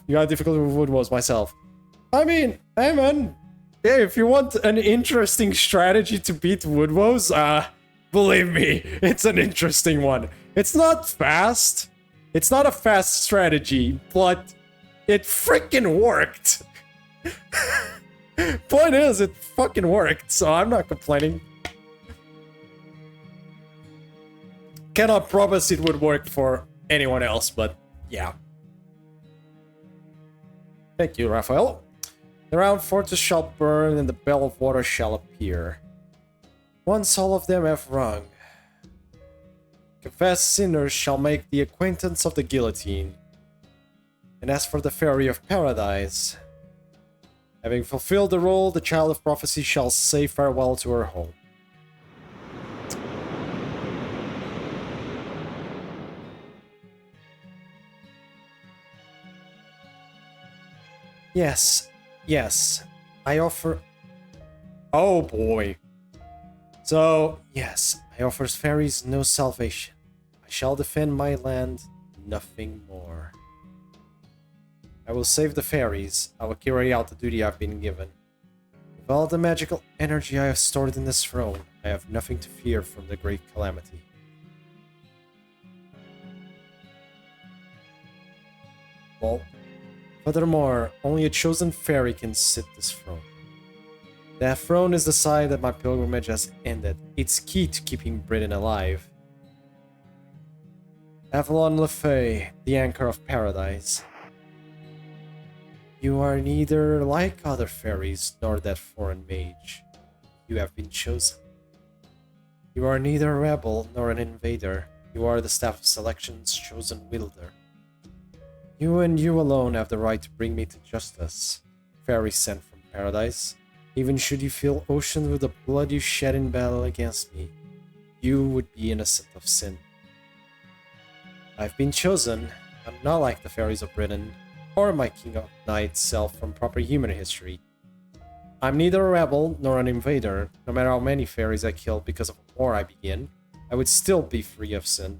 You had difficulty with wood walls myself. I mean, hey man, yeah, if you want an interesting strategy to beat wood woes, believe me, it's an interesting one. It's not fast. It's not a fast strategy, but it freaking worked. Point is, it fucking worked, so I'm not complaining. Cannot promise it would work for anyone else, but yeah. Thank you, Raphael. The round fortress shall burn and the bell of water shall appear. Once all of them have rung, confessed sinners shall make the acquaintance of the guillotine. And as for the fairy of paradise, having fulfilled the role, the child of prophecy shall say farewell to her home. Yes, I offer... Oh boy. So, yes, I offer fairies no salvation. I shall defend my land, nothing more. I will save the fairies. I will carry out the duty I've been given. With all the magical energy I have stored in this throne, I have nothing to fear from the great calamity. Well, furthermore, only a chosen fairy can sit this throne. That throne is the sign that my pilgrimage has ended. It's key to keeping Britain alive. Avalon Le Fay, the anchor of paradise. You are neither like other fairies nor that foreign mage. You have been chosen. You are neither a rebel nor an invader. You are the staff of selection's chosen wielder. You and you alone have the right to bring me to justice, fairy sent from paradise. Even should you feel ocean with the blood you shed in battle against me, you would be innocent of sin. I've been chosen. I'm not like the fairies of Britain, or my King of Knights self from proper human history. I'm neither a rebel nor an invader. No matter how many fairies I kill because of a war I begin, I would still be free of sin.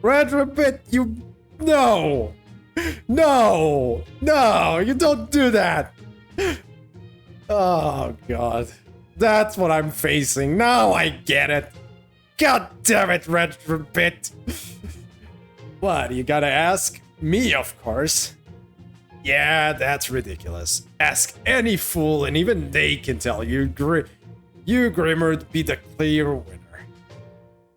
Red Rabbit, you... No! No! No! You don't do that! Oh, God. That's what I'm facing. Now I get it. God damn it, Red Rabbit. What, you gotta ask? Me, of course. Yeah, that's ridiculous. Ask any fool and even they can tell you Grimmer'd be the clear winner.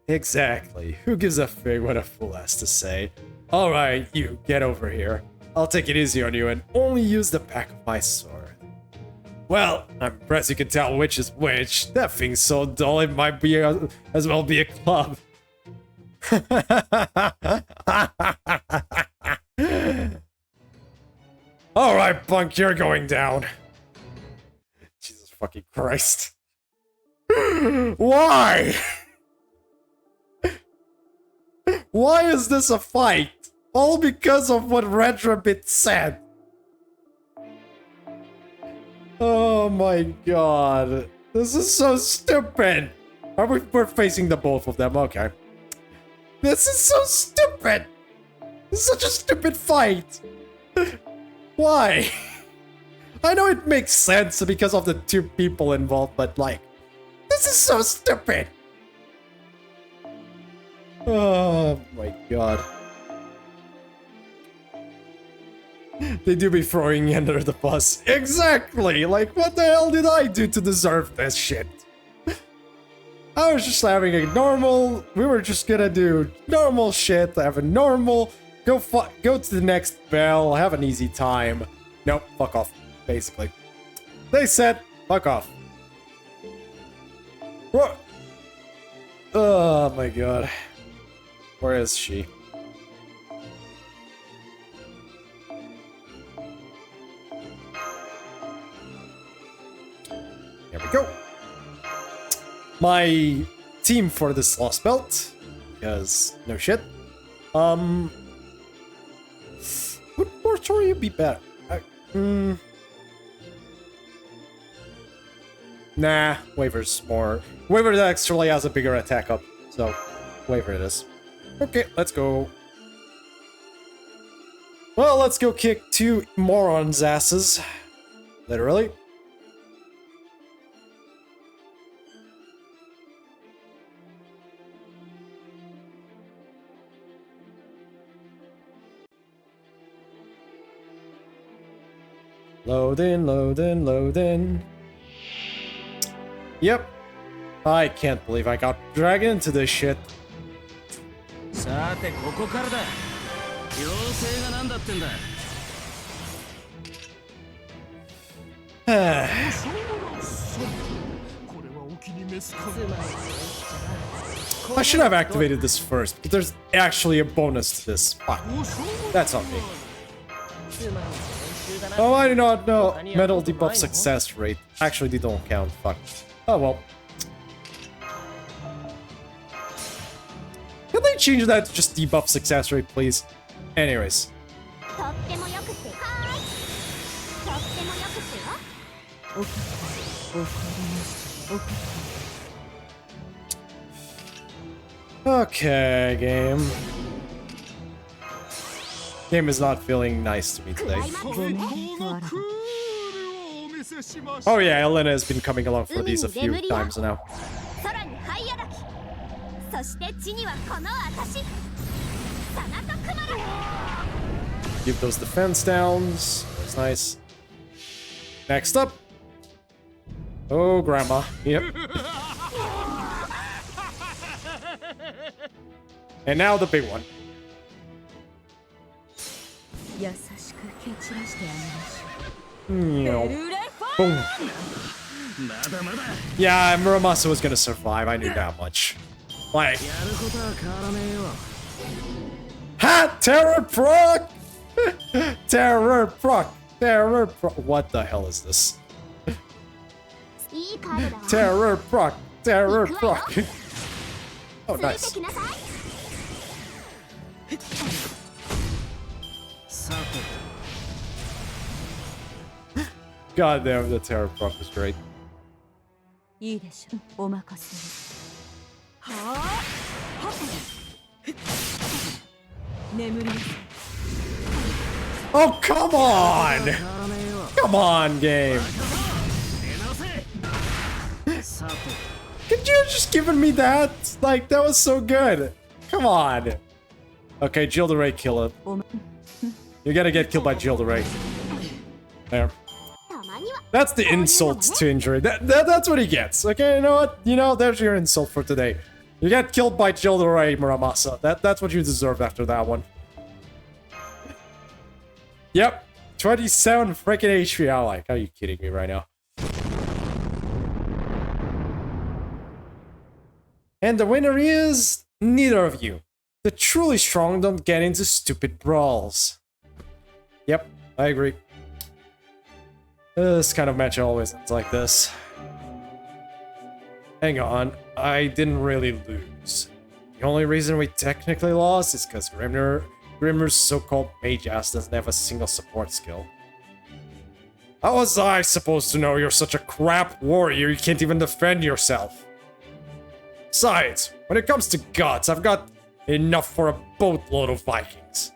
Exactly. Who gives a fig what a fool has to say? Alright, you, get over here. I'll take it easy on you and only use the back of my sword. Well, I'm impressed you can tell which is which. That thing's so dull it might be as well be a club. Alright, punk, you're going down. Jesus fucking Christ. Why? Why is this a fight? All because of what Red Rabbit said. Oh my god. This is so stupid. We're facing the both of them, okay. This is so stupid. This is such a stupid fight. Why? I know it makes sense because of the two people involved, but like, this is so stupid. Oh my god. They do be throwing you under the bus. Exactly! Like, what the hell did I do to deserve this shit? I was just having a normal... We were just gonna do normal shit, have a normal... Go to the next bell, have an easy time. Nope, fuck off, basically. They said, fuck off. What? Oh my god. Where is she? There we go. My team for this lost belt, because no shit. Would Mortoria be better? Nah, Waver's more. Waver actually has a bigger attack up, so Waver it is. Okay, let's go. Well, let's go kick two morons' asses. Literally. Load in, load in, load in. Yep. I can't believe I got dragged into this shit. I should have activated this first, but there's actually a bonus to this. Fuck. That's on me. Oh, I do not know. Metal debuff success rate. Actually, they don't count. Fuck. Oh well. Can they change that to just debuff success rate, please? Anyways. Okay, game. Game is not feeling nice to me today. Oh yeah, Elena has been coming along for these a few times now. Give those defense downs. That's nice. Next up. Oh, grandma. Yep. And now the big one. Boom. Yeah, Muramasa was gonna survive. I knew that much. Like, ha! Terror proc! Terror proc! Terror proc! What the hell is this? Terror proc! Terror proc! Oh, nice. God damn, the terror proc was great. Oh, come on! Come on, game. Could you have just given me that? Like, that was so good. Come on. Okay, Gilles de Rais, kill it. You're gonna get killed by Gilles de Rais. There. That's the insult to injury. That's what he gets. Okay, you know what? You know, there's your insult for today. You get killed by Gilles de Rais, Muramasa. That's what you deserve after that one. Yep. 27 freaking HP. I like. Are you kidding me right now? And the winner is neither of you. The truly strong don't get into stupid brawls. Yep, I agree. This kind of match always ends like this. Hang on, I didn't really lose. The only reason we technically lost is because Grimmer's so-called mage ass doesn't have a single support skill. How was I supposed to know you're such a crap warrior you can't even defend yourself? Besides, when it comes to gods, I've got enough for a boatload of Vikings.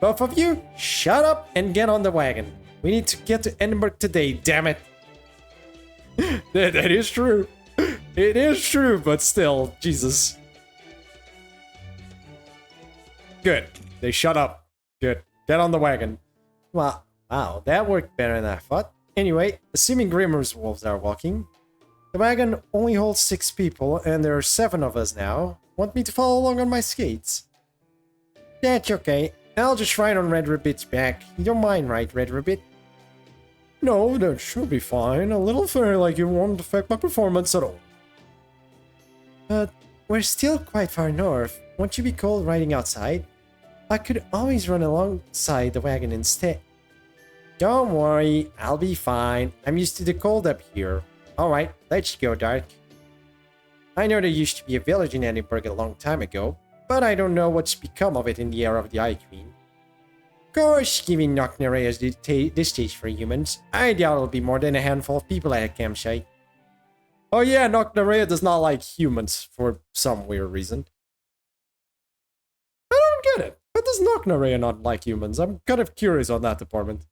Both of you, shut up and get on the wagon. We need to get to Edinburgh today, damn it. That is true. It is true, but still, Jesus. Good. They shut up. Good. Get on the wagon. Wow, that worked better than I thought. Anyway, assuming Grimmer's wolves are walking, the wagon only holds 6 people, and there are 7 of us now. Want me to follow along on my skates? That's okay. I'll just ride on Red Rabbit's back. You don't mind, right, Red Rabbit? No, that should be fine. A little fairy like you won't affect my performance at all. But we're still quite far north. Won't you be cold riding outside? I could always run alongside the wagon instead. Don't worry, I'll be fine. I'm used to the cold up here. Alright, let's go, Dark. I know there used to be a village in Edinburgh a long time ago, but I don't know what's become of it in the era of the Eye Queen. Of course, giving Knocknarea as this stage for humans, I doubt it'll be more than a handful of people at a campsite. Oh yeah, Knocknarea does not like humans for some weird reason. I don't get it. Why does Knocknarea not like humans? I'm kind of curious on that department.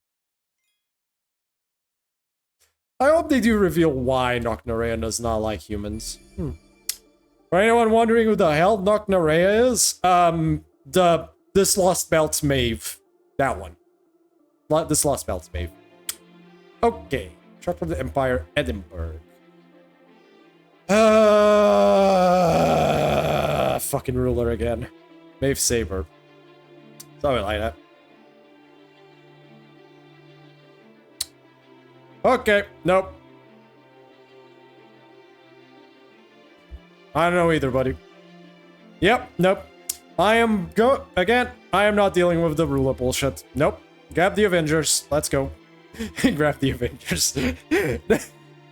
I hope they do reveal why Knocknarea does not like humans. For anyone wondering who the hell Knocknarea is, this Lost Belt's Maeve. That one. This Lost Belt's Maeve. Okay. Shot from the Empire, Edinburgh. Fucking ruler again. Maeve Saber. Something like that. Okay, nope. I don't know either, buddy. Yep, nope. I am not dealing with the ruler bullshit. Nope. Grab the Avengers. Let's go. Grab the Avengers.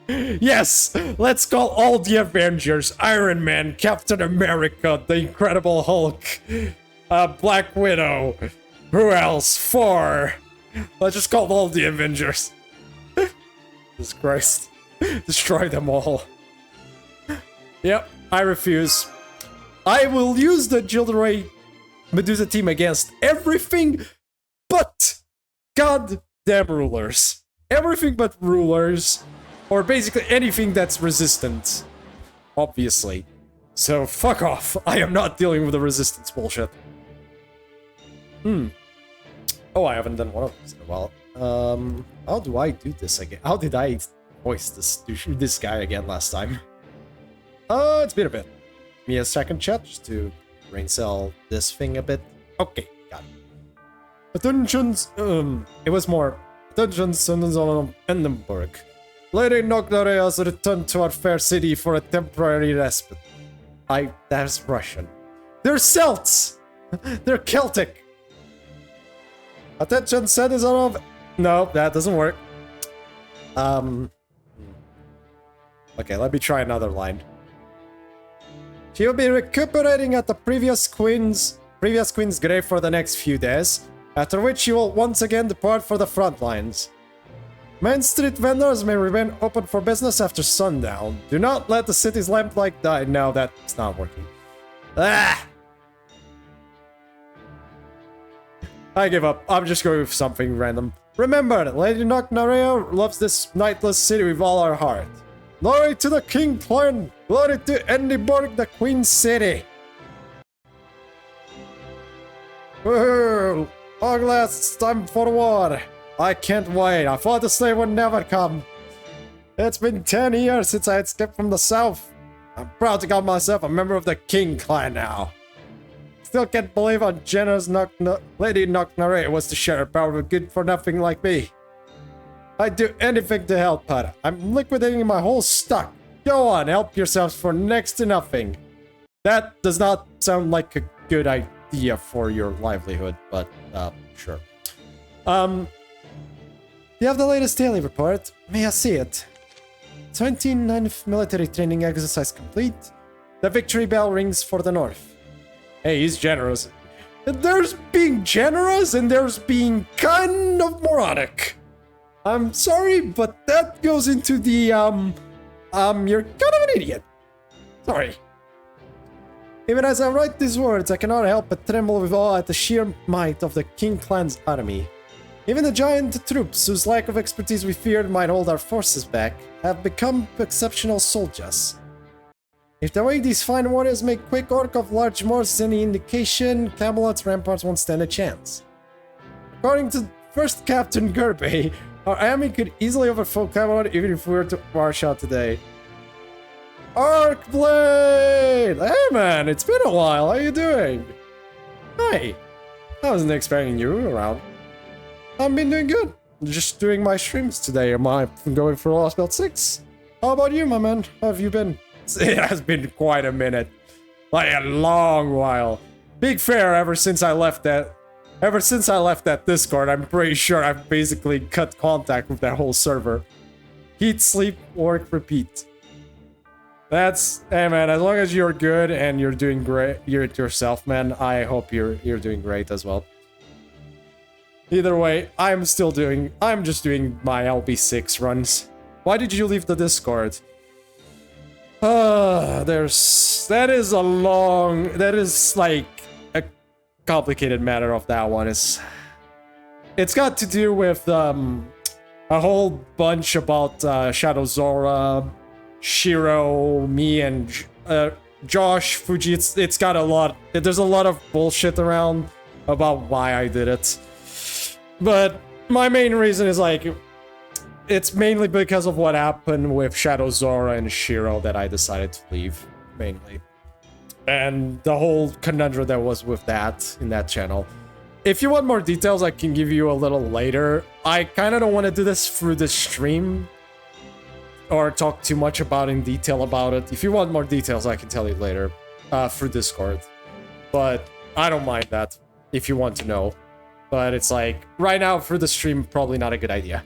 Yes! Let's call all the Avengers. Iron Man, Captain America, the Incredible Hulk, Black Widow. Who else? Thor. Let's just call all the Avengers. Jesus Christ. Destroy them all. Yep, I refuse. I will use the Gilles de Rais Medusa team against everything but goddamn rulers. Everything but rulers. Or basically anything that's resistant. Obviously. So fuck off. I am not dealing with the resistance bullshit. Oh, I haven't done one of these in a while. How do I do this again? How did I voice this guy again last time? It's been a bit. Give me a second, chat, just to brain cell this thing a bit. Okay, got it. Attentions, it was more. Attention, citizens of Edinburgh. Lady Knocknarea has returned to our fair city for a temporary respite. That's Russian. They're Celts! They're Celtic! Attention, citizens of... No, that doesn't work. Okay, let me try another line. She will be recuperating at the previous queen's grave for the next few days, after which she will once again depart for the front lines. Main street vendors may remain open for business after sundown. Do not let the city's lamplight die. No, that's not working. Ah! I give up. I'm just going with something random. Remember, Lady Nocnarea loves this nightless city with all our heart. Glory to the King Clan! Glory to Endyborg, the Queen City! Woohoo! Oglass, it's time for war! I can't wait. I thought the slave would never come. It's been 10 years since I had escaped from the south. I'm proud to call myself a member of the King Clan now. Still can't believe how generous Lady Nocnarea was to share her power with good for nothing like me. I'd do anything to help her. I'm liquidating my whole stock. Go on, help yourselves for next to nothing. That does not sound like a good idea for your livelihood, but sure. You have the latest daily report. May I see it? 29th military training exercise complete. The victory bell rings for the north. Hey, he's generous. There's being generous and there's being kind of moronic. I'm sorry, but that goes into the, you're kind of an idiot. Sorry. Even as I write these words, I cannot help but tremble with awe at the sheer might of the King Clan's army. Even the giant troops, whose lack of expertise we feared might hold our forces back, have become exceptional soldiers. If the way these fine warriors make quick work of large moors is any indication, Camelot's ramparts won't stand a chance. According to First Captain Gerbey, our army could easily overthrow Camelot even if we were to march out today. Arcblade! Hey man, it's been a while, how you doing? Hi. I wasn't expecting you around. I've been doing good. Just doing my streams today. Am I going for Lost Belt 6? How about you, my man? How have you been? It has been quite a minute. Like a long while. Big fair ever since I left that Discord. I'm pretty sure I've basically cut contact with that whole server. Eat, sleep, work, repeat. That's, hey man, as long as you're good and you're doing great, you're it yourself, man, I hope you're doing great as well. Either way, I'm just doing my LB6 runs. Why did you leave the Discord? That is like a complicated matter of that one. It's got to do with a whole bunch about Shadow Zora, Shiro, me, and Josh, Fuji. It's got a lot. There's a lot of bullshit around about why I did it. But my main reason is like, it's mainly because of what happened with Shadow Zora and Shiro that I decided to leave, mainly. And the whole conundrum that was with that in that channel. If you want more details, I can give you a little later. I kind of don't want to do this through the stream or talk too much about in detail about it. If you want more details, I can tell you later through Discord. But I don't mind that if you want to know. But it's like, right now for the stream, probably not a good idea.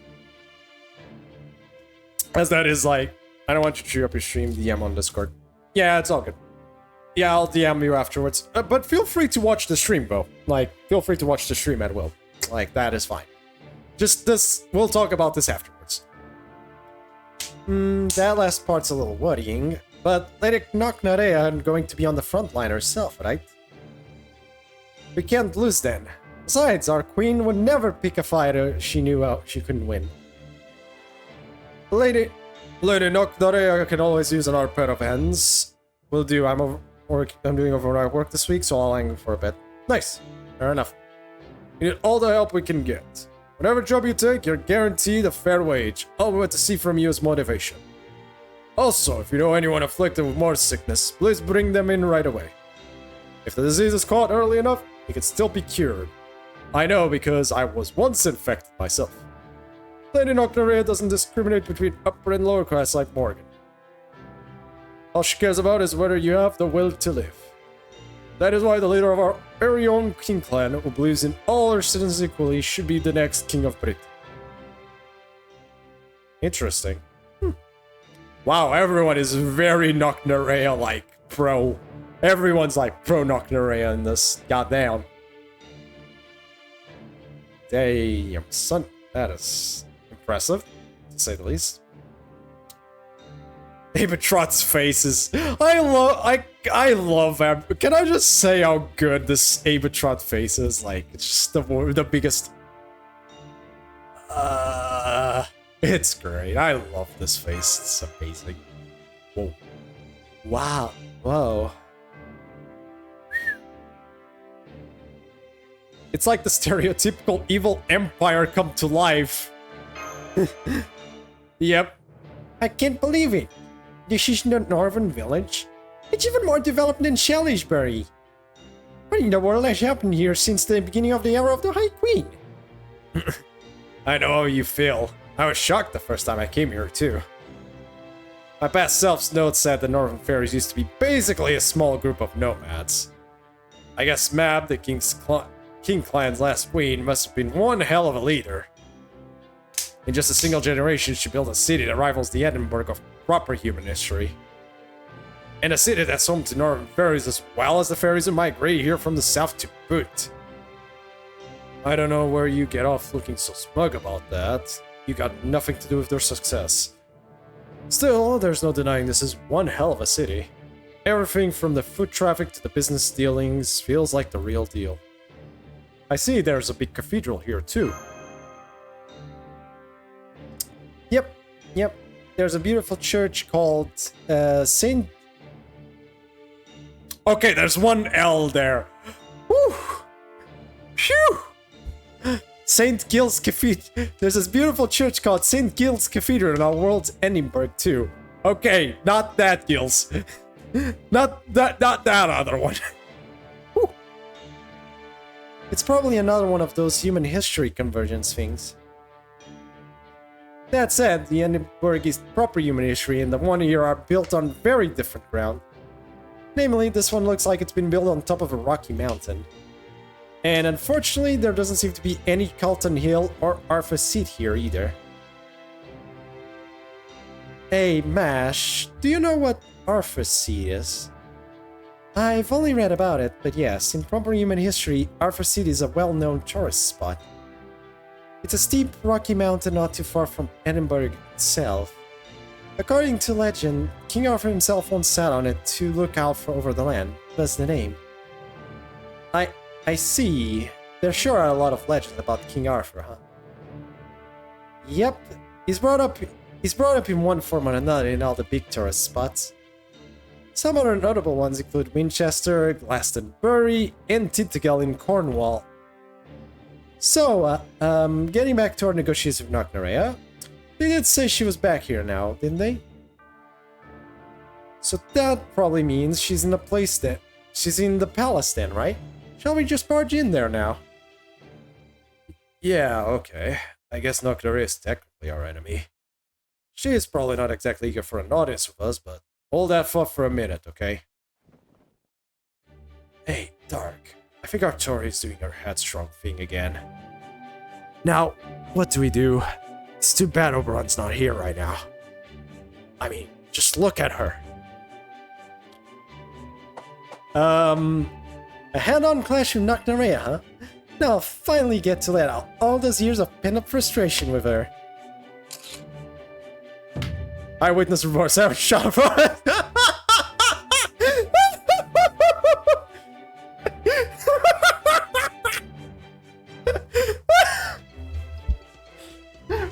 As that is like, I don't want you to chew up your stream, DM on Discord. Yeah, it's all good. Yeah, I'll DM you afterwards. But feel free to watch the stream, bro. Like, feel free to watch the stream at will. Like, that is fine. Just this, we'll talk about this afterwards. That last part's a little worrying. But Lady Nocnarea is going to be on the front line herself, right? We can't lose then. Besides, our queen would never pick a fighter she knew she couldn't win. Lady Nocnarea can always use another pair of hands. Will do. I'm doing overnight work this week, so I'll hang for a bit. Nice. Fair enough. We need all the help we can get. Whatever job you take, you're guaranteed a fair wage. All we want to see from you is motivation. Also, if you know anyone afflicted with more sickness, please bring them in right away. If the disease is caught early enough, it can still be cured. I know because I was once infected myself. Lady Nocnarea doesn't discriminate between upper and lower class like Morgan. All she cares about is whether you have the will to live. That is why the leader of our very own King Clan, who believes in all our citizens equally, should be the next King of Britain. Interesting. Wow, everyone is very Nocnarea like pro. Everyone's like pro Nocnarea in this. Goddamn. Damn, son. That is impressive, to say the least. Abatrot's faces. I love them. Can I just say how good this Abatrot face is? Like, it's just the biggest. It's great. I love this face. It's amazing. Whoa. Wow. Whoa. It's like the stereotypical evil empire come to life. Yep. I can't believe it. This is the Northern Village. It's even more developed than Salisbury. What in the world has happened here since the beginning of the era of the High Queen? I know how you feel. I was shocked the first time I came here, too. My past self's notes said the Northern Fairies used to be basically a small group of nomads. I guess Mab, the King Clan's last queen, must have been one hell of a leader. In just a single generation, she built a city that rivals the Edinburgh of proper human history. And a city that's home to Northern Fairies as well as the fairies who migrate here from the south to boot. I don't know where you get off looking so smug about that. You got nothing to do with their success. Still, there's no denying this is one hell of a city. Everything from the foot traffic to the business dealings feels like the real deal. I see there's a big cathedral here too. Yep. There's a beautiful church called Saint... Okay, there's one L there. Whew. Phew. St. Gilles Cathedral. There's this beautiful church called St. Gilles Cathedral in our world's Edinburgh too. Okay, not that Gilles. not that other one. It's probably another one of those human history convergence things. That said, the Edinburgh is proper human history and the one here are built on very different ground. Namely, this one looks like it's been built on top of a rocky mountain. And unfortunately, there doesn't seem to be any Calton Hill or Arthur Seat here either. Hey, Mash, do you know what Arthur Seat is? I've only read about it, but yes, in proper human history, Arthur Seat is a well-known tourist spot. It's a steep, rocky mountain not too far from Edinburgh itself. According to legend, King Arthur himself once sat on it to look out over the land. That's the name. I see. There sure are a lot of legends about King Arthur, huh? Yep, he's brought up in one form or another in all the big tourist spots. Some other notable ones include Winchester, Glastonbury, and Tintagel in Cornwall. So, getting back to our negotiations with Knocknarea, they did say she was back here now, didn't they? So that probably means she's in the place then. She's in the palace then, right? Shall we just barge in there now? Yeah, okay. I guess Knocknarea is technically our enemy. She is probably not exactly eager for an audience with us, but hold that thought for a minute, okay? Hey, Dark. I think Artori is doing her headstrong thing again. Now, what do we do? It's too bad Oberon's not here right now. I mean, just look at her. A head-on clash with Knocknarea, huh? Now I'll finally get to let out all those years of pent-up frustration with her. Eyewitness reports, I was shot for it.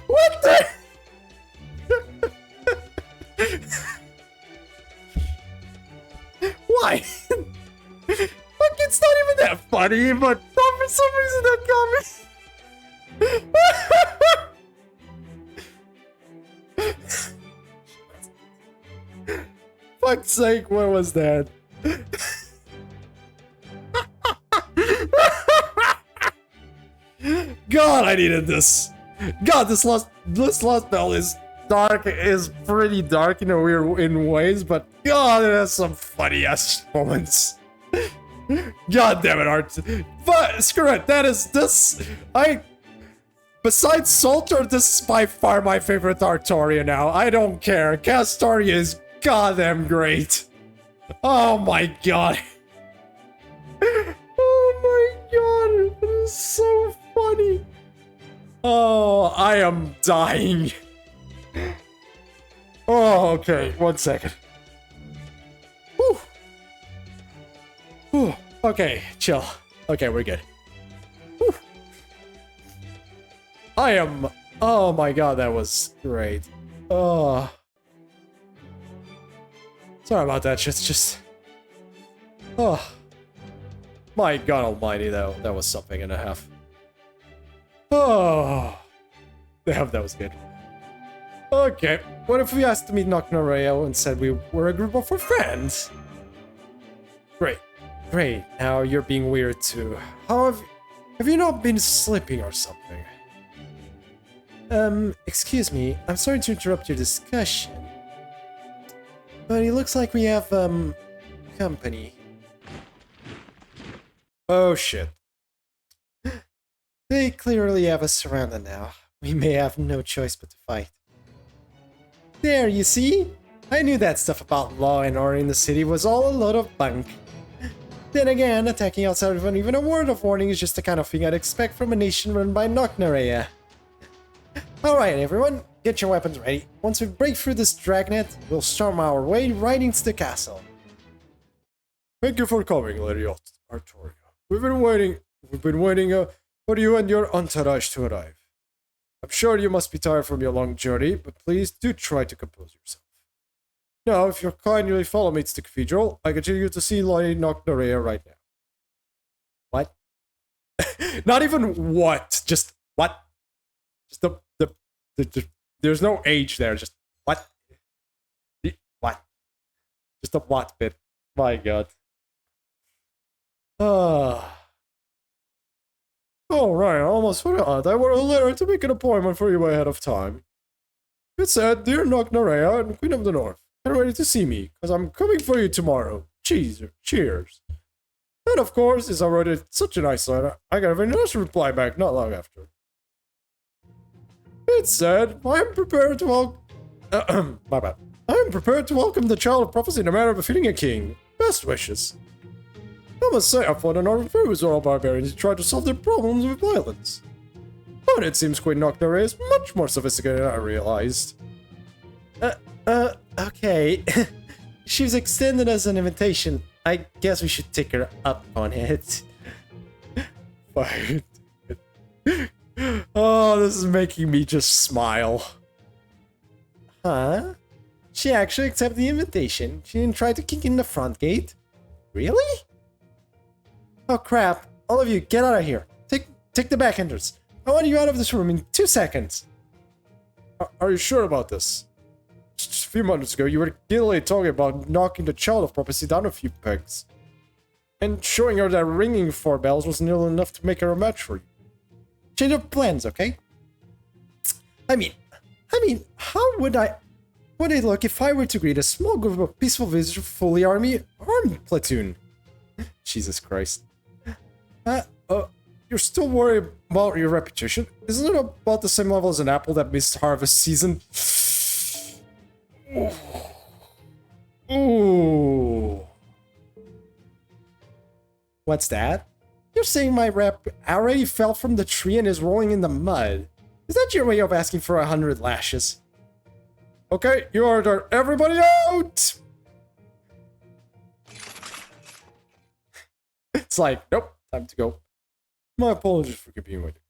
What the? Why? Look, it's not even that funny, but for some reason that got me. Fuck's sake, what was that? God, I needed this. God, this lost bell is dark, is pretty dark in ways, but God, it has some funny ass moments. God damn it, Art. But screw it, besides Salter, this is by far my favorite Artoria now. I don't care. Castoria is goddamn great. Oh my god. Oh my god, it is so funny. Oh, I am dying. Oh, okay. 1 second. Whew. Whew. Okay, chill. Okay, we're good. Whew. I am... Oh my god, that was great. Oh. Sorry about that, just... Oh. My god almighty, that was something and a half. Oh. Damn, that was good. Okay, what if we asked to meet Nocnoreo and said we were a group of friends? Great. Great, now you're being weird too. How have you not been sleeping or something? Excuse me, I'm sorry to interrupt your discussion. But it looks like we have, company. Oh shit. They clearly have us surrounded now. We may have no choice but to fight. There, you see? I knew that stuff about law and order in the city was all a load of bunk. Then again, attacking outside of even a word of warning is just the kind of thing I'd expect from a nation run by Nocnoreo. Alright everyone, get your weapons ready. Once we break through this dragnet, we'll storm our way right into the castle. Thank you for coming, Lady Artoria. We've been waiting for you and your entourage to arrive. I'm sure you must be tired from your long journey, but please do try to compose yourself. Now, if you'll kindly follow me to the cathedral, I can take you to see Lady Nocnoreo right now. What? Not even what, just what? Just there's no age there, just what? What? Just a what bit. My god. Oh, right, I almost forgot. I wrote a letter to make an appointment for you ahead of time. It said, Dear Nocnoreo and Queen of the North, get ready to see me, because I'm coming for you tomorrow. Cheers. And of course, as I wrote it such a nice letter, I got a very nice reply back not long after. It said, I am prepared to welcome... my bad. I am prepared to welcome the child of prophecy in a manner befitting a king. Best wishes. I must say, I thought an army with all barbarians who tried to solve their problems with violence. But it seems Queen Nocnoreo is much more sophisticated than I realized. Okay. She was extended as an invitation. I guess we should take her up on it. Fine. Oh, this is making me just smile. Huh? She actually accepted the invitation. She didn't try to kick in the front gate. Really? Oh crap. All of you, get out of here. Take the back entrance. I want you out of this room in 2 seconds. Are you sure about this? Just a few minutes ago, you were giddily talking about knocking the child of prophecy down a few pegs. And showing her that ringing 4 bells was nearly enough to make her a match for you. Change of plans, okay? I mean, how would it look if I were to greet a small group of peaceful visitors with fully armed platoon? Jesus Christ. You're still worried about your reputation? Isn't it about the same level as an apple that missed harvest season? Ooh. What's that? You're saying my rep already fell from the tree and is rolling in the mud. Is that your way of asking for 100 lashes? Okay, you order everybody out! It's like, nope, time to go. My apologies for keeping you waiting.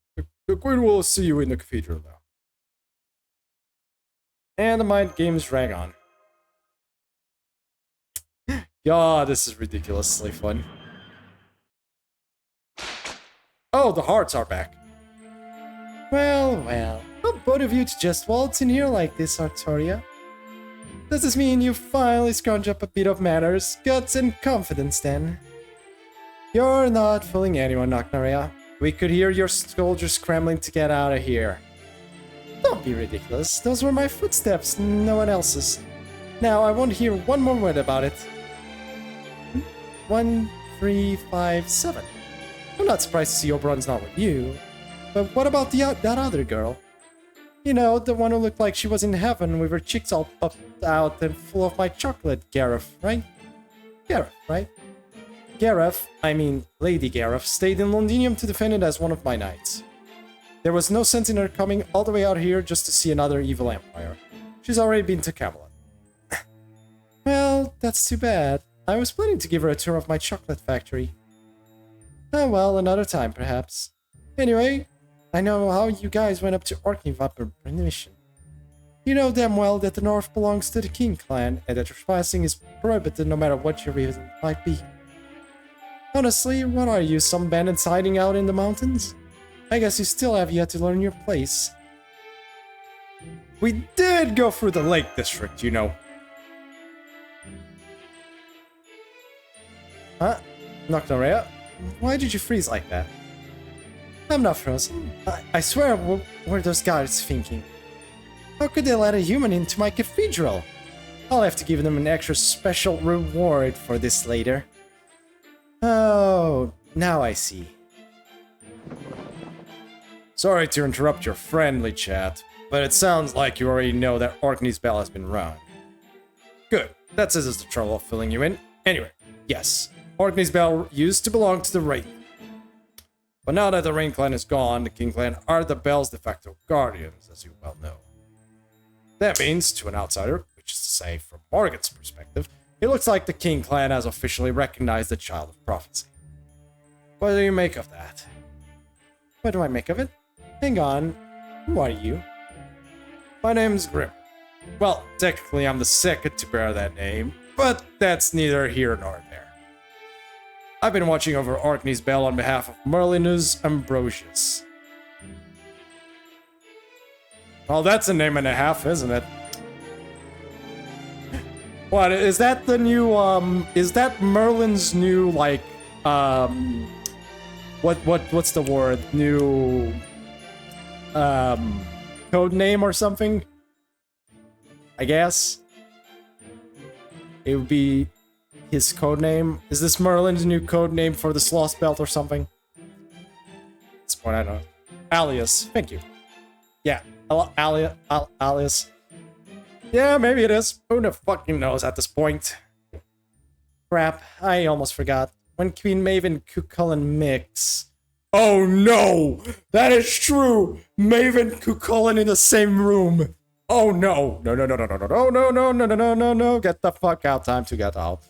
The Queen will see you in the cathedral now. And the mind games rang on. God, this is ridiculously fun. Oh, the hearts are back. Well, how bold of you to just waltz in here like this, Artoria. Does this mean you finally scrounge up a bit of manners, guts, and confidence then? You're not fooling anyone, Nocnoreo. We could hear your soldiers scrambling to get out of here. Don't be ridiculous. Those were my footsteps, no one else's. Now, I won't hear one more word about it. 1, 3, 5, 7. I'm not surprised to see Oberon's not with you. But what about that other girl? You know, the one who looked like she was in heaven with her cheeks all puffed out and full of my chocolate, Gareth, right? Gareth, right? Gareth, I mean Lady Gareth, stayed in Londinium to defend it as one of my knights. There was no sense in her coming all the way out here just to see another evil empire. She's already been to Camelot. That's too bad. I was planning to give her a tour of my chocolate factory. Oh well, another time perhaps. Anyway, I know how you guys went up to Orkney without permission. You know damn well that the North belongs to the King clan, and that trespassing is prohibited no matter what your reason might be. Honestly, what are you, some bandits hiding out in the mountains? I guess you still have yet to learn your place. We did go through the Lake District, you know. Huh? Noctarea? Why did you freeze like that? I'm not frozen. I swear, what were those guards thinking? How could they let a human into my cathedral? I'll have to give them an extra special reward for this later. Oh, now I see. Sorry to interrupt your friendly chat, but it sounds like you already know that Orkney's bell has been rung. Good, that saves the trouble of filling you in. Anyway, yes, Orkney's bell used to belong to the Rain. But now that the Rain clan is gone, the King clan are the bell's de facto guardians, as you well know. That means, to an outsider, which is to say from Morgan's perspective, it looks like the King clan has officially recognized the Child of Prophecy. What do you make of that? What do I make of it? Hang on, who are you? My name's Grim. Well, technically I'm the second to bear that name, but that's neither here nor there. I've been watching over Orkney's bell on behalf of Merlinus Ambrosius. Well, that's a name and a half, isn't it? What, is that the new, is that Merlin's new, like, what's the word? New, code name or something? I guess? It would be his code name. Is this Merlin's new code name for the Sloth Belt or something? At this point, I don't know. Alias, thank you. Yeah, alias. Yeah, maybe it is. Who the fucking knows at this point? Crap, I almost forgot. When Queen Maven Cucullin mix. Oh no! That is true! Maven Cucullin in the same room! Oh no! No, no, no, no, no, no, no, no, no, no, no, no, no, no, get the fuck out, time to get out.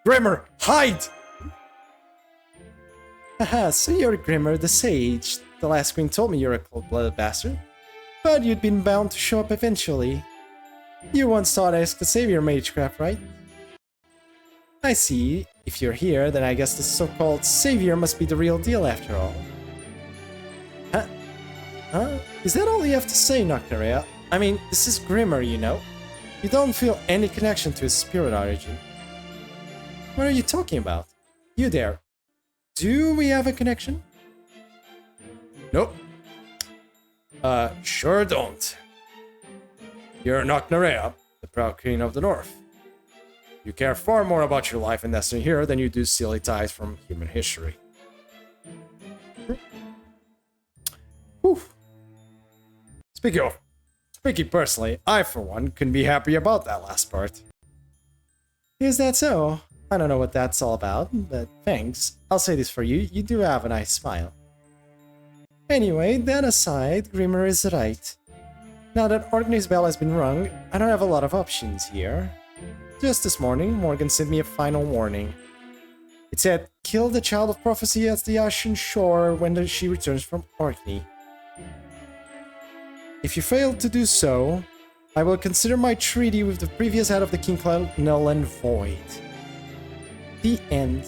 Grimmer, hide! Haha, so you're Grimmer the Sage. The last queen told me you're a cold-blooded bastard. But you'd been bound to show up eventually. You once taught us the Savior Magecraft, right? I see. If you're here, then I guess the so-called Savior must be the real deal after all. Huh? Huh? Is that all you have to say, Noctarea? I mean, this is Grimmer, you know? You don't feel any connection to his spirit origin. What are you talking about? You there. Do we have a connection? Nope. Sure don't. You're Noctarea, the proud queen of the North. You care far more about your life and destiny here than you do silly ties from human history. Whew. Speaking personally, I for one couldn't be happy about that last part. Is that so? I don't know what that's all about, but thanks. I'll say this for you, you do have a nice smile. Anyway, that aside, Grimmer is right. Now that Orkney's bell has been rung, I don't have a lot of options here. Just this morning, Morgan sent me a final warning. It said, kill the Child of Prophecy at the ocean shore when she returns from Orkney. If you fail to do so, I will consider my treaty with the previous head of the King clan null and void. The end.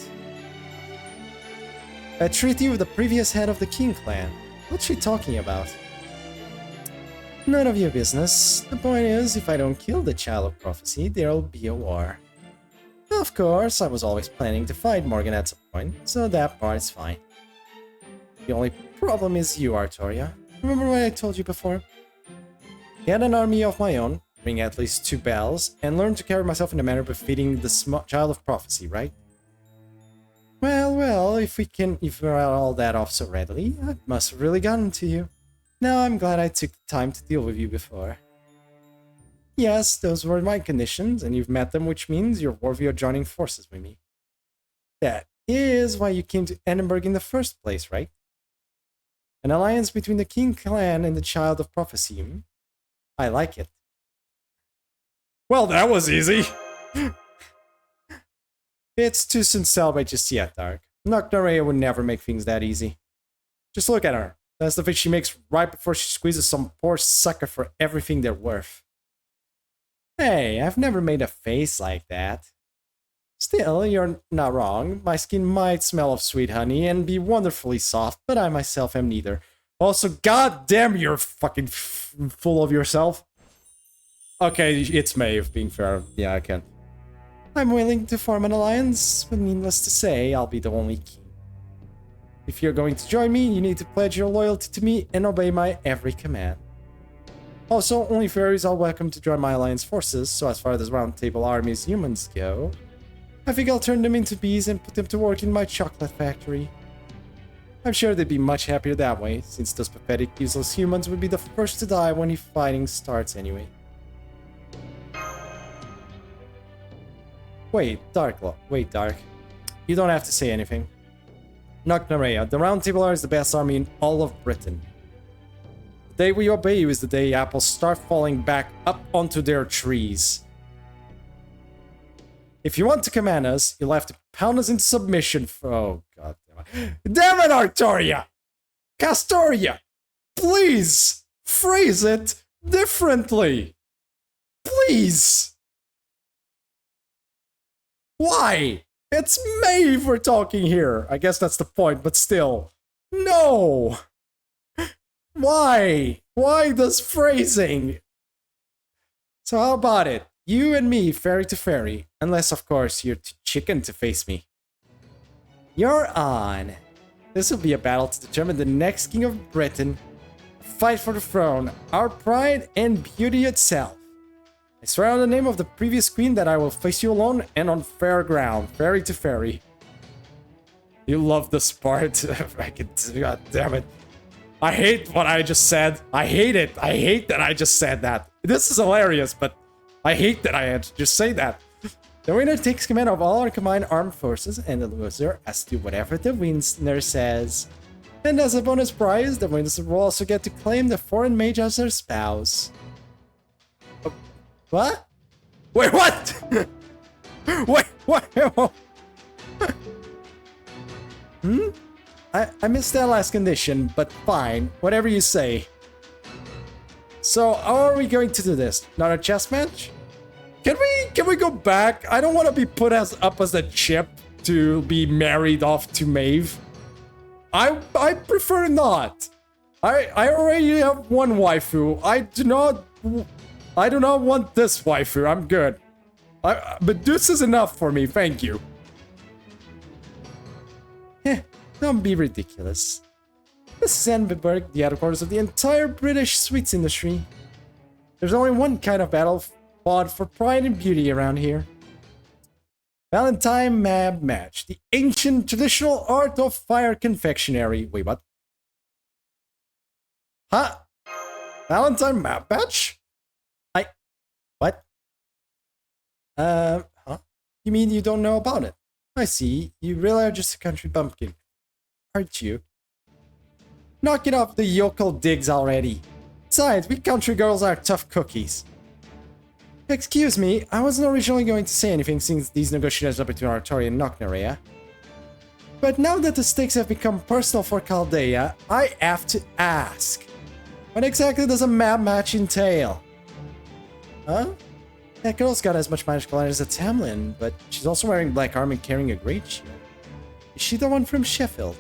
A treaty with the previous head of the King clan? What's she talking about? None of your business. The point is, if I don't kill the Child of Prophecy, there'll be a war. Of course, I was always planning to fight Morgan at some point, so that part's fine. The only problem is you, Artoria. Remember what I told you before? Get an army of my own, ring at least 2 bells, and learn to carry myself in a manner befitting the Child of Prophecy, right? Well, if we're all that off so readily, I must have really gotten to you. Now I'm glad I took the time to deal with you before. Yes, those were my conditions, and you've met them, which means you're worthy of joining forces with me. That is why you came to Edinburgh in the first place, right? An alliance between the King clan and the Child of Prophecy. I like it. Well, that was easy. It's too soon to celebrate just yet, Dark. Nocturne would never make things that easy. Just look at her. That's the face she makes right before she squeezes some poor sucker for everything they're worth. Hey, I've never made a face like that. Still, you're not wrong. My skin might smell of sweet honey and be wonderfully soft, but I myself am neither. Also, goddamn, you're fucking full of yourself. Okay, it's Maeve, being fair. Yeah, I can. I'm willing to form an alliance, but needless to say, I'll be the only king. If you're going to join me, you need to pledge your loyalty to me and obey my every command. Also, only fairies are welcome to join my alliance forces, so as far as Round Table Army's humans go, I think I'll turn them into bees and put them to work in my chocolate factory. I'm sure they'd be much happier that way, since those pathetic, useless humans would be the first to die when the fighting starts anyway. Wait, Dark. You don't have to say anything. Nocturne, the Round Table Army is the best army in all of Britain. The day we obey you is the day apples start falling back up onto their trees. If you want to command us, you'll have to pound us into submission for— oh, god damn it. Damn it, Artoria! Castoria! Please! Phrase it differently! Please! Why? It's Maeve we're talking here. I guess that's the point, but still. No! Why? Why this phrasing? So how about it? You and me, fairy to fairy. Unless, of course, you're too chicken to face me. You're on. This will be a battle to determine the next king of Britain. A fight for the throne, our pride and beauty itself. I swear on the name of the previous queen that I will face you alone and on fair ground, fairy to fairy. You love this part. God damn it. I hate what I just said. I hate it. I hate that I just said that. This is hilarious, but I hate that I had to just say that. The winner takes command of all our combined armed forces, and the loser has to do whatever the winner says. And as a bonus prize, the winners will also get to claim the foreign mage as their spouse. Oh, what? Wait, what? Wait, what? I missed that last condition, but fine. Whatever you say. So, how are we going to do this? Not a chess match? Can we go back? I don't want to be put up as a chip to be married off to Maeve. I prefer not. I already have one waifu. I do not want this waifu. I'm good. But this is enough for me. Thank you. Don't be ridiculous. This is Edinburgh, the headquarters of the entire British sweets industry. There's only one kind of battle fought for pride and beauty around here. Valentine Mab Match, the ancient traditional art of fire confectionery. Wait, what? Huh? Valentine Mab Match? What? Huh? You mean you don't know about it? I see. You really are just a country bumpkin, aren't you? Knock it off the yokel digs already. Besides, we country girls are tough cookies. Excuse me, I wasn't originally going to say anything since these negotiations are between Artoria and Nocturne. But now that the stakes have become personal for Chaldea, I have to ask. What exactly does a map match entail? Huh? That girl's got as much magical energy as Tamlin, but she's also wearing black armor and carrying a great shield. Is she the one from Sheffield?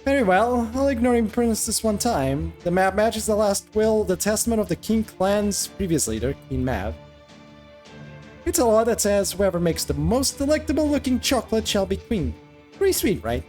Very well, I'll ignore Prince this one time. The map match is the last will, the testament of the King clan's previous leader, Queen Mav. It's a law that says whoever makes the most delectable looking chocolate shall be queen. Pretty sweet, right?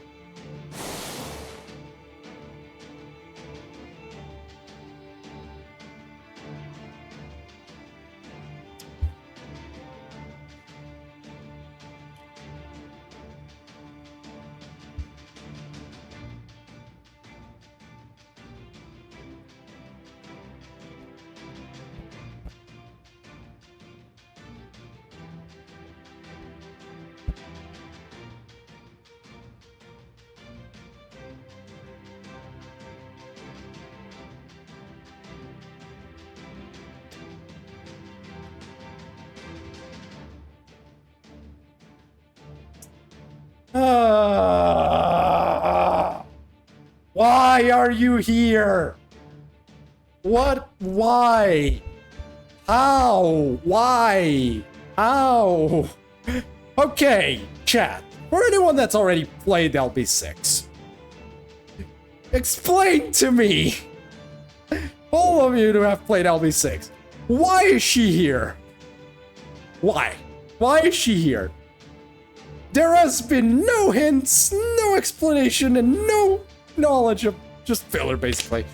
Why are you here? What? Why? How? Why? How? Okay, chat. For anyone that's already played LB6, explain to me, all of you who have played LB6, why is she here? Why? Why is she here? There has been no hints, no explanation, and no knowledge of just filler, basically.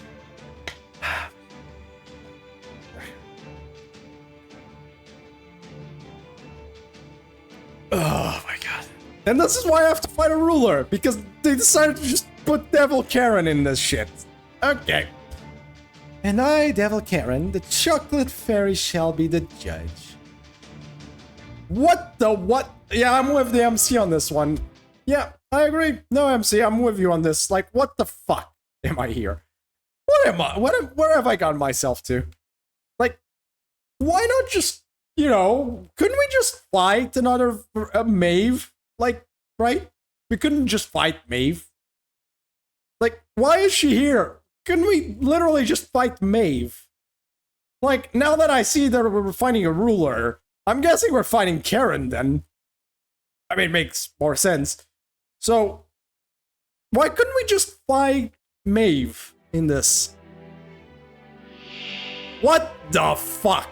Oh my god. And this is why I have to fight a ruler, because they decided to just put Devil Karen in this shit. Okay. And I, Devil Karen, the chocolate fairy, shall be the judge. What the what? Yeah, I'm with the MC on this one. Yeah, I agree. No, MC, I'm with you on this. Like, what the fuck am I here? What am I? Where have I gotten myself to? Like, why not just, you know, couldn't we just fight another Maeve? Like, right? We couldn't just fight Maeve. Like, why is she here? Couldn't we literally just fight Maeve? Like, now that I see that we're fighting a ruler, I'm guessing we're fighting Karen then. I mean, it makes more sense. So, why couldn't we just fight Maeve in this? What the fuck?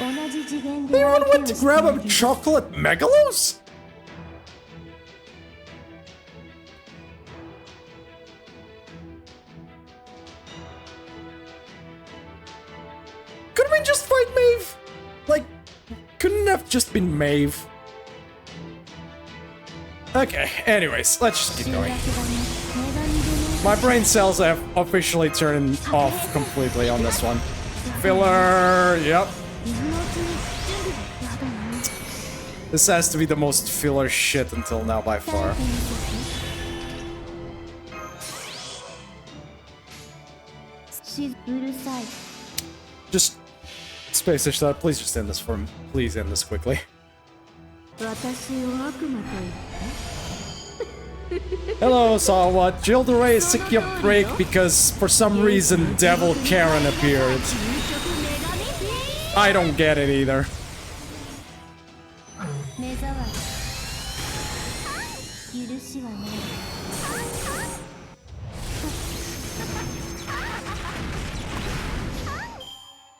Anyone went to grab a chocolate megalos? Couldn't we just fight Maeve? Like, couldn't it have just been Maeve? Okay, anyways, let's just keep going. My brain cells have officially turned off completely on this one. Filler, yep. This has to be the most filler shit until now by far. Just Space Star, please just end this for me. Please end this quickly. Hello, Salwa. Jill the Ray is taking a break because for some reason Devil Karen appeared. I don't get it either.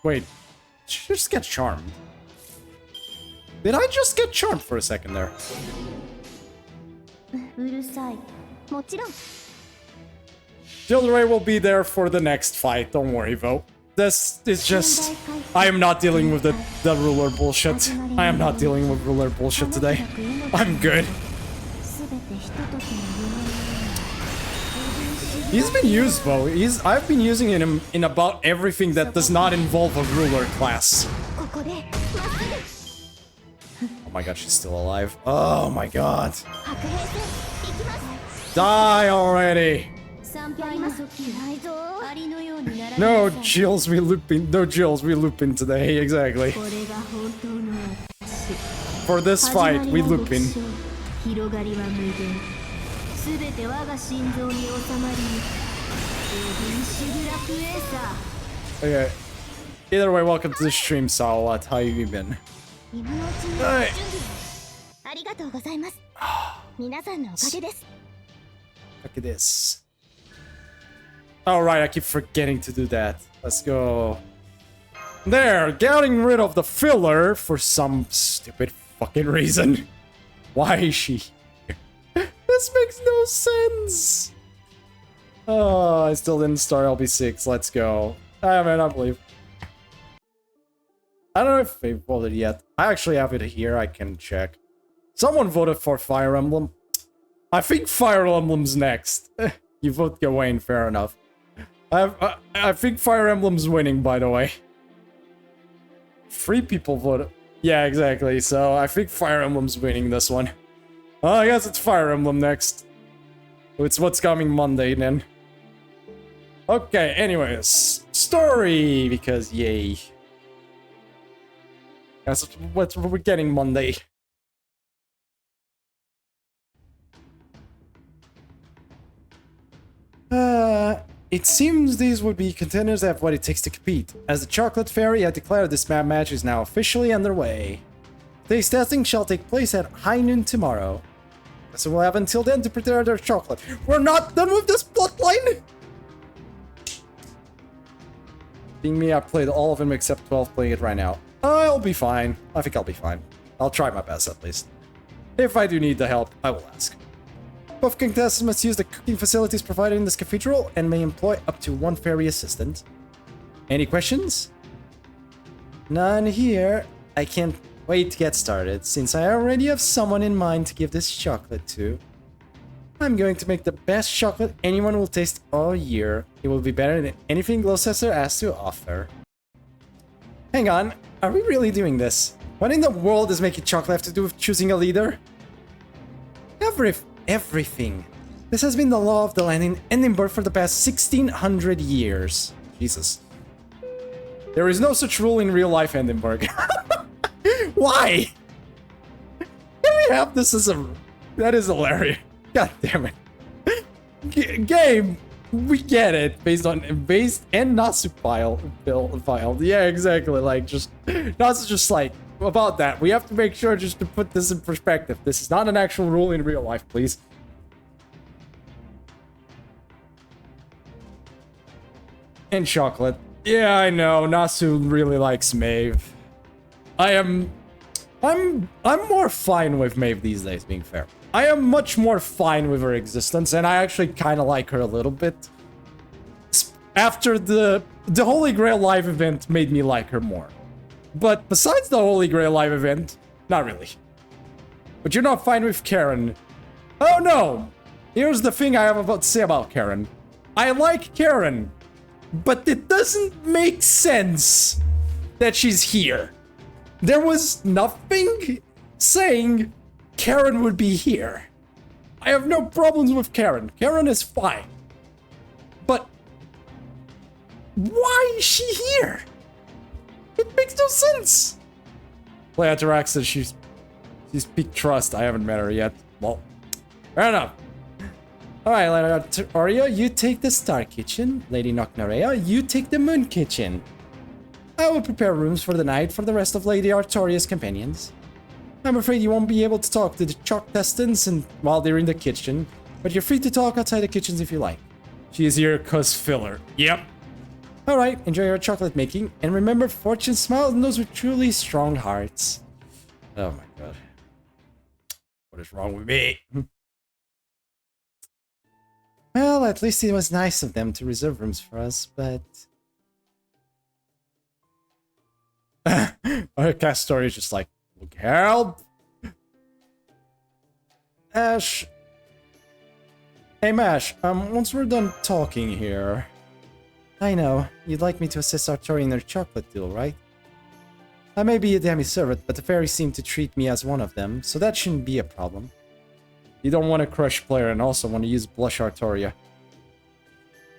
Wait, did you just get charmed? Did I just get charmed for a second there? Jill Ray will be there for the next fight, don't worry, Vo. This is just... I am not dealing with the ruler bullshit. I am not dealing with ruler bullshit today. I'm good. He's been used, Vo. I've been using him in about everything that does not involve a ruler class. Oh my god, she's still alive. Oh my god. Die already! No Jills, we looping. No Jills, we looping today. Exactly. For this fight, we looping. Okay. Either way, welcome to the stream, Salwat. How have you been? Hey. Look at this. Alright, I keep forgetting to do that. Let's go. There, getting rid of the filler for some stupid fucking reason. Why is she here? This makes no sense. Oh, I still didn't start LB6. Let's go. I mean, I believe. I don't know if they voted yet. I actually have it here. I can check. Someone voted for Fire Emblem. I think Fire Emblem's next. You vote Gawain, fair enough. I think Fire Emblem's winning, by the way. 3 people voted. Yeah, exactly. So I think Fire Emblem's winning this one. I guess it's Fire Emblem next. It's what's coming Monday then. Okay, anyways. Story, because yay. That's what we're getting Monday. It seems these would be contenders that have what it takes to compete. As the Chocolate Fairy had declared, this map match is now officially underway. Taste testing shall take place at high noon tomorrow. So we'll have until then to prepare their chocolate. We're not done with this plotline! Being me, I played all of them except 12 playing it right now. I'll be fine. I think I'll be fine. I'll try my best at least. If I do need the help, I will ask. Both contestants must use the cooking facilities provided in this cathedral and may employ up to one fairy assistant. Any questions? None here. I can't wait to get started, since I already have someone in mind to give this chocolate to. I'm going to make the best chocolate anyone will taste all year. It will be better than anything Gloucester has to offer. Hang on, are we really doing this? What in the world does making chocolate have to do with choosing a leader? Everything. This has been the law of the land in Edinburgh for the past 1600 years. Jesus. There is no such rule in real life, Edinburgh. Why? Can we have this as a... That is hilarious. God damn it. Game, we get it. Based and Natsu filed. Yeah, exactly. Like, just... Natsu just like... About that, we have to make sure just to put this in perspective. This is not an actual rule in real life, please. And chocolate. Yeah, I know. Nasu really likes Maeve. I'm more fine with Maeve these days, being fair. I am much more fine with her existence, and I actually kind of like her a little bit. After the Holy Grail live event made me like her more. But besides the Holy Grail live event, not really. But you're not fine with Karen. Oh no! Here's the thing I have about to say about Karen. I like Karen, but it doesn't make sense that she's here. There was nothing saying Karen would be here. I have no problems with Karen. Karen is fine. But why is she here? It makes no sense. Playatarax says she's peak trust. I haven't met her yet. Well, fair enough. Alright, Aria, you take the Star Kitchen. Lady Nocnarea, you take the Moon Kitchen. I will prepare rooms for the night for the rest of Lady Artoria's companions. I'm afraid you won't be able to talk to the chalk testants while they're in the kitchen, but you're free to talk outside the kitchens if you like. She is here cause filler. Yep. Alright, enjoy your chocolate making, and remember, fortune smiles on those with truly strong hearts. Oh my god. What is wrong with me? Well, at least it was nice of them to reserve rooms for us, but... Our cast story is just like, look, help! Ash... Hey, Mash, once we're done talking here... I know, you'd like me to assist Artori in their chocolate deal, right? I may be a demi-servant, but the fairies seem to treat me as one of them, so that shouldn't be a problem. You don't want to crush player and also want to use Blush Artoria.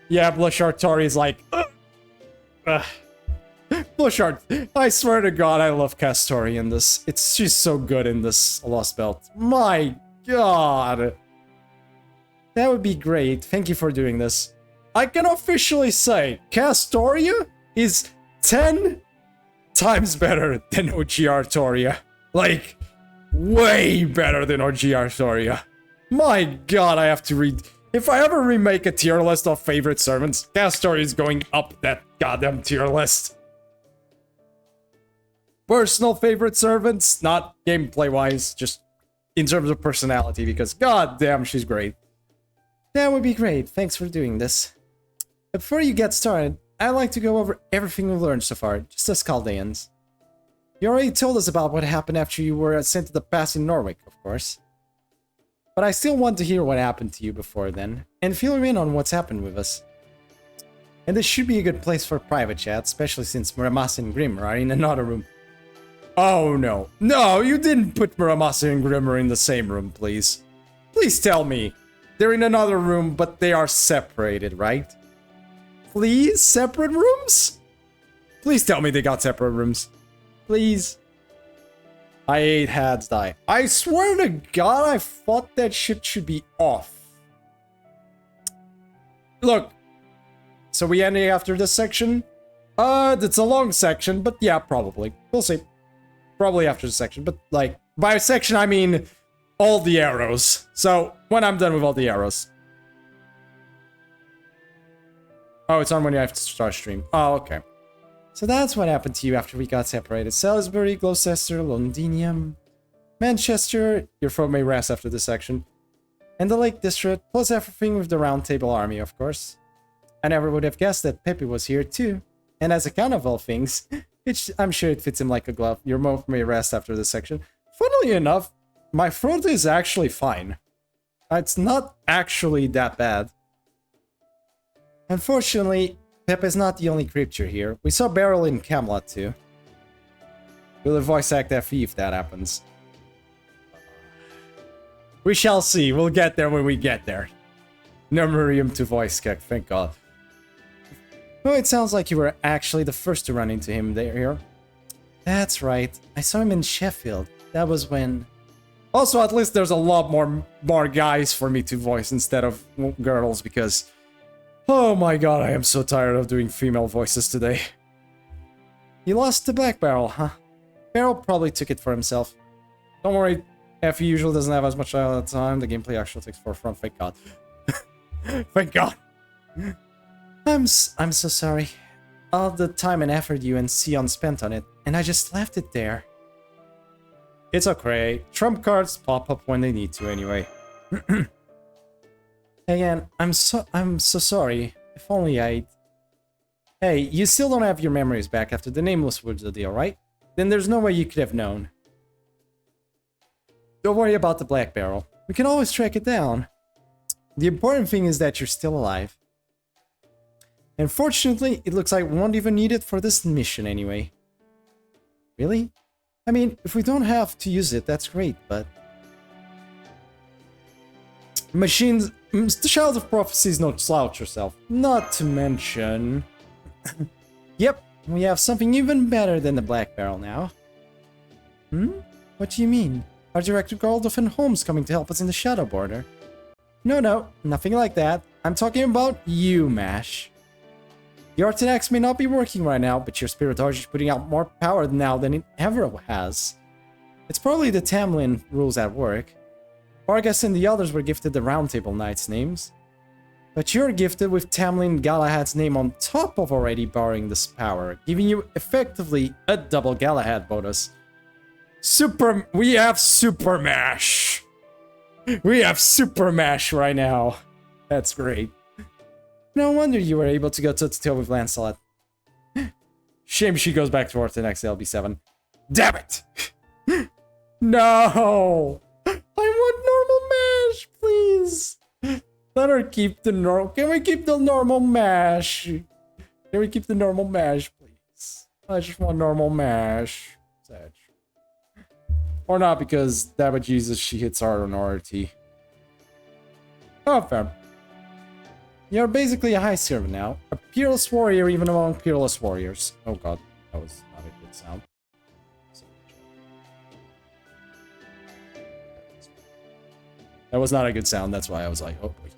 Yeah, Blush Artoria is like... Blush Art... I swear to god, I love Castori in this. She's so good in this Lost Belt. My god! That would be great. Thank you for doing this. I can officially say, Castoria is 10 times better than OG Artoria. Like, way better than OG Artoria. My god, I have to read... If I ever remake a tier list of favorite servants, Castoria is going up that goddamn tier list. Personal favorite servants, not gameplay-wise, just in terms of personality, because goddamn, she's great. That would be great. Thanks for doing this. But before you get started, I'd like to go over everything we've learned so far, just as Chaldeans. You already told us about what happened after you were sent to the pass in Norwich, of course. But I still want to hear what happened to you before then, and fill you in on what's happened with us. And this should be a good place for a private chat, especially since Muramasa and Grimmer are in another room. Oh no. No, you didn't put Muramasa and Grimmer in the same room, please. Please tell me. They're in another room, but they are separated, right? Please? Separate rooms? Please tell me they got separate rooms. Please. I ate Had's die. I swear to God, I thought that shit should be off. Look. So we ending after this section? It's a long section, but yeah, probably. We'll see. Probably after the section, but like, by section I mean all the arrows. So, when I'm done with all the arrows. Oh, it's on when you have to start stream. Oh, okay. So that's what happened to you after we got separated. Salisbury, Gloucester, Londinium, Manchester. Your folk may rest after this section. And the Lake District, plus everything with the Round Table Army, of course. I never would have guessed that Pepe was here too. And as a count of all things, I'm sure it fits him like a glove. Your folk may rest after this section. Funnily enough, my throat is actually fine. It's not actually that bad. Unfortunately, Pep is not the only creature here. We saw Beryl in Camelot too. We'll voice act FE if that happens. We shall see. We'll get there when we get there. No Miriam to voice act, thank God. Oh, it sounds like you were actually the first to run into him there. That's right. I saw him in Sheffield. That was when... Also, at least there's a lot more guys for me to voice instead of girls, because... Oh my God, I am so tired of doing female voices today. You lost the Black Barrel, huh? Barrel probably took it for himself. Don't worry, FE usually doesn't have as much time. The gameplay actually takes forefront, thank God. Thank God. I'm so sorry. All the time and effort you and Sion spent on it, and I just left it there. It's okay. Trump cards pop up when they need to anyway. Again, I'm so sorry. If only I... Hey, you still don't have your memories back after the Nameless was the deal, right? Then there's no way you could have known. Don't worry about the Black Barrel. We can always track it down. The important thing is that you're still alive. And fortunately, it looks like we won't even need it for this mission anyway. Really? I mean, if we don't have to use it, that's great, but... Machines... The Child of Prophecy is no slouch yourself. Not to mention... Yep, we have something even better than the Black Barrel now. Hmm? What do you mean? Our Director Galdolphin Holmes coming to help us in the Shadow Border? No, nothing like that. I'm talking about you, Mash. The Artenax may not be working right now, but your Spirit Arch is putting out more power now than it ever has. It's probably the Tamlin rules at work. Vargas and the others were gifted the Round Table Knights names. But you're gifted with Tamlin Galahad's name on top of already borrowing this power, giving you effectively a double Galahad bonus. We have Super Mash! We have Super Mash right now. That's great. No wonder you were able to go toe-to-toe with Lancelot. Shame she goes back to Orthodox LB7. Damn it! No! I want normal Mash, please! Let her keep the normal... Can we keep the normal Mash? Can we keep the normal Mash, please? I just want normal Mash. Sedge. Or not, because, damn it, Jesus, she hits hard on RT. Oh, fair. You're basically a high servant now. A peerless warrior even among peerless warriors. Oh god, that was not a good sound. That was not a good sound, that's why I was like, oh boy.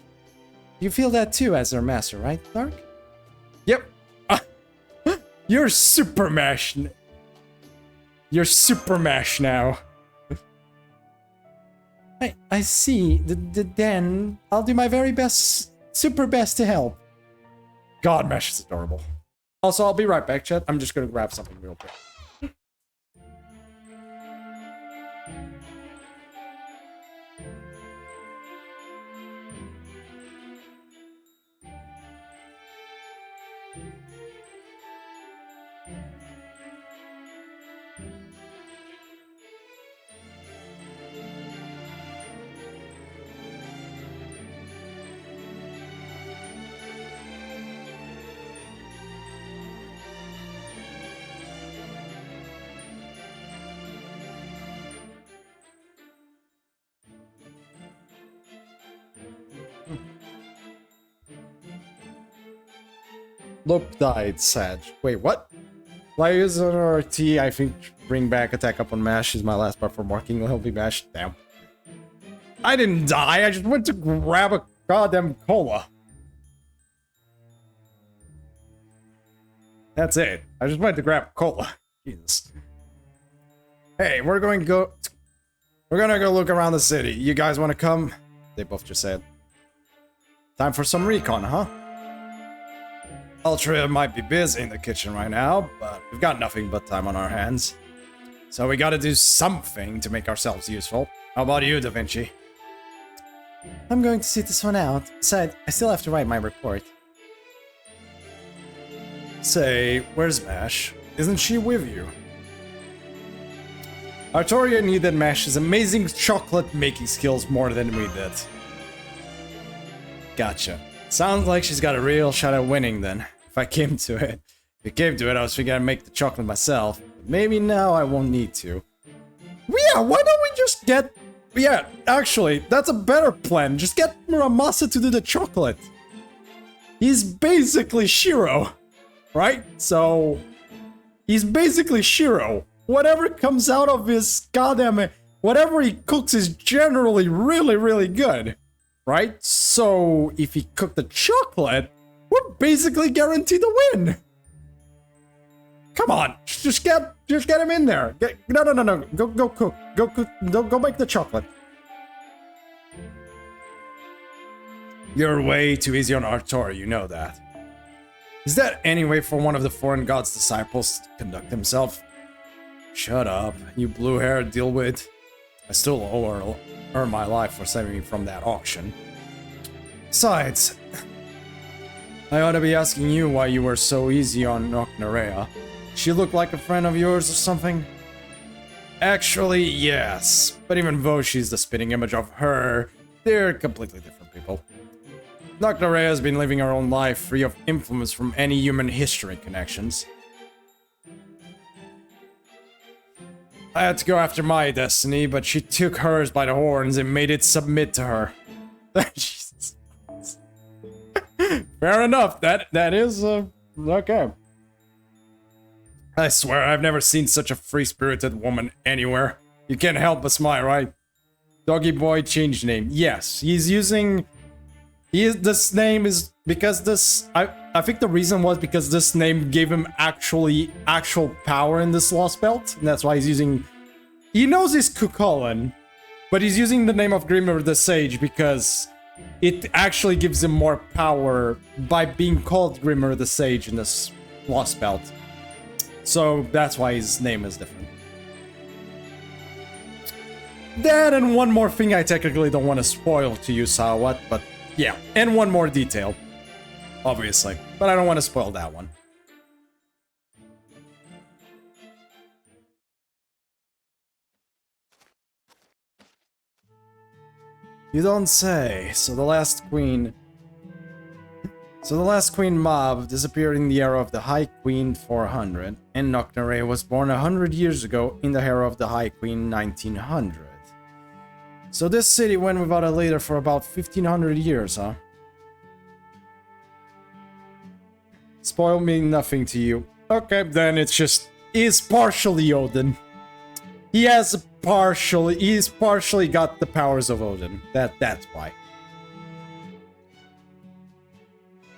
You feel that too as their master, right, Dark? Yep. You're Super Mash. You're Super Mash now. I see. Then I'll do my very best, super best to help. God, Mash is adorable. Also, I'll be right back, chat. I'm just gonna grab something real quick. Lope died, Sag. Wait, what? Why is on RT? I think bring back attack up on Mash is my last part for marking healthy Mash. Damn. I didn't die, I just went to grab a goddamn cola. That's it. I just went to grab a cola. Jesus. Hey, we're gonna go look around the city. You guys wanna come? They both just said. Time for some recon, huh? Ultra might be busy in the kitchen right now, but we've got nothing but time on our hands. So we gotta do something to make ourselves useful. How about you, Da Vinci? I'm going to sit this one out. Besides, I still have to write my report. Say, where's Mash? Isn't she with you? Artoria needed Mash's amazing chocolate making skills more than we did. Gotcha. Sounds like she's got a real shot at winning then. If I came to it. If it came to it, I was thinking I'd make the chocolate myself. But maybe now I won't need to. Yeah, why don't we just get... Yeah, actually, that's a better plan. Just get Muramasa to do the chocolate. He's basically Shiro. Right? So... He's basically Shiro. Whatever comes out of his goddamn... Whatever he cooks is generally really, really good. Right? So, if he cooked the chocolate, we're basically guaranteed to win. Come on, just get him in there. No. Go cook. Go cook. Go make the chocolate. You're way too easy on Artor, you know that. Is that any way for one of the foreign god's disciples to conduct himself? Shut up, you blue-haired deal with. I still owe her my life for saving me from that auction. Besides, I ought to be asking you why you were so easy on Nocnerea. She looked like a friend of yours or something? Actually, yes. But even though she's the spitting image of her, they're completely different people. Nocnerea has been living her own life free of influence from any human history connections. I had to go after my destiny, but she took hers by the horns and made it submit to her. Jesus. Fair enough, that is, okay. I swear, I've never seen such a free-spirited woman anywhere. You can't help but smile, right? Doggy Boy changed name. Yes, he's using... this name is... Because this... I think the reason was because this name gave him actual power in this Lost Belt. And that's why he's using... He knows he's Cuchulainn, but he's using the name of Grimmer the Sage because it actually gives him more power by being called Grimmer the Sage in this Lost Belt. So that's why his name is different. That and one more thing I technically don't want to spoil to you, Sawat, but yeah, and one more detail. Obviously, but I don't want to spoil that one. You don't say. So the last queen mob disappeared in the era of the High Queen 400, and Nocnerea was born 100 years ago in the era of the High Queen 1900. So this city went without a leader for about 1500 years, huh? Spoil mean nothing to you. Okay, then it's just... He's partially Odin. He's partially got the powers of Odin. That's why.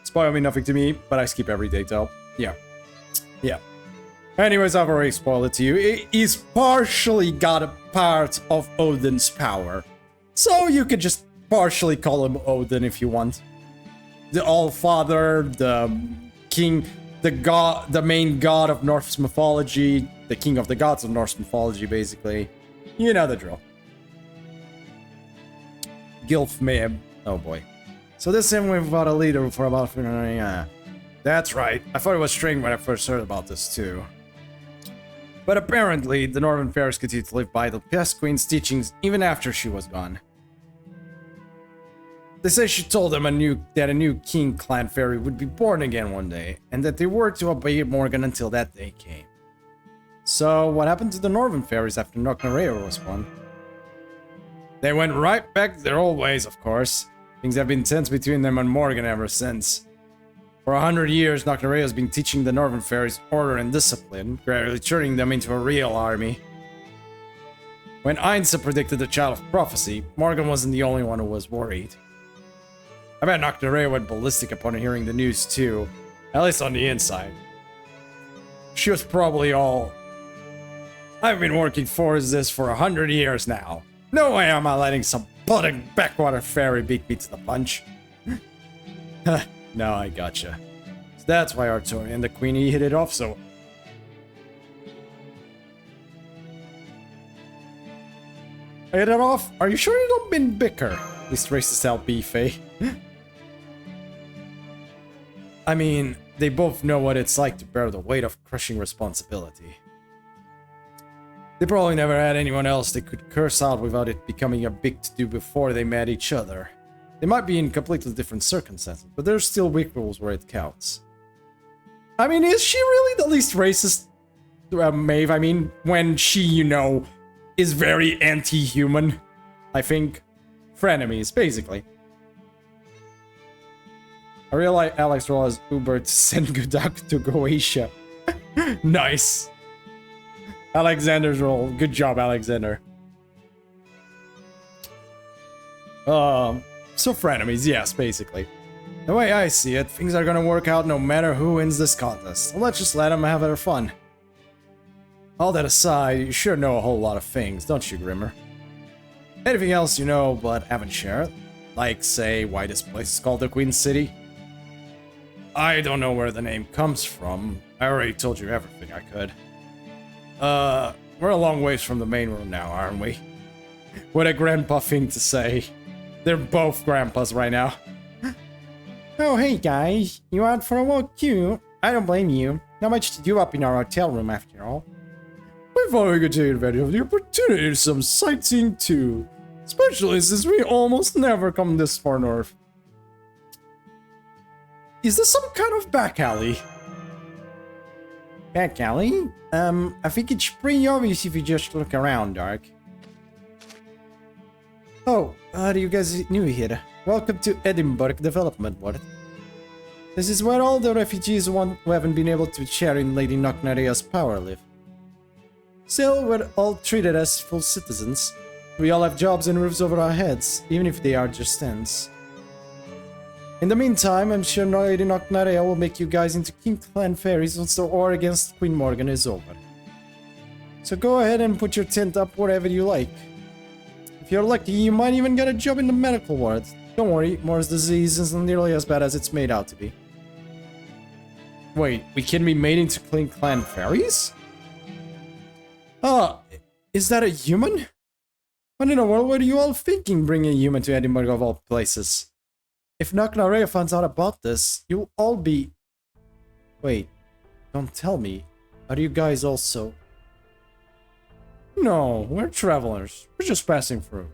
Spoil mean nothing to me, but I skip every detail. Yeah. Anyways, I've already spoiled it to you. He's partially got a part of Odin's power. So you could just partially call him Odin if you want. The All-Father, the King, the main god of Norse mythology, the king of the gods of Norse mythology, basically. You know the drill. Gilf Mayhem. Oh boy. So this him without a leader for about... That's right. I thought it was strange when I first heard about this too. But apparently, the Northern Fairies continued to live by the Pest Queen's teachings even after she was gone. They say she told them that a new King Clan Fairy would be born again one day, and that they were to obey Morgan until that day came. So, what happened to the Northern Fairies after Nocnerea was born? They went right back to their old ways, of course. Things have been tense between them and Morgan ever since. For 100 years, Nocnarea has been teaching the Northern Fairies order and discipline, gradually turning them into a real army. When Ainsa predicted the Child of Prophecy, Morgan wasn't the only one who was worried. I bet Nocnarea went ballistic upon hearing the news too, at least on the inside. She was probably all, I've been working for this for 100 years now. No way am I letting some budding backwater fairy beat me to the punch. No, I gotcha. So that's why Artur and the Queenie hit it off so. Hit it off? Are you sure you don't been bicker? At least racist LP, Faye. I mean, they both know what it's like to bear the weight of crushing responsibility. They probably never had anyone else they could curse out without it becoming a big to-do before they met each other. They might be in completely different circumstances, but there's still weak rules where it counts. I mean, is she really the least racist, Maeve? I mean, when she, you know, is very anti-human, I think. Frenemies, basically. I really like Alex Roll's Uber to send Gudak to Goetia. Nice. Alexander's role. Good job, Alexander. So frenemies, yes, basically. The way I see it, things are gonna work out no matter who wins this contest. So let's just let them have their fun. All that aside, you sure know a whole lot of things, don't you, Grimmer? Anything else you know but haven't shared? Like, say, why this place is called the Queen City? I don't know where the name comes from. I already told you everything I could. We're a long ways from the main room now, aren't we? What a grandpa thing to say. They're both grandpas right now. Oh, hey guys. You out for a walk too? I don't blame you. Not much to do up in our hotel room after all. We thought we could take advantage of the opportunity to some sightseeing too. Especially since we almost never come this far north. Is this some kind of back alley? Back alley? I think it's pretty obvious if you just look around, Dark. Oh, you guys new here. Welcome to Edinburgh Development Ward. This is where all the refugees who haven't been able to share in Lady Nocnarea's power live. Still, we're all treated as full citizens. We all have jobs and roofs over our heads, even if they are just ends. In the meantime, I'm sure Lady Nocnarea will make you guys into King Clan fairies once the war against Queen Morgan is over. So go ahead and put your tent up wherever you like. If you're lucky, you might even get a job in the medical ward. Don't worry, Moore's disease isn't nearly as bad as it's made out to be. Wait, we can be made into King Clan fairies? Is that a human? What in the world were you all thinking bringing a human to Edinburgh of all places? If Nocnarea finds out about this, you'll all be... Wait, don't tell me. Are you guys also... No, we're travelers. We're just passing through.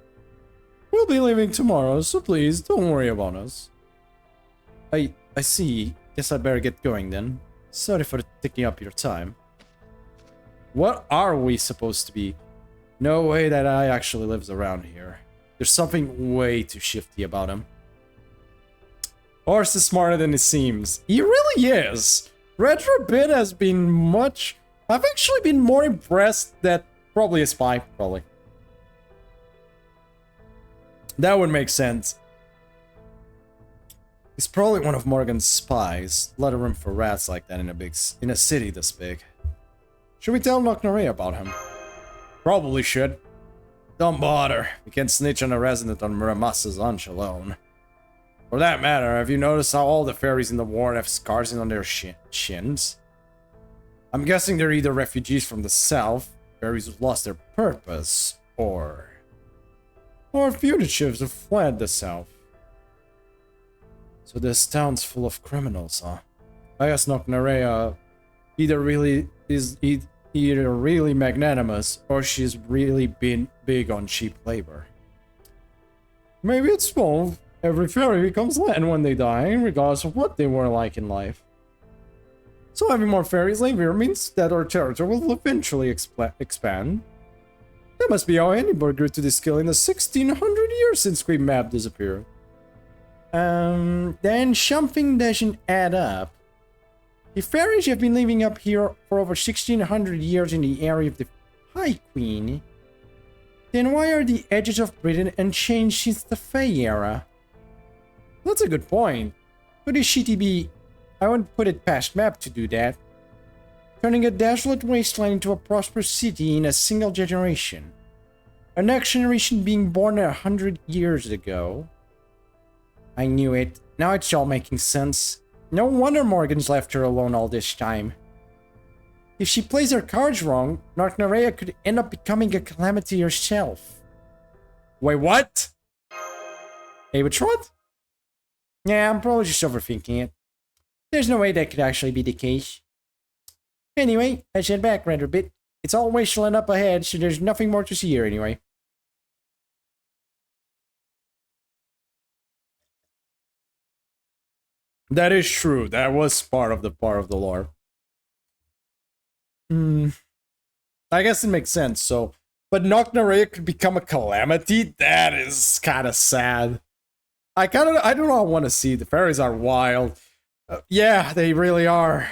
We'll be leaving tomorrow, so please don't worry about us. I see. Guess I'd better get going then. Sorry for taking up your time. What are we supposed to be? No way that I actually lives around here. There's something way too shifty about him. Horse is smarter than it seems. He really is. Retrobit has been much... I've actually been more impressed that... Probably a spy, probably. That would make sense. He's probably one of Morgan's spies. A lot of room for rats like that in a city this big. Should we tell Nocnarea about him? Probably should. Don't bother. We can't snitch on a resident on Muramasa's lunch alone. For that matter, have you noticed how all the fairies in the ward have scars on their shins? I'm guessing they're either refugees from the south, fairies who've lost their purpose, or fugitives who fled the south. So this town's full of criminals, huh? I guess Nocnarea either really magnanimous, or she's really been big on cheap labor. Maybe it's both. Every fairy becomes land when they die, regardless of what they were like in life. So having more fairies live here means that our territory will eventually expand. That must be how Edinburgh grew to this scale in the 1600 years since Queen Mab disappeared. Then something doesn't add up. The fairies have been living up here for over 1600 years in the area of the High Queen. Then why are the edges of Britain unchanged since the Fey era? That's a good point. Could the city be... I wouldn't put it past Map to do that. Turning a desolate wasteland into a prosperous city in a single generation. A next generation being born 100 years ago. I knew it. Now it's all making sense. No wonder Morgan's left her alone all this time. If she plays her cards wrong, North Nerea could end up becoming a calamity herself. Wait, what? Abatrot? Yeah, I'm probably just overthinking it. There's no way that could actually be the case. Anyway, let's head back rather a bit. It's all wasteland up ahead, so there's nothing more to see here anyway. That is true. That was part of the lore. I guess it makes sense. So, but Nocnarea could become a calamity. That is kind of sad. I do not want to see. The fairies are wild. Yeah, they really are.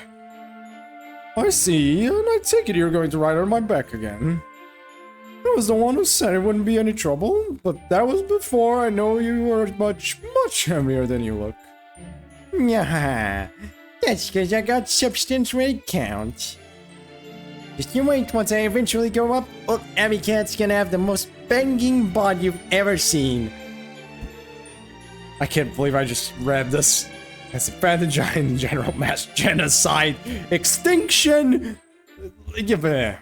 I see, and I take it you're going to ride on my back again. I was the one who said it wouldn't be any trouble, but that was before I know you were much heavier than you look. Yeah, that's because I got substance weight count. Just you wait once I eventually go up, old Abby Cat's gonna have the most banging bod you've ever seen. I can't believe I just read this. As a Giant General Mass Genocide Extinction! Give it.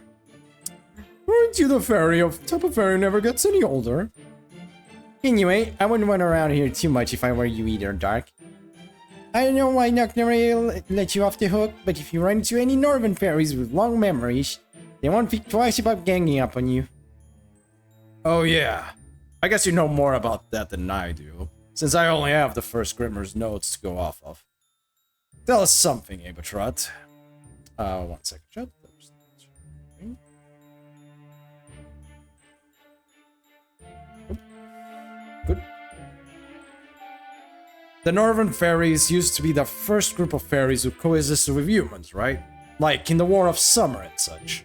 Aren't you the fairy of type of fairy never gets any older? Anyway, I wouldn't run around here too much if I were you either, Dark. I don't know why Nocnarea let you off the hook, but if you run into any Northern fairies with long memories, they won't think twice about ganging up on you. Oh yeah. I guess you know more about that than I do, since I only have the first Grimmer's notes to go off of. Tell us something, Abatrot. 1 second, chat. Good. The Northern fairies used to be the first group of fairies who coexisted with humans, right? Like in the War of Summer and such.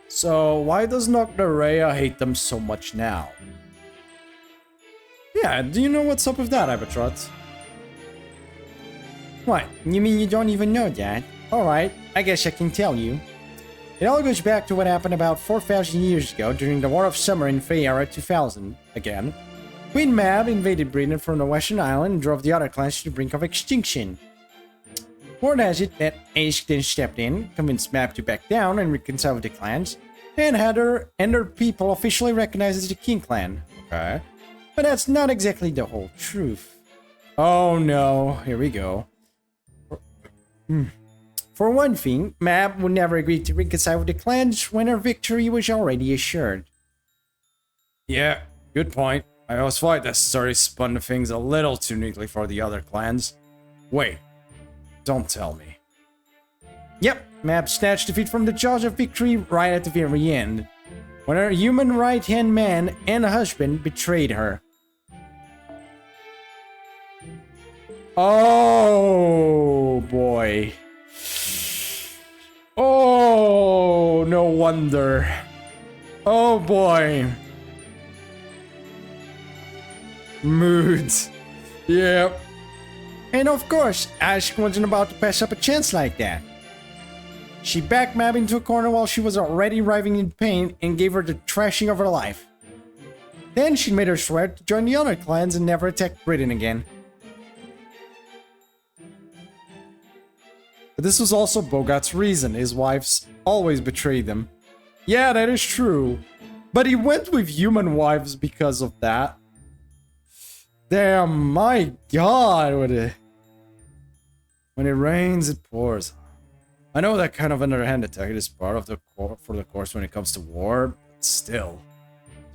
So why does Nocnarea hate them so much now? Yeah, do you know what's up with that, Abatrot? What? You mean you don't even know that? Alright, I guess I can tell you. It all goes back to what happened about 4,000 years ago during the War of Summer in Fey Era 2000, again. Queen Mab invaded Britain from the Western Island and drove the other clans to the brink of extinction. Word has it that Ace then stepped in, convinced Mab to back down and reconcile with the clans, and had her and her people officially recognized as the King Clan. Okay. But that's not exactly the whole truth. Oh no, here we go. For one thing, Mab would never agree to reconcile with the clans when her victory was already assured. Yeah, good point. I always thought that story spun things a little too neatly for the other clans. Wait, don't tell me. Yep, Mab snatched defeat from the jaws of victory right at the very end, when her human right-hand man and husband betrayed her. Oh boy. Oh, no wonder. Oh boy. Moods. Yep. And of course, Ash wasn't about to pass up a chance like that. She backed Mab into a corner while she was already writhing in pain and gave her the trashing of her life. Then she made her swear to join the other clans and never attack Britain again. But this was also Bogart's reason. His wives always betrayed him. Yeah, that is true. But he went with human wives because of that. Damn, my god, when it rains, it pours. I know that kind of underhanded tactic is part of the course when it comes to war, but still.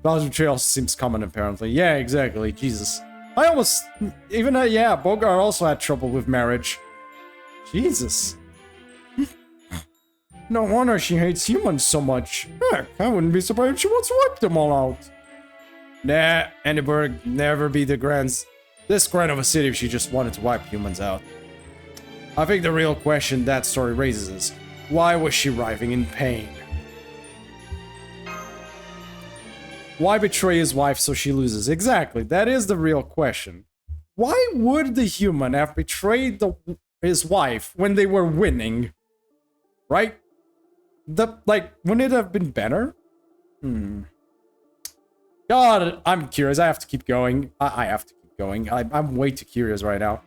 Spouse betrayal seems common apparently. Yeah, exactly, Jesus. I almost, yeah, Bogart also had trouble with marriage. Jesus. No wonder she hates humans so much. Heck, I wouldn't be surprised if she wants to wipe them all out. Nah, Anneberg never be the This grand of a city if she just wanted to wipe humans out. I think the real question that story raises is, why was she writhing in pain? Why betray his wife so she loses? Exactly, that is the real question. Why would the human have betrayed his wife when they were winning? Right? Wouldn't it have been better? God, I'm curious. I have to keep going. I have to keep going. I'm way too curious right now.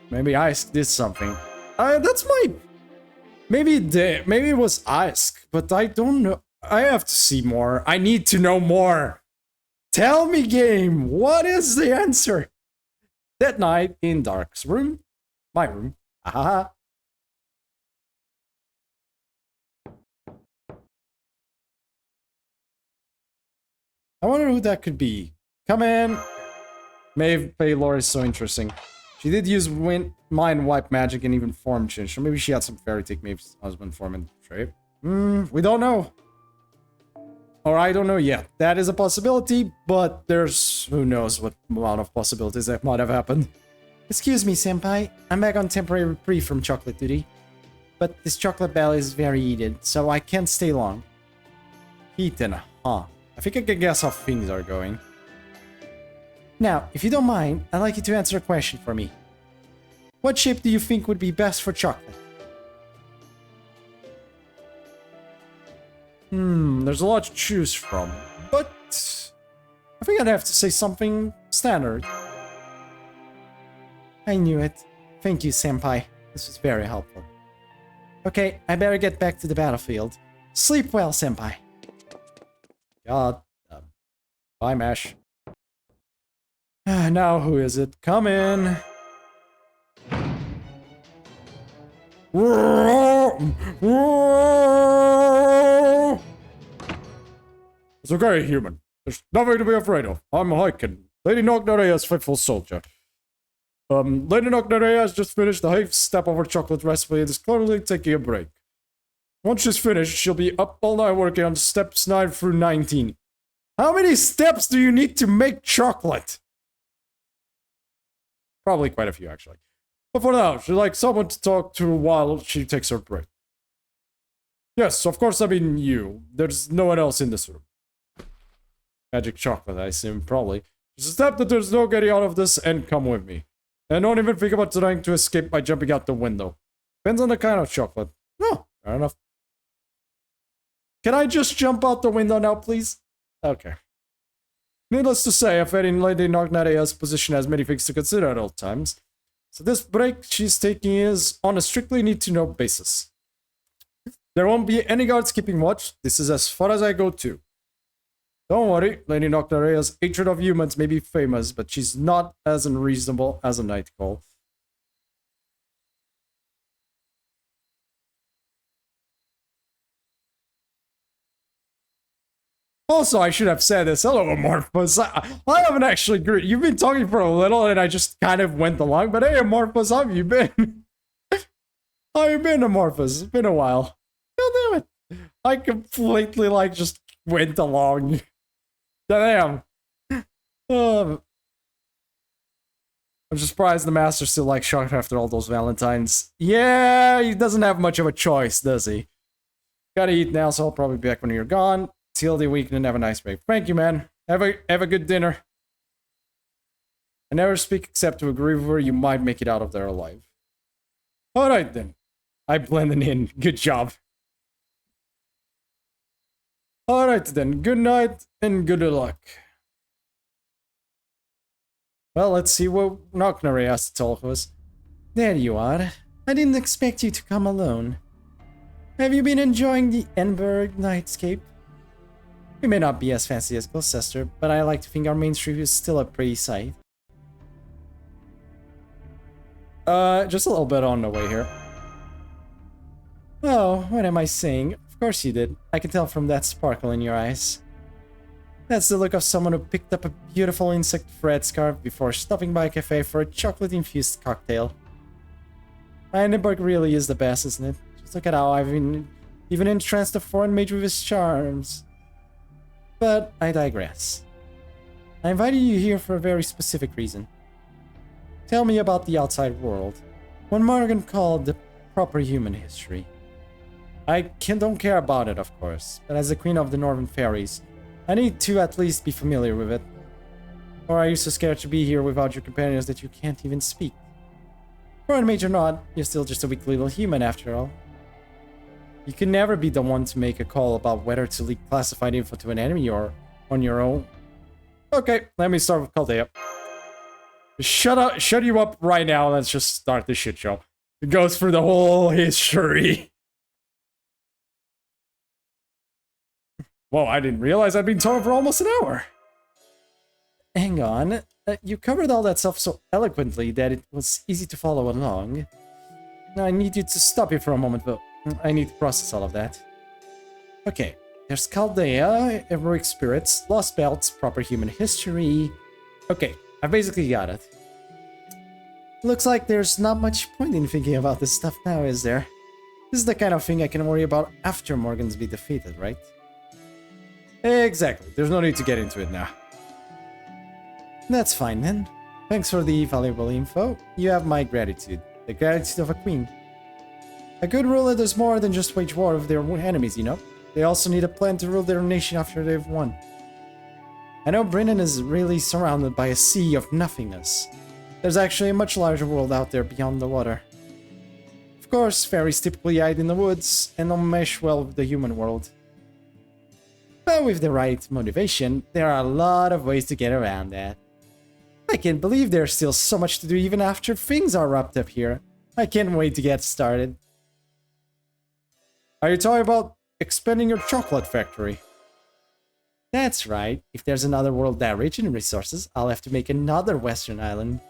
Maybe Isk did something. That's my... Maybe it was Isk, but I don't know. I have to see more. I need to know more. Tell me, game. What is the answer? That night in Dark's room. My room. Aha. I wonder who that could be. Come in. Maeve Paylor is so interesting. She did use mind wipe magic and even form change. So maybe she had some fairy take Maeve's husband form and trade. We don't know. Or I don't know yet. That is a possibility, but there's who knows what amount of possibilities that might have happened. Excuse me, senpai. I'm back on temporary reprieve from chocolate duty. But this chocolate bell is very heated, so I can't stay long. Heated, huh? I think I can guess how things are going. Now, if you don't mind, I'd like you to answer a question for me. What shape do you think would be best for chocolate? There's a lot to choose from, but I think I'd have to say something standard. I knew it. Thank you, senpai. This was very helpful. Okay, I better get back to the battlefield. Sleep well, senpai. God. Bye, Mash. Now who is it? Come in. It's okay, human. There's nothing to be afraid of. I'm hiking. Lady Nognarea's faithful soldier. Lady Nognarea has just finished the half step of her chocolate recipe and is clearly taking a break. Once she's finished, she'll be up all night working on steps 9 through 19. How many steps do you need to make chocolate? Probably quite a few, actually. But for now, she'd like someone to talk to while she takes her break. Yes, of course, I mean you. There's no one else in this room. Magic chocolate, I assume, probably. Just accept that there's no getting out of this and come with me. And don't even think about trying to escape by jumping out the window. Depends on the kind of chocolate. Oh, fair enough. Can I just jump out the window now, please? Okay. Needless to say, I've in Lady Nognarea's position has many things to consider at all times. So this break she's taking is on a strictly need-to-know basis. There won't be any guards keeping watch. This is as far as I go too. Don't worry, Lady Nognarea's hatred of humans may be famous, but she's not as unreasonable as a night call. Also, I should have said this. Hello, Amorphous. I haven't actually greeted. You've been talking for a little, and I just kind of went along. But hey, Amorphous, how have you been? How you been, Amorphous? It's been a while. God damn it. I completely, just went along. Damn. I'm just surprised the Master's still, shocked after all those Valentines. Yeah, he doesn't have much of a choice, does he? Gotta eat now, so I'll probably be back when you're gone. Till the weekend, have a nice break. Thank you, man. Have a good dinner. I never speak except to a griever. You might make it out of there alive. Alright then. I blended in. Good job. Alright then. Good night and good luck. Well, let's see what Knocknary has to tell us. There you are. I didn't expect you to come alone. Have you been enjoying the Enberg nightscape? We may not be as fancy as Gloucester, but I like to think our main street is still a pretty sight. Just a little bit on the way here. Oh, what am I saying? Of course you did. I can tell from that sparkle in your eyes. That's the look of someone who picked up a beautiful insect thread scarf before stopping by a cafe for a chocolate-infused cocktail. Edinburgh really is the best, isn't it? Just look at how I've even entranced a foreign mage with his charms. But I digress. I invited you here for a very specific reason. Tell me about the outside world. What Morgan called the proper human history. Don't care about it, of course, but as the Queen of the Northern Fairies, I need to at least be familiar with it. Or are you so scared to be here without your companions that you can't even speak? For a major not, you're still just a weak little human after all. You can never be the one to make a call about whether to leak classified info to an enemy or on your own. Okay, let me start with Chaldea. Shut you up right now, let's just start the shit show. It goes through the whole history. Whoa, I didn't realize I'd been talking for almost an hour. Hang on. You covered all that stuff so eloquently that it was easy to follow along. Now I need you to stop here for a moment, though. I need to process all of that. Okay, there's Chaldea, heroic spirits, lost belts, proper human history. Okay, I basically got it. Looks like there's not much point in thinking about this stuff now, is there? This is the kind of thing I can worry about after Morgan's be defeated, right? Exactly, there's no need to get into it now. That's fine then. Thanks for the valuable info. You have my gratitude. The gratitude of a queen. A good ruler does more than just wage war with their enemies, you know? They also need a plan to rule their nation after they've won. I know Brennan is really surrounded by a sea of nothingness. There's actually a much larger world out there beyond the water. Of course, fairies typically hide in the woods and don't mesh well with the human world. But with the right motivation, there are a lot of ways to get around that. I can't believe there's still so much to do even after things are wrapped up here. I can't wait to get started. Are you talking about expanding your chocolate factory? That's right. If there's another world that rich in resources, I'll have to make another Western island.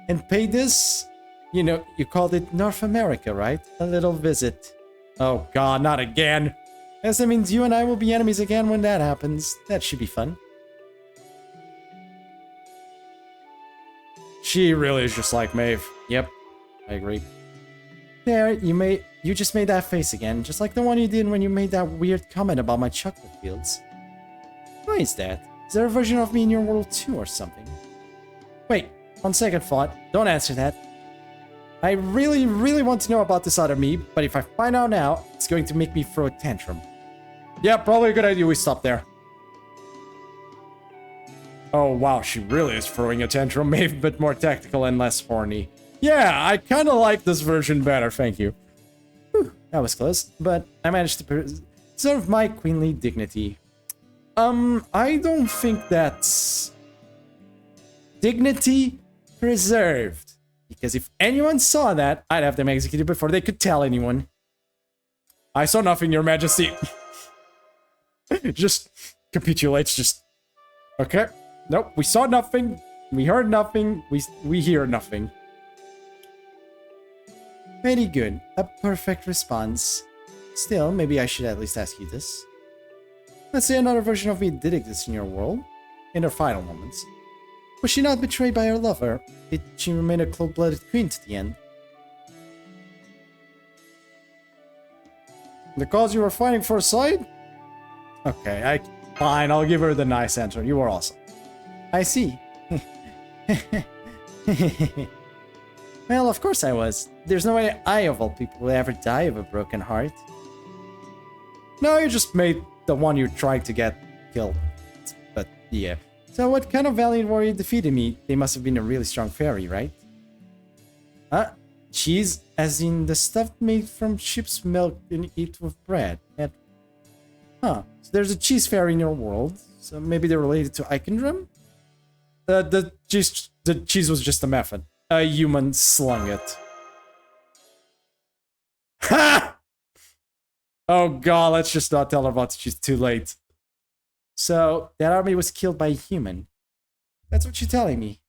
And pay this, you know, you called it North America, right? A little visit. Oh god, not again. Yes, that means you and I will be enemies again when that happens. That should be fun. She really is just like Maeve. Yep, I agree. There, you just made that face again, just like the one you did when you made that weird comment about my chocolate fields. Why is that? Is there a version of me in your world too or something? Wait, on second thought, don't answer that. I really, really want to know about this other me, but if I find out now, it's going to make me throw a tantrum. Yeah, probably a good idea we stop there. Oh wow, she really is throwing a tantrum, maybe a bit more tactical and less horny. Yeah, I kind of like this version better, thank you. Whew, that was close, but I managed to preserve my queenly dignity. I don't think that's... dignity preserved. Because if anyone saw that, I'd have them executed before they could tell anyone. I saw nothing, Your Majesty. Just capitulates, just... Okay. Nope, we saw nothing. We heard nothing. We hear nothing. Very good. A perfect response. Still, maybe I should at least ask you this. Let's say another version of me did exist in your world. In her final moments. Was she not betrayed by her lover? Did she remain a cold-blooded queen to the end? The cause you were fighting for aside? Okay, fine, I'll give her the nice answer. You were awesome. I see. Well, of course I was. There's no way I, of all people, will ever die of a broken heart. No, you just made the one you tried to get killed. But, yeah. So what kind of valiant warrior defeated me? They must have been a really strong fairy, right? Cheese, as in the stuff made from sheep's milk and eat with bread. Huh. So there's a cheese fairy in your world. So maybe they're related to Eikendrum? The cheese was just a method. A human slung it. Ha! Oh god, let's just not tell her about the cheese. Too late. So, that army was killed by a human. That's what you're telling me.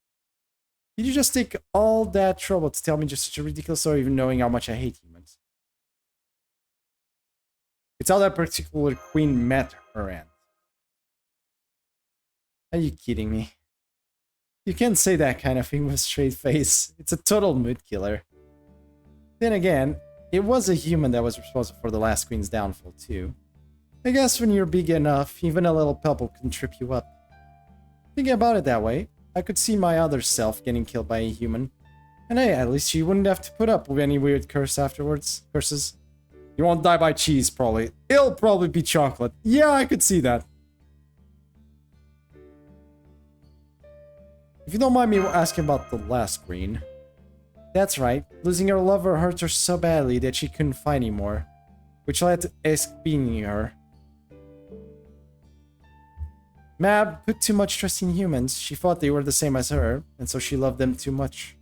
Did you just take all that trouble to tell me just such a ridiculous story, even knowing how much I hate humans? It's how that particular queen met her aunt. Are you kidding me? You can't say that kind of thing with a straight face. It's a total mood killer. Then again, it was a human that was responsible for the last queen's downfall too. I guess when you're big enough, even a little pebble can trip you up. Thinking about it that way, I could see my other self getting killed by a human. And hey, at least she wouldn't have to put up with any weird curses. You won't die by cheese, probably. It'll probably be chocolate. Yeah, I could see that. If you don't mind me asking about the last screen. That's right, losing her lover hurt her so badly that she couldn't fight anymore, which led to Esk being her. Mab put too much trust in humans. She thought they were the same as her, and so she loved them too much.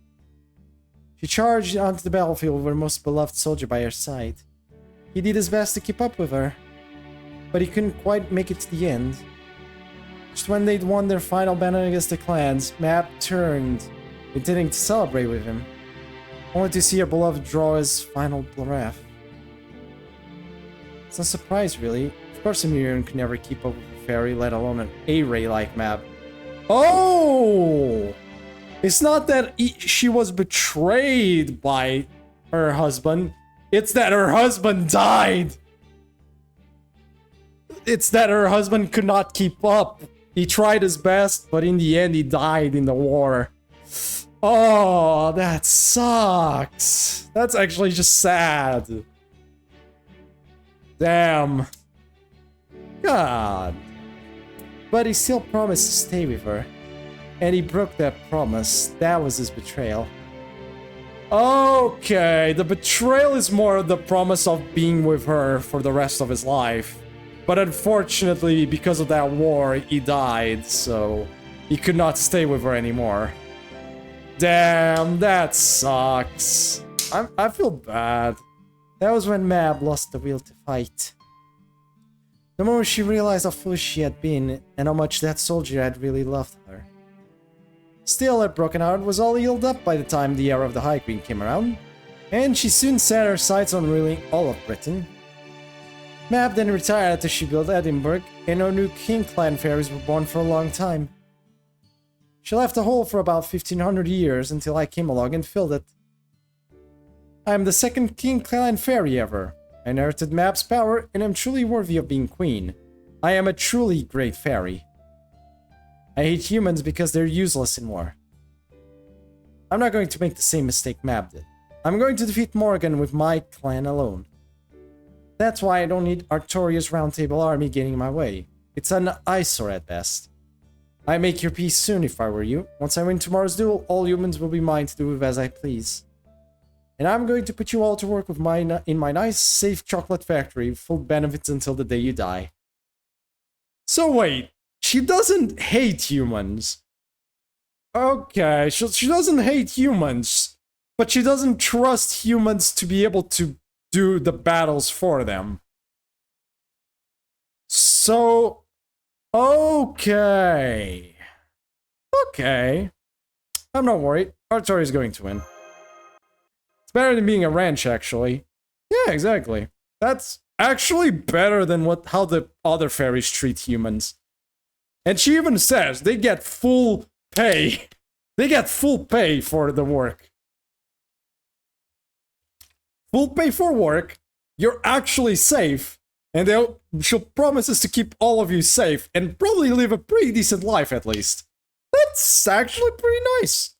She charged onto the battlefield with her most beloved soldier by her side. He did his best to keep up with her, but he couldn't quite make it to the end. Just when they'd won their final battle against the clans, Mab turned, intending to celebrate with him, only to see her beloved draw his final breath. It's no surprise, really. Of course a Miriam could never keep up with a fairy, let alone an A-ray like Mab. Oh! It's not that she was betrayed by her husband. It's that her husband died. It's that her husband could not keep up. He tried his best, but in the end he died in the war. Oh, that sucks. That's actually just sad. Damn. God. But he still promised to stay with her. And he broke that promise. That was his betrayal. Okay, the betrayal is more the promise of being with her for the rest of his life. But unfortunately, because of that war, he died, so he could not stay with her anymore. Damn, that sucks. I feel bad. That was when Mab lost the will to fight. The moment she realized how foolish she had been, and how much that soldier had really loved her. Still, her broken heart was all healed up by the time the era of the High Queen came around, and she soon set her sights on ruling all of Britain. Mab then retired after she built Edinburgh, and her new king clan fairies were born for a long time. She left the hole for about 1500 years until I came along and filled it. I am the second king clan fairy ever. I inherited Mab's power and am truly worthy of being queen. I am a truly great fairy. I hate humans because they're useless in war. I'm not going to make the same mistake Mab did. I'm going to defeat Morgan with my clan alone. That's why I don't need Artoria's roundtable army getting in my way. It's an eyesore at best. I'd make your peace soon if I were you. Once I win tomorrow's duel, all humans will be mine to do with as I please. And I'm going to put you all to work with in my nice, safe chocolate factory, full benefits until the day you die. So wait, she doesn't hate humans. Okay, she doesn't hate humans, but she doesn't trust humans to be able to do the battles for them. So, okay. Okay. I'm not worried. Artori is going to win. It's better than being a ranch, actually. Yeah, exactly. That's actually better than how the other fairies treat humans. And she even says they get full pay. They get full pay for the work. Full pay for work. You're actually safe. And she'll promise us to keep all of you safe and probably live a pretty decent life at least. That's actually pretty nice.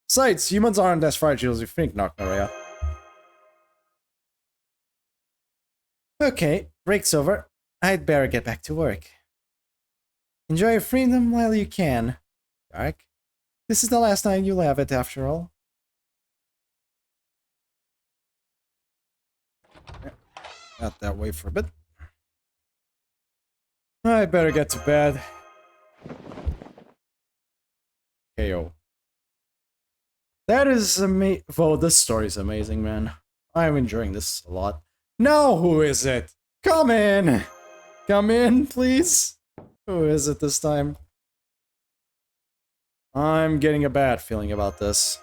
Besides, humans aren't as fragile as you think, Nocnaria. Okay, break's over. I'd better get back to work. Enjoy your freedom while you can, Dark. This is the last night you'll have it, after all. Out that way for a bit. I better get to bed. KO. That is amazing. Whoa, this story's amazing, man. I'm enjoying this a lot. Now who is it? Come in! Come in, please. Who is it this time? I'm getting a bad feeling about this.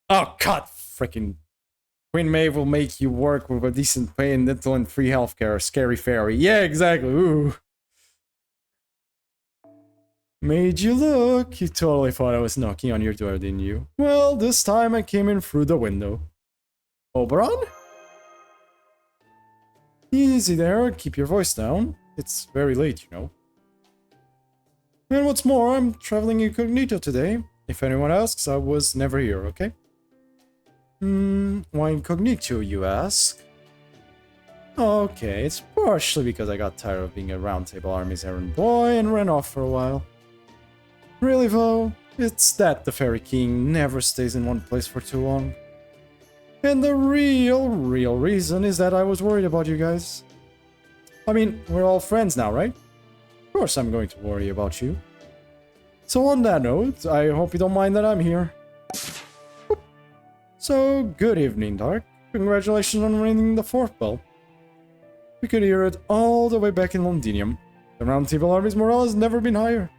Oh, God, freaking Queen Maeve will make you work with a decent pay and dental and free healthcare. Scary fairy. Yeah, exactly. Ooh. Made you look. You totally thought I was knocking on your door, didn't you? Well, this time I came in through the window. Oberon? Easy there. Keep your voice down. It's very late, you know. And what's more, I'm traveling incognito today. If anyone asks, I was never here, okay? Why incognito, you ask? Okay, it's partially because I got tired of being a Round Table Army's errand boy and ran off for a while. Really though, it's that the Fairy King never stays in one place for too long. And the real reason is that I was worried about you guys. I mean, we're all friends now, right? Of course I'm going to worry about you. So on that note, I hope you don't mind that I'm here. So, good evening, Dark. Congratulations on ringing the 4th bell. We could hear it all the way back in Londinium. The Round Table Army's morale has never been higher.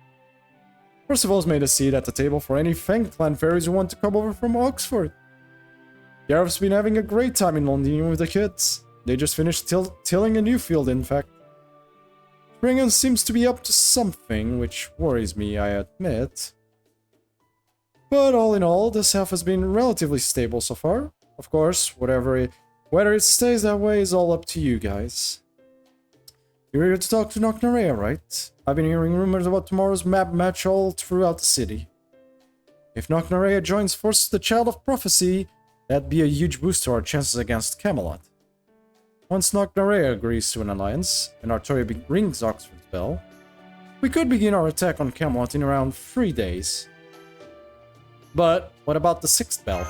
Percival's made a seat at the table for any Fang Clan fairies who want to come over from Oxford. Gareth's been having a great time in Londinium with the kids. They just finished tilling a new field, in fact. Springham seems to be up to something, which worries me, I admit. But all in all, this half has been relatively stable so far. Of course, whether it stays that way is all up to you guys. You're here to talk to Knocknarea, right? I've been hearing rumors about tomorrow's map match all throughout the city. If Knocknarea joins forces with the Child of Prophecy, that'd be a huge boost to our chances against Camelot. Once Knocknarea agrees to an alliance, and Artoria rings Oxford's bell, we could begin our attack on Camelot in around 3 days. But what about the 6th bell?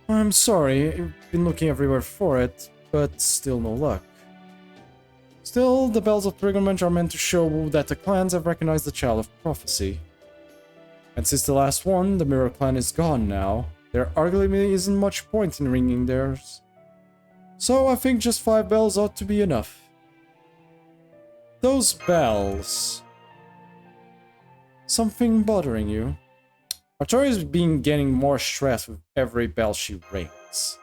I'm sorry, I've been looking everywhere for it, but still no luck. Still, the bells of pilgrimage are meant to show that the clans have recognized the Child of Prophecy. And since the last one, the Mirror Clan, is gone now, there arguably isn't much point in ringing theirs. So I think just 5 bells ought to be enough. Those bells... Something bothering you? Artoria's been getting more stressed with every bell she rings.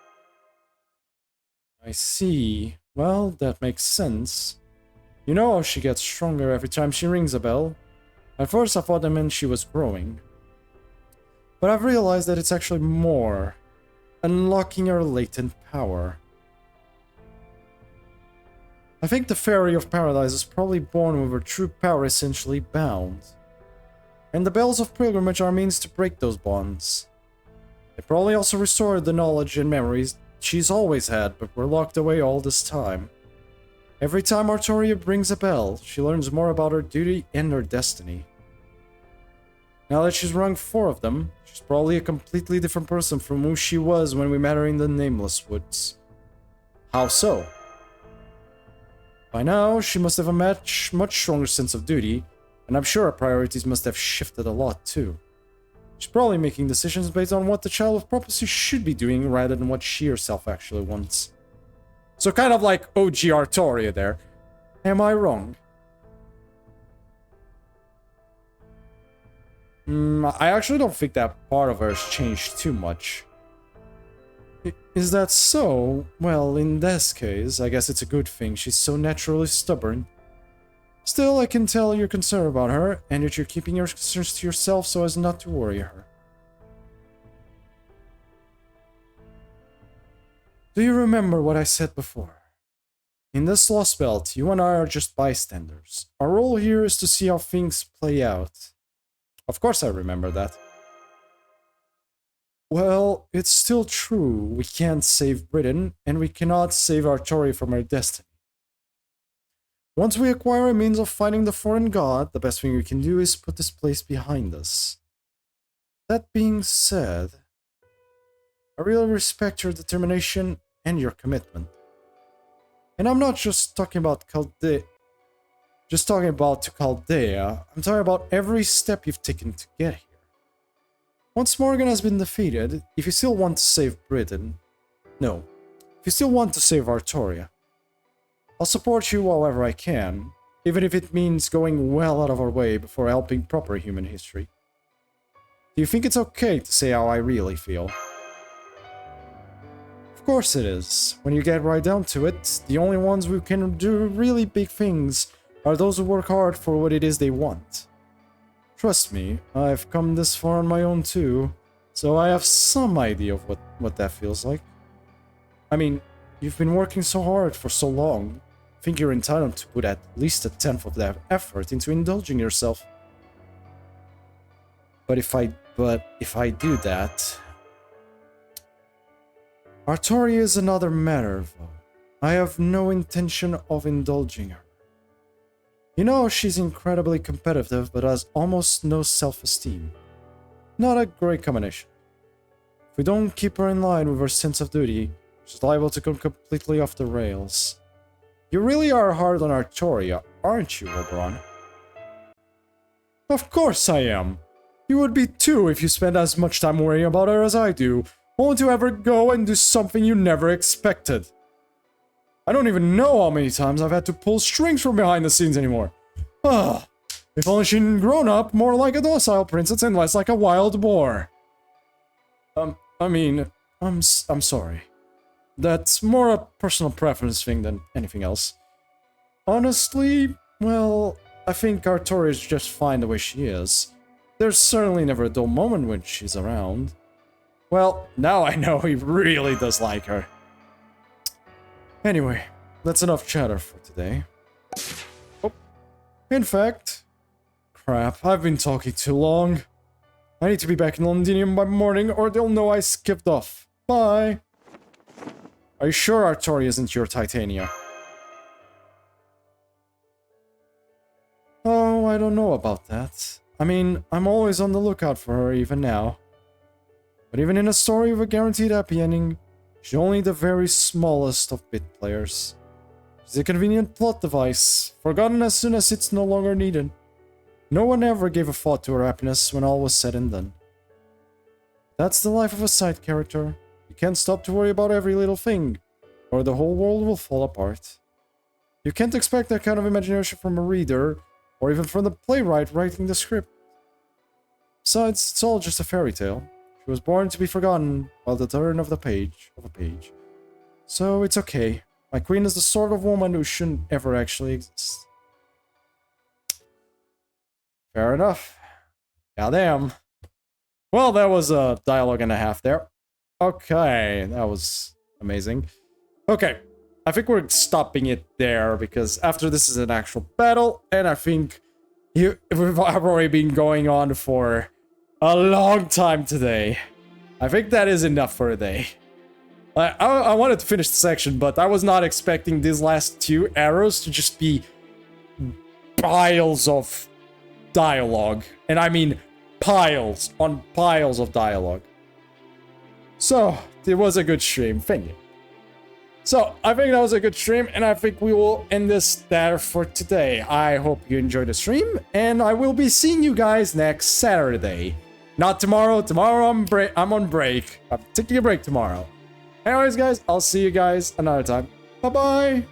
I see. Well, that makes sense. You know how she gets stronger every time she rings a bell. At first I thought that meant she was growing. But I've realized that it's actually more. Unlocking her latent power. I think the Fairy of Paradise is probably born with her true power essentially bound. And the Bells of Pilgrimage are means to break those bonds. They probably also restored the knowledge and memories she's always had, but were locked away all this time. Every time Artoria brings a bell, she learns more about her duty and her destiny. Now that she's rung 4 of them, she's probably a completely different person from who she was when we met her in the Nameless Woods. How so? By now, she must have a much stronger sense of duty, and I'm sure her priorities must have shifted a lot too. She's probably making decisions based on what the Child of Prophecy should be doing rather than what she herself actually wants. So kind of like OG Artoria there. Am I wrong? I actually don't think that part of her has changed too much. Is that so? Well, in this case, I guess it's a good thing she's so naturally stubborn. Still, I can tell you're concerned about her, and that you're keeping your concerns to yourself so as not to worry her. Do you remember what I said before? In this Lost Belt, you and I are just bystanders. Our role here is to see how things play out. Of course I remember that. Well, it's still true. We can't save Britain, and we cannot save Artoria from her destiny. Once we acquire a means of fighting the foreign god, the best thing we can do is put this place behind us. That being said, I really respect your determination and your commitment. And I'm not just talking about Chaldea, I'm talking about every step you've taken to get here. Once Morgan has been defeated, if you still want to save Britain... No, if you still want to save Artoria, I'll support you however I can, even if it means going well out of our way before helping proper human history. Do you think it's okay to say how I really feel? Of course it is. When you get right down to it, the only ones who can do really big things are those who work hard for what it is they want. Trust me, I've come this far on my own too, so I have some idea of what that feels like. I mean, you've been working so hard for so long. think you're entitled to put at least a tenth of that effort into indulging yourself. But if I do that... Artoria is another matter, though. I have no intention of indulging her. You know, she's incredibly competitive, but has almost no self-esteem. Not a great combination. If we don't keep her in line with her sense of duty, she's liable to come completely off the rails. You really are hard on Artoria, aren't you, Oberon? Of course I am. You would be too if you spent as much time worrying about her as I do, only to ever go and do something you never expected. I don't even know how many times I've had to pull strings from behind the scenes anymore. Ah, if only she'd grown up more like a docile princess and less like a wild boar. I'm sorry. That's more a personal preference thing than anything else. Honestly, well, I think Artoria is just fine the way she is. There's certainly never a dull moment when she's around. Well, now I know he really does like her. Anyway, that's enough chatter for today. Oh, in fact... Crap, I've been talking too long. I need to be back in Londinium by morning or they'll know I skipped off. Bye! Are you sure Artoria isn't your Titania? Oh, I don't know about that. I mean, I'm always on the lookout for her even now. But even in a story with a guaranteed happy ending, she's only the very smallest of bit players. She's a convenient plot device, forgotten as soon as it's no longer needed. No one ever gave a thought to her happiness when all was said and done. That's the life of a side character. You can't stop to worry about every little thing, or the whole world will fall apart. You can't expect that kind of imagination from a reader, or even from the playwright writing the script. Besides, it's all just a fairy tale. She was born to be forgotten by the turn of a page. So it's okay. My queen is the sort of woman who shouldn't ever actually exist. Fair enough. Goddamn. Well, that was a dialogue and a half there. Okay, that was amazing. Okay, I think we're stopping it there because after this is an actual battle, and I think we've already been going on for a long time today. I think that is enough for a day. I wanted to finish the section, but I was not expecting these last two arrows to just be piles of dialogue. And I mean piles on piles of dialogue. So, it was a good stream. Thank you. So, I think that was a good stream, and I think we will end this there for today. I hope you enjoyed the stream, and I will be seeing you guys next Saturday. Not tomorrow. Tomorrow I'm on break. I'm taking a break tomorrow. Anyways, guys, I'll see you guys another time. Bye-bye.